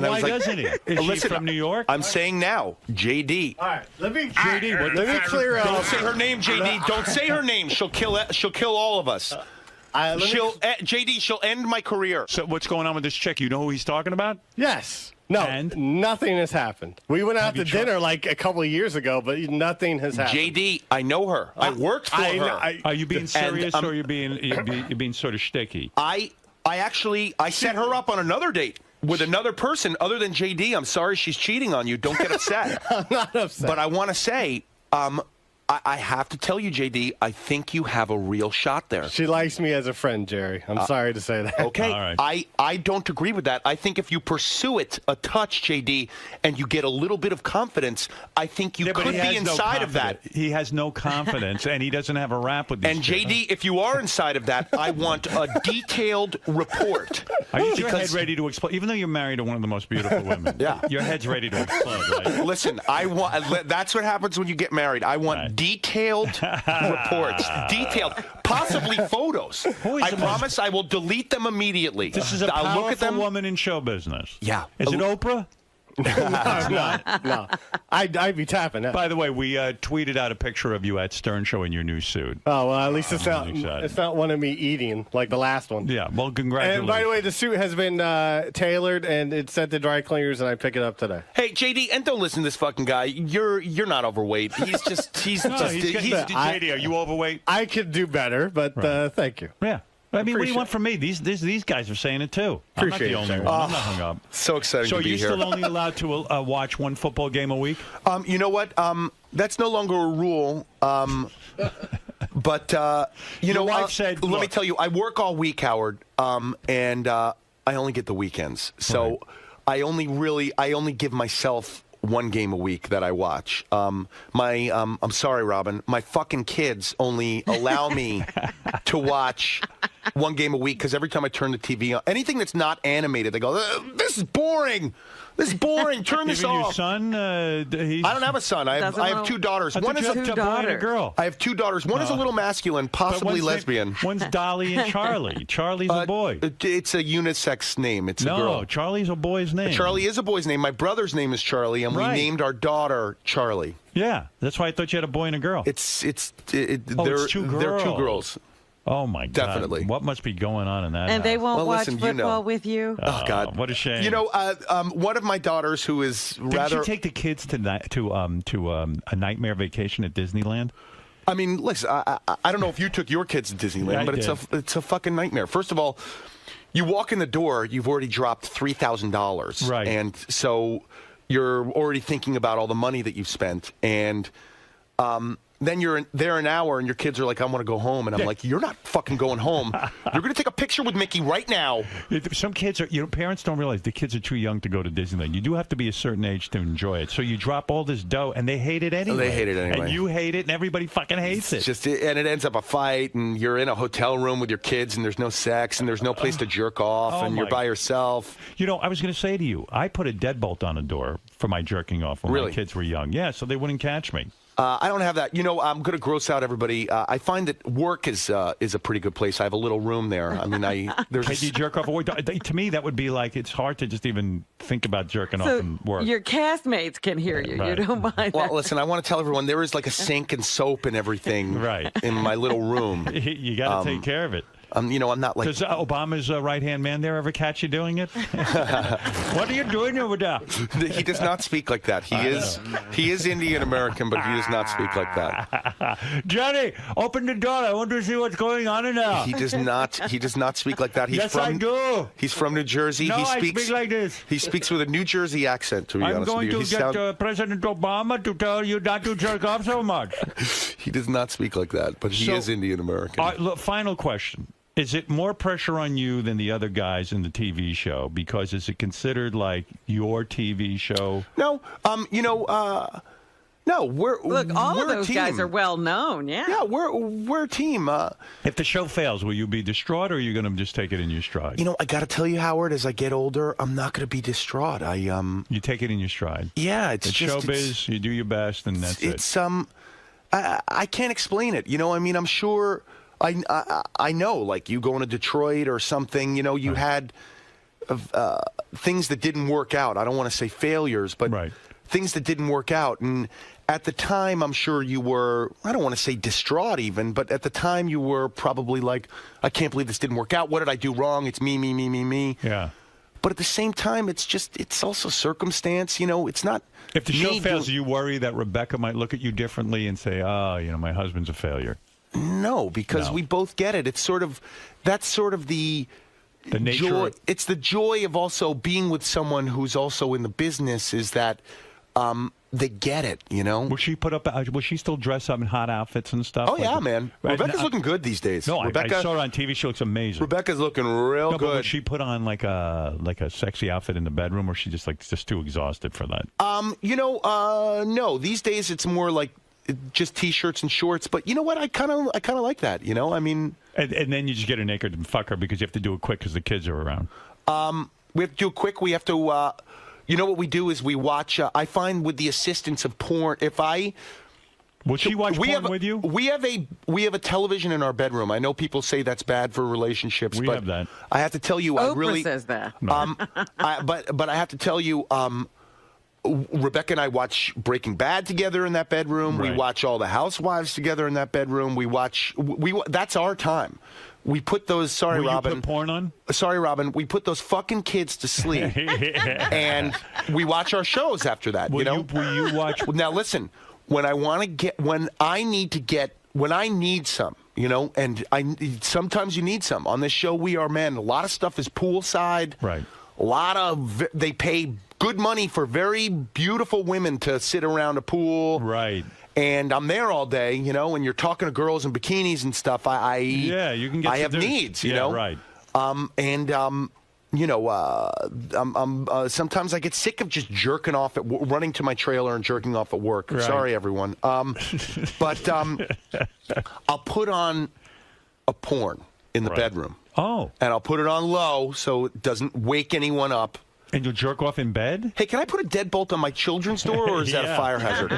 why doesn't he? Is she from New York? I'm saying now, JD. All right, let me clear up. Don't say her name, JD. Don't say her name. She'll kill all of us. JD, she'll end my career. So what's going on with this chick? You know who he's talking about? Yes. No, nothing has happened. We went out to dinner like a couple of years ago, but nothing has happened. JD, I know her. I worked for her. Are you being serious or you're being sort of shticky? I set her up on another date with another person other than JD. I'm sorry she's cheating on you. Don't get upset. I'm not upset. But I want to say, I have to tell you, JD, I think you have a real shot there. She likes me as a friend, Jerry. I'm sorry to say that. Okay. All right. I don't agree with that. I think if you pursue it a touch, JD, and you get a little bit of confidence, I think you could be inside of that. He has no confidence, and he doesn't have a rap with these And JD, if you are inside of that, I want a detailed report. Are you your head ready to explode? Even though you're married to one of the most beautiful women, your head's ready to explode, right? Listen, that's what happens when you get married. I want detailed reports. Detailed. Possibly photos. I promise I will delete them immediately. This is a powerful woman in show business. Yeah. Is it Oprah? No. I'd be tapping that. By the way, we tweeted out a picture of you at Stern Show in your new suit. Oh, well, at least it's not one of me eating like the last one. Yeah, well, congratulations. And by the way, the suit has been tailored and it's sent to dry cleaners, and I pick it up today. Hey, JD, and don't listen to this fucking guy. You're not overweight. JD, are you overweight? I could do better, but thank you. Yeah. I mean, what do you want from me? These guys are saying it too. I'm not the only one. I'm not hung up. So excited to be here. So are you still only allowed to watch one football game a week? You know what? That's no longer a rule. But you know, wife said, let me tell you, I work all week, Howard, and I only get the weekends. So I only give myself one game a week that I watch. I'm sorry, Robin. My fucking kids only allow me to watch one game a week because every time I turn the TV on, anything that's not animated, they go, "This is boring. This is boring. Turn this off." Your son? I don't have a son. I have two daughters. One is a boy and a girl. I have two daughters. One is a little masculine, possibly lesbian. One's Dolly and Charlie. Charlie's a boy. It's a unisex name. It's a girl. No, Charlie's a boy's name. Charlie is a boy's name. My brother's name is Charlie, and we named our daughter Charlie. Yeah, that's why I thought you had a boy and a girl. It's two girls. They're two girls. Oh, my God. Definitely. What must be going on in that And house? they won't watch football with you? Oh, God. What a shame. You know, one of my daughters who is rather... Did you take the kids to a nightmare vacation at Disneyland? I mean, listen, I don't know if you took your kids to Disneyland, but it's a fucking nightmare. First of all, you walk in the door, you've already dropped $3,000. Right. And so you're already thinking about all the money that you've spent. And... then you're there an hour and your kids are like, I want to go home. And I'm like, you're not fucking going home. You're going to take a picture with Mickey right now. Some kids are, parents don't realize the kids are too young to go to Disneyland. You do have to be a certain age to enjoy it. So you drop all this dough and they hate it anyway. They hate it anyway. And you hate it and everybody fucking hates it. And it ends up a fight and you're in a hotel room with your kids and there's no sex and there's no place to jerk off and you're by yourself. You know, I was going to say to you, I put a deadbolt on a door for my jerking off when my kids were young. Yeah, so they wouldn't catch me. I don't have that. You know, I'm going to gross out everybody. I find that work is a pretty good place. I have a little room there. I mean, Can you jerk off at work? To me, that would be like, it's hard to just even think about jerking off in work. Your castmates can hear you. Right. You don't mind Well, that. listen, I want to tell everyone there is like a sink and soap and everything in my little room. You got to take care of it. You know, I'm not like... Does Obama's right-hand man there ever catch you doing it? What are you doing over there? He does not speak like that. He is Indian American, but he does not speak like that. Johnny, open the door. I want to see what's going on in there. He does not speak like that. Yes, I do. He's from New Jersey. No, I speak like this. He speaks with a New Jersey accent, to be honest with you. I'm going to get President Obama to tell you not to jerk off so much. He does not speak like that, but he is Indian American. Look, final question. Is it more pressure on you than the other guys in the TV show? Because is it considered like your TV show? No. You know, No, we're all of we're a those team. guys are well known. Yeah. Yeah, we're a team. If the show fails, will you be distraught, or are you going to just take it in your stride? You know, I got to tell you, Howard, as I get older, I'm not going to be distraught. You take it in your stride. Yeah, it's just showbiz. You do your best, and that's it. It's I can't explain it. You know, I mean, I'm sure I know, like you going to Detroit or something. You know, you had things that didn't work out. I don't want to say failures, but things that didn't work out. And at the time, I'm sure you were, I don't want to say distraught even, but at the time you were probably like, I can't believe this didn't work out. What did I do wrong? It's me. Yeah. But at the same time, it's also circumstance. You know, it's not. If the show fails, do you worry that Rebecca might look at you differently and say, oh, you know, my husband's a failure? No, because we both get it. It's sort of, that's sort of the nature. Joy. It's the joy of also being with someone who's also in the business is that they get it, you know? Will she put up, will she still dress up in hot outfits and stuff? Oh, yeah, man. Rebecca's looking good these days. No, Rebecca, I saw her on TV. She looks amazing. Rebecca's looking real good. good. Will she put on like a sexy outfit in the bedroom, or she just too exhausted for that? You know, no. These days it's more like just T-shirts and shorts. But you know what? I kind of like that. You know, I mean. And then you just get her naked and fuck her because you have to do it quick because the kids are around. We have to do it quick. We have to. You know what we do is we watch. I find with the assistance of porn, if I. Will she watch porn with you? We have a television in our bedroom. I know people say that's bad for relationships. We but have that. I have to tell you, Oprah I really says that. but I have to tell you, Rebecca and I watch Breaking Bad together in that bedroom. Right. We watch all the Housewives together in that bedroom. That's our time. We put those. Sorry, Will Robin. You put porn on? Sorry, Robin. We put those fucking kids to sleep, and we watch our shows after that. Will you watch? Now listen. When I need some, you know, and sometimes you need some. On this show, we are men. A lot of stuff is poolside. Right. They pay good money for very beautiful women to sit around a pool. Right. And I'm there all day, you know, and you're talking to girls in bikinis and stuff. You can get. I have needs, you know. Right. You know, sometimes I get sick of just jerking off running to my trailer and jerking off at work. Right. Sorry, everyone. But I'll put on a porn in the bedroom. Oh. And I'll put it on low so it doesn't wake anyone up. And you'll jerk off in bed? Hey, can I put a deadbolt on my children's door, or is that a fire hazard?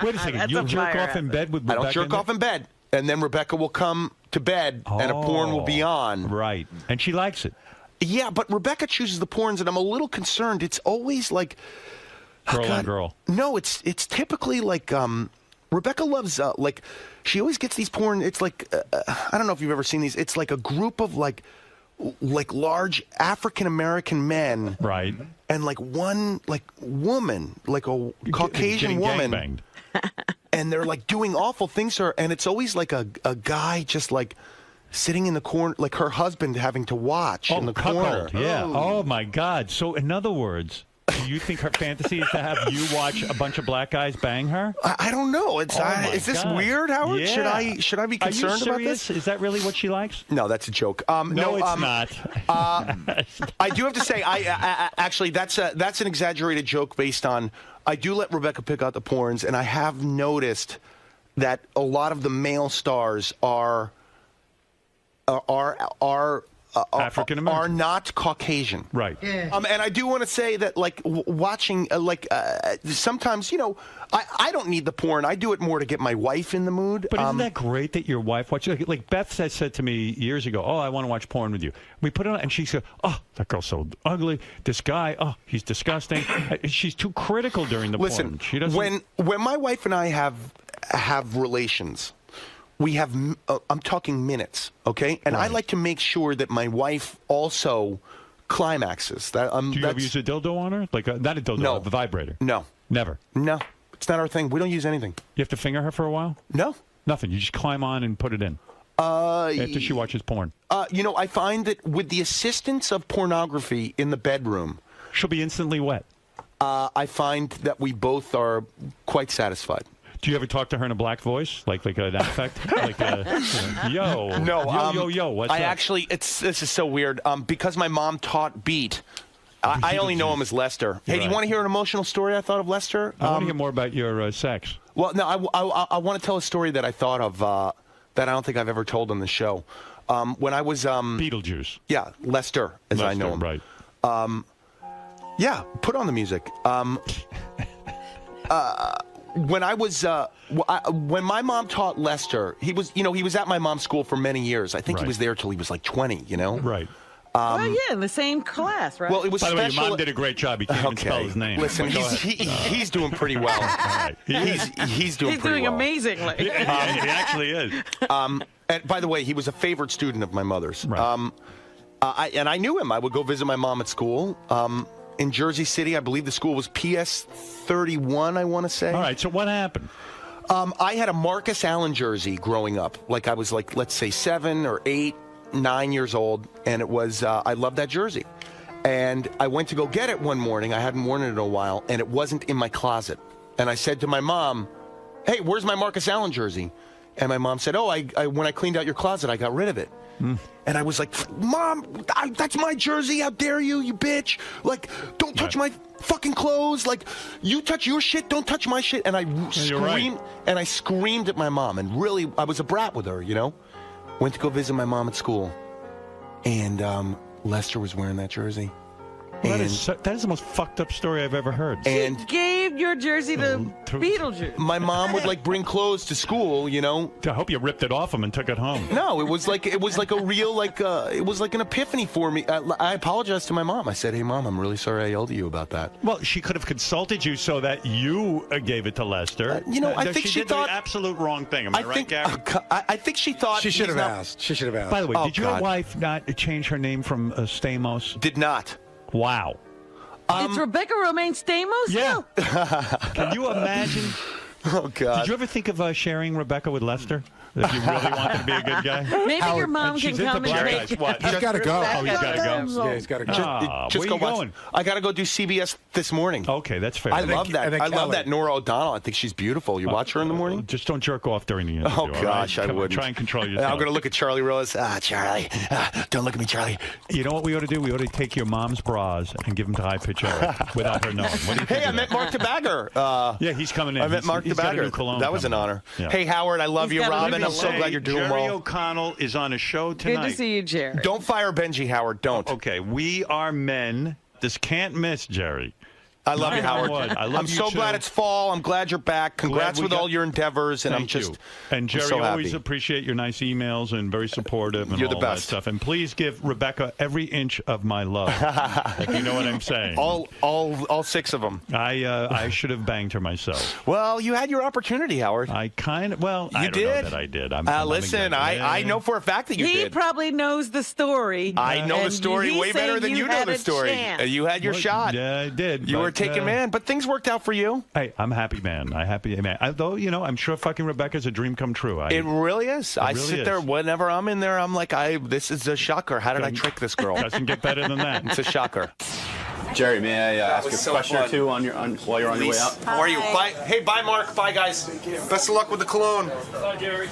Wait a second. You'll jerk off in bed with Rebecca? I don't jerk off in bed. And then Rebecca will come to bed, and a porn will be on. Right. And she likes it. Yeah, but Rebecca chooses the porns, and I'm a little concerned. It's always like... Girl on girl. No, it's typically like... Rebecca loves, like... She always gets these porn... It's like... I don't know if you've ever seen these. It's like a group of, like large African-American men. Right. And, like, one, like, woman, like a Caucasian woman. Gang-banged. And they're, like, doing awful things to her. And it's always, like, a guy just, like... sitting in the corner, like her husband having to watch in the corner. Yeah. Oh, my God. So, in other words, do you think her fantasy is to have you watch a bunch of black guys bang her? I don't know. Is this weird, Howard? Yeah. Should I be concerned Are you about serious? this? Is that really what she likes? No, that's a joke. No, it's not. I do have to say, I actually that's an exaggerated joke based on. I do let Rebecca pick out the porns, and I have noticed that a lot of the male stars are African American, are not Caucasian, right? Yeah. And I do want to say that, like, watching, sometimes, you know, I don't need the porn. I do it more to get my wife in the mood. But isn't that great that your wife watches? Like Beth said to me years ago, "Oh, I want to watch porn with you." We put it on, and she said, "Oh, that girl's so ugly. This guy, oh, he's disgusting." She's too critical during the porn. She doesn't. When my wife and I have relations. We have, I'm talking minutes, okay? And I like to make sure that my wife also climaxes. Do you ever use a dildo on her? Like, not a dildo, a vibrator? No. Never? No. It's not our thing. We don't use anything. You have to finger her for a while? No. Nothing. You just climb on and put it in. After she watches porn. You know, I find that with the assistance of pornography in the bedroom... She'll be instantly wet. I find that we both are quite satisfied. Do you ever talk to her in a black voice, like an affect, like yo, no, yo, what's I up? actually, this is so weird. Because my mom taught beat, I only know him as Lester. Hey, do you want to hear an emotional story I thought of Lester? I want to hear more about your sex. Well, no, I want to tell a story that I thought of that I don't think I've ever told on the show. When I was Beetlejuice. Yeah, Lester, as I know him. Right. Yeah, put on the music. When I was when my mom taught Lester, he was at my mom's school for many years. I think he was there till he was like 20. Right. Oh yeah, in the same class, right? Well, it was By the way, special. your mom did a great job. He can't even spell his name. Listen, Go he's doing pretty well. Right. He's doing He's pretty doing well. amazingly. He actually is. And by the way, he was a favorite student of my mother's. Right. I knew him. I would go visit my mom at school in Jersey City. I believe the school was PS 31, I want to say. All right, so what happened? I had a Marcus Allen jersey growing up. Like I was like, let's say 7 or 8, 9 years old, and it was I loved that jersey. And I went to go get it one morning. I hadn't worn it in a while, and it wasn't in my closet. And I said to my mom, "Hey, where's my Marcus Allen jersey?" And my mom said, "Oh, when I cleaned out your closet, I got rid of it." And I was like, "Mom, that's my jersey. How dare you, you bitch! Like, don't touch my fucking clothes. Like, you touch your shit, don't touch my shit." And I screamed, and I screamed at my mom. And really, I was a brat with her, you know. Went to go visit my mom at school, and Lester was wearing that jersey. Well, that is the most fucked up story I've ever heard. And She gave your jersey to Beetlejuice. my mom would like bring clothes to school, you know. I hope you ripped it off him and took it home. No, it was like a real it was like an epiphany for me. I apologized to my mom. I said, "Hey, Mom, I'm really sorry I yelled at you about that." Well, she could have consulted you so that you gave it to Lester. I think she did thought the absolute wrong thing. Am I right, Gary? I think she thought She should have asked. She should have asked. By the way, Oh, did your God. wife not change her name from Stamos? Did not. Wow. It's Rebecca Romaine Stamos? Yeah. Can you imagine? Oh, God. Did you ever think of sharing Rebecca with Lester? If you really wanted to be a good guy? Maybe your mom can come and guys. take What? He's got to go. Oh, he's got to go. Yeah, he's got to go. Just where go you watch. going? I got to go do CBS this morning. Okay, that's fair. I love and that. then I love Kelly. that Nora O'Donnell. I think she's beautiful. You watch her in the morning? Just don't jerk off during the interview. Oh, all right? gosh, I Come on, wouldn't. Try and control yourself. I'm going to look at Charlie Rose. Charlie. Don't look at me, Charlie. You know what we ought to do? We ought to take your mom's bras and give them to High Pitch Eric without her knowing. What do you think Hey, I of met that? Mark DeBagger. Yeah, he's coming in. I met Mark He's got a new DeBagger. cologne That was an coming honor. in. Yeah. Hey, Howard, I love He's you, got a Robin. new I'm so cologne. glad you're doing Jerry well. O'Connell is on a show tonight. Good to see you, Jerry. Don't fire Benji, Howard. Don't. Okay, we are men. This can't miss, Jerry. I love you, Knock on Howard. wood. I love I'm you so too. glad it's fall. I'm glad you're back. Congrats we with got- all your endeavors, and Thank I'm just you. And Jerry, I'm so always happy. appreciate your nice emails and very supportive and You're the all best. that stuff. And please give Rebecca every inch of my love. If you know what I'm saying. All 6 of them. I should have banged her myself. Well, you had your opportunity, Howard. I kind of I don't did. know that I did. I'm Listen, I know for a fact that you He did. probably knows the story. I know the and story he's way better saying than you know had the a story. chance. You had your shot. Yeah, I did. You but, were taken man, but things worked out for you. Hey, I'm a happy man. Though, I'm sure fucking Rebecca's a dream come true. It really is. I really sit there is. whenever I'm in there. I'm like, this is a shocker. How did I trick this girl? Doesn't get better than that. It's a shocker. Jerry, may I ask was a so question fun. or two while you're on your way out? How are you? Bye. Hey, bye, Mark. Bye, guys. Best of luck with the cologne. Bye, Jerry.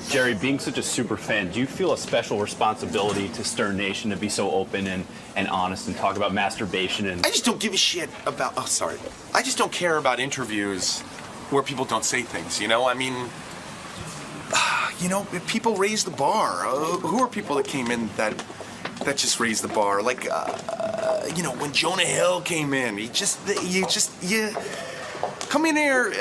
Jerry, being such a super fan, do you feel a special responsibility to Stern Nation to be so open and honest and talk about masturbation? And I just don't give a shit about. Oh, sorry. I just don't care about interviews where people don't say things. I mean, people raise the bar. Who are people that came in that just raised the bar? Like, when Jonah Hill came in, you come in here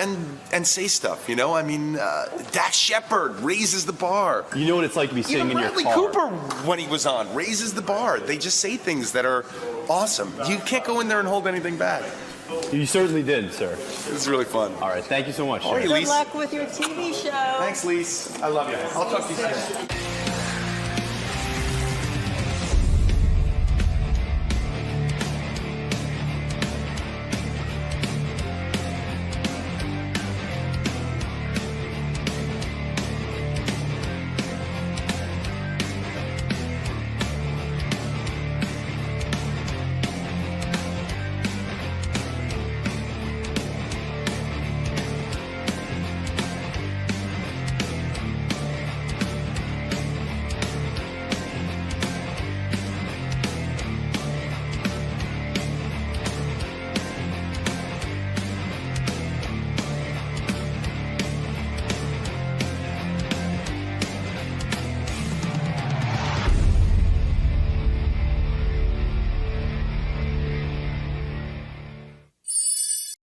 and say stuff. I mean, Dax Shepard raises the bar. You know what it's like to be sitting in your Bradley car. Cooper, when he was on, raises the bar. They just say things that are awesome. You can't go in there and hold anything back. You certainly did, sir. It was really fun. All right, thank you so much, All right, Jerry. Lise. Good luck with your TV show. Thanks, Lise. I love you. I'll talk to you soon.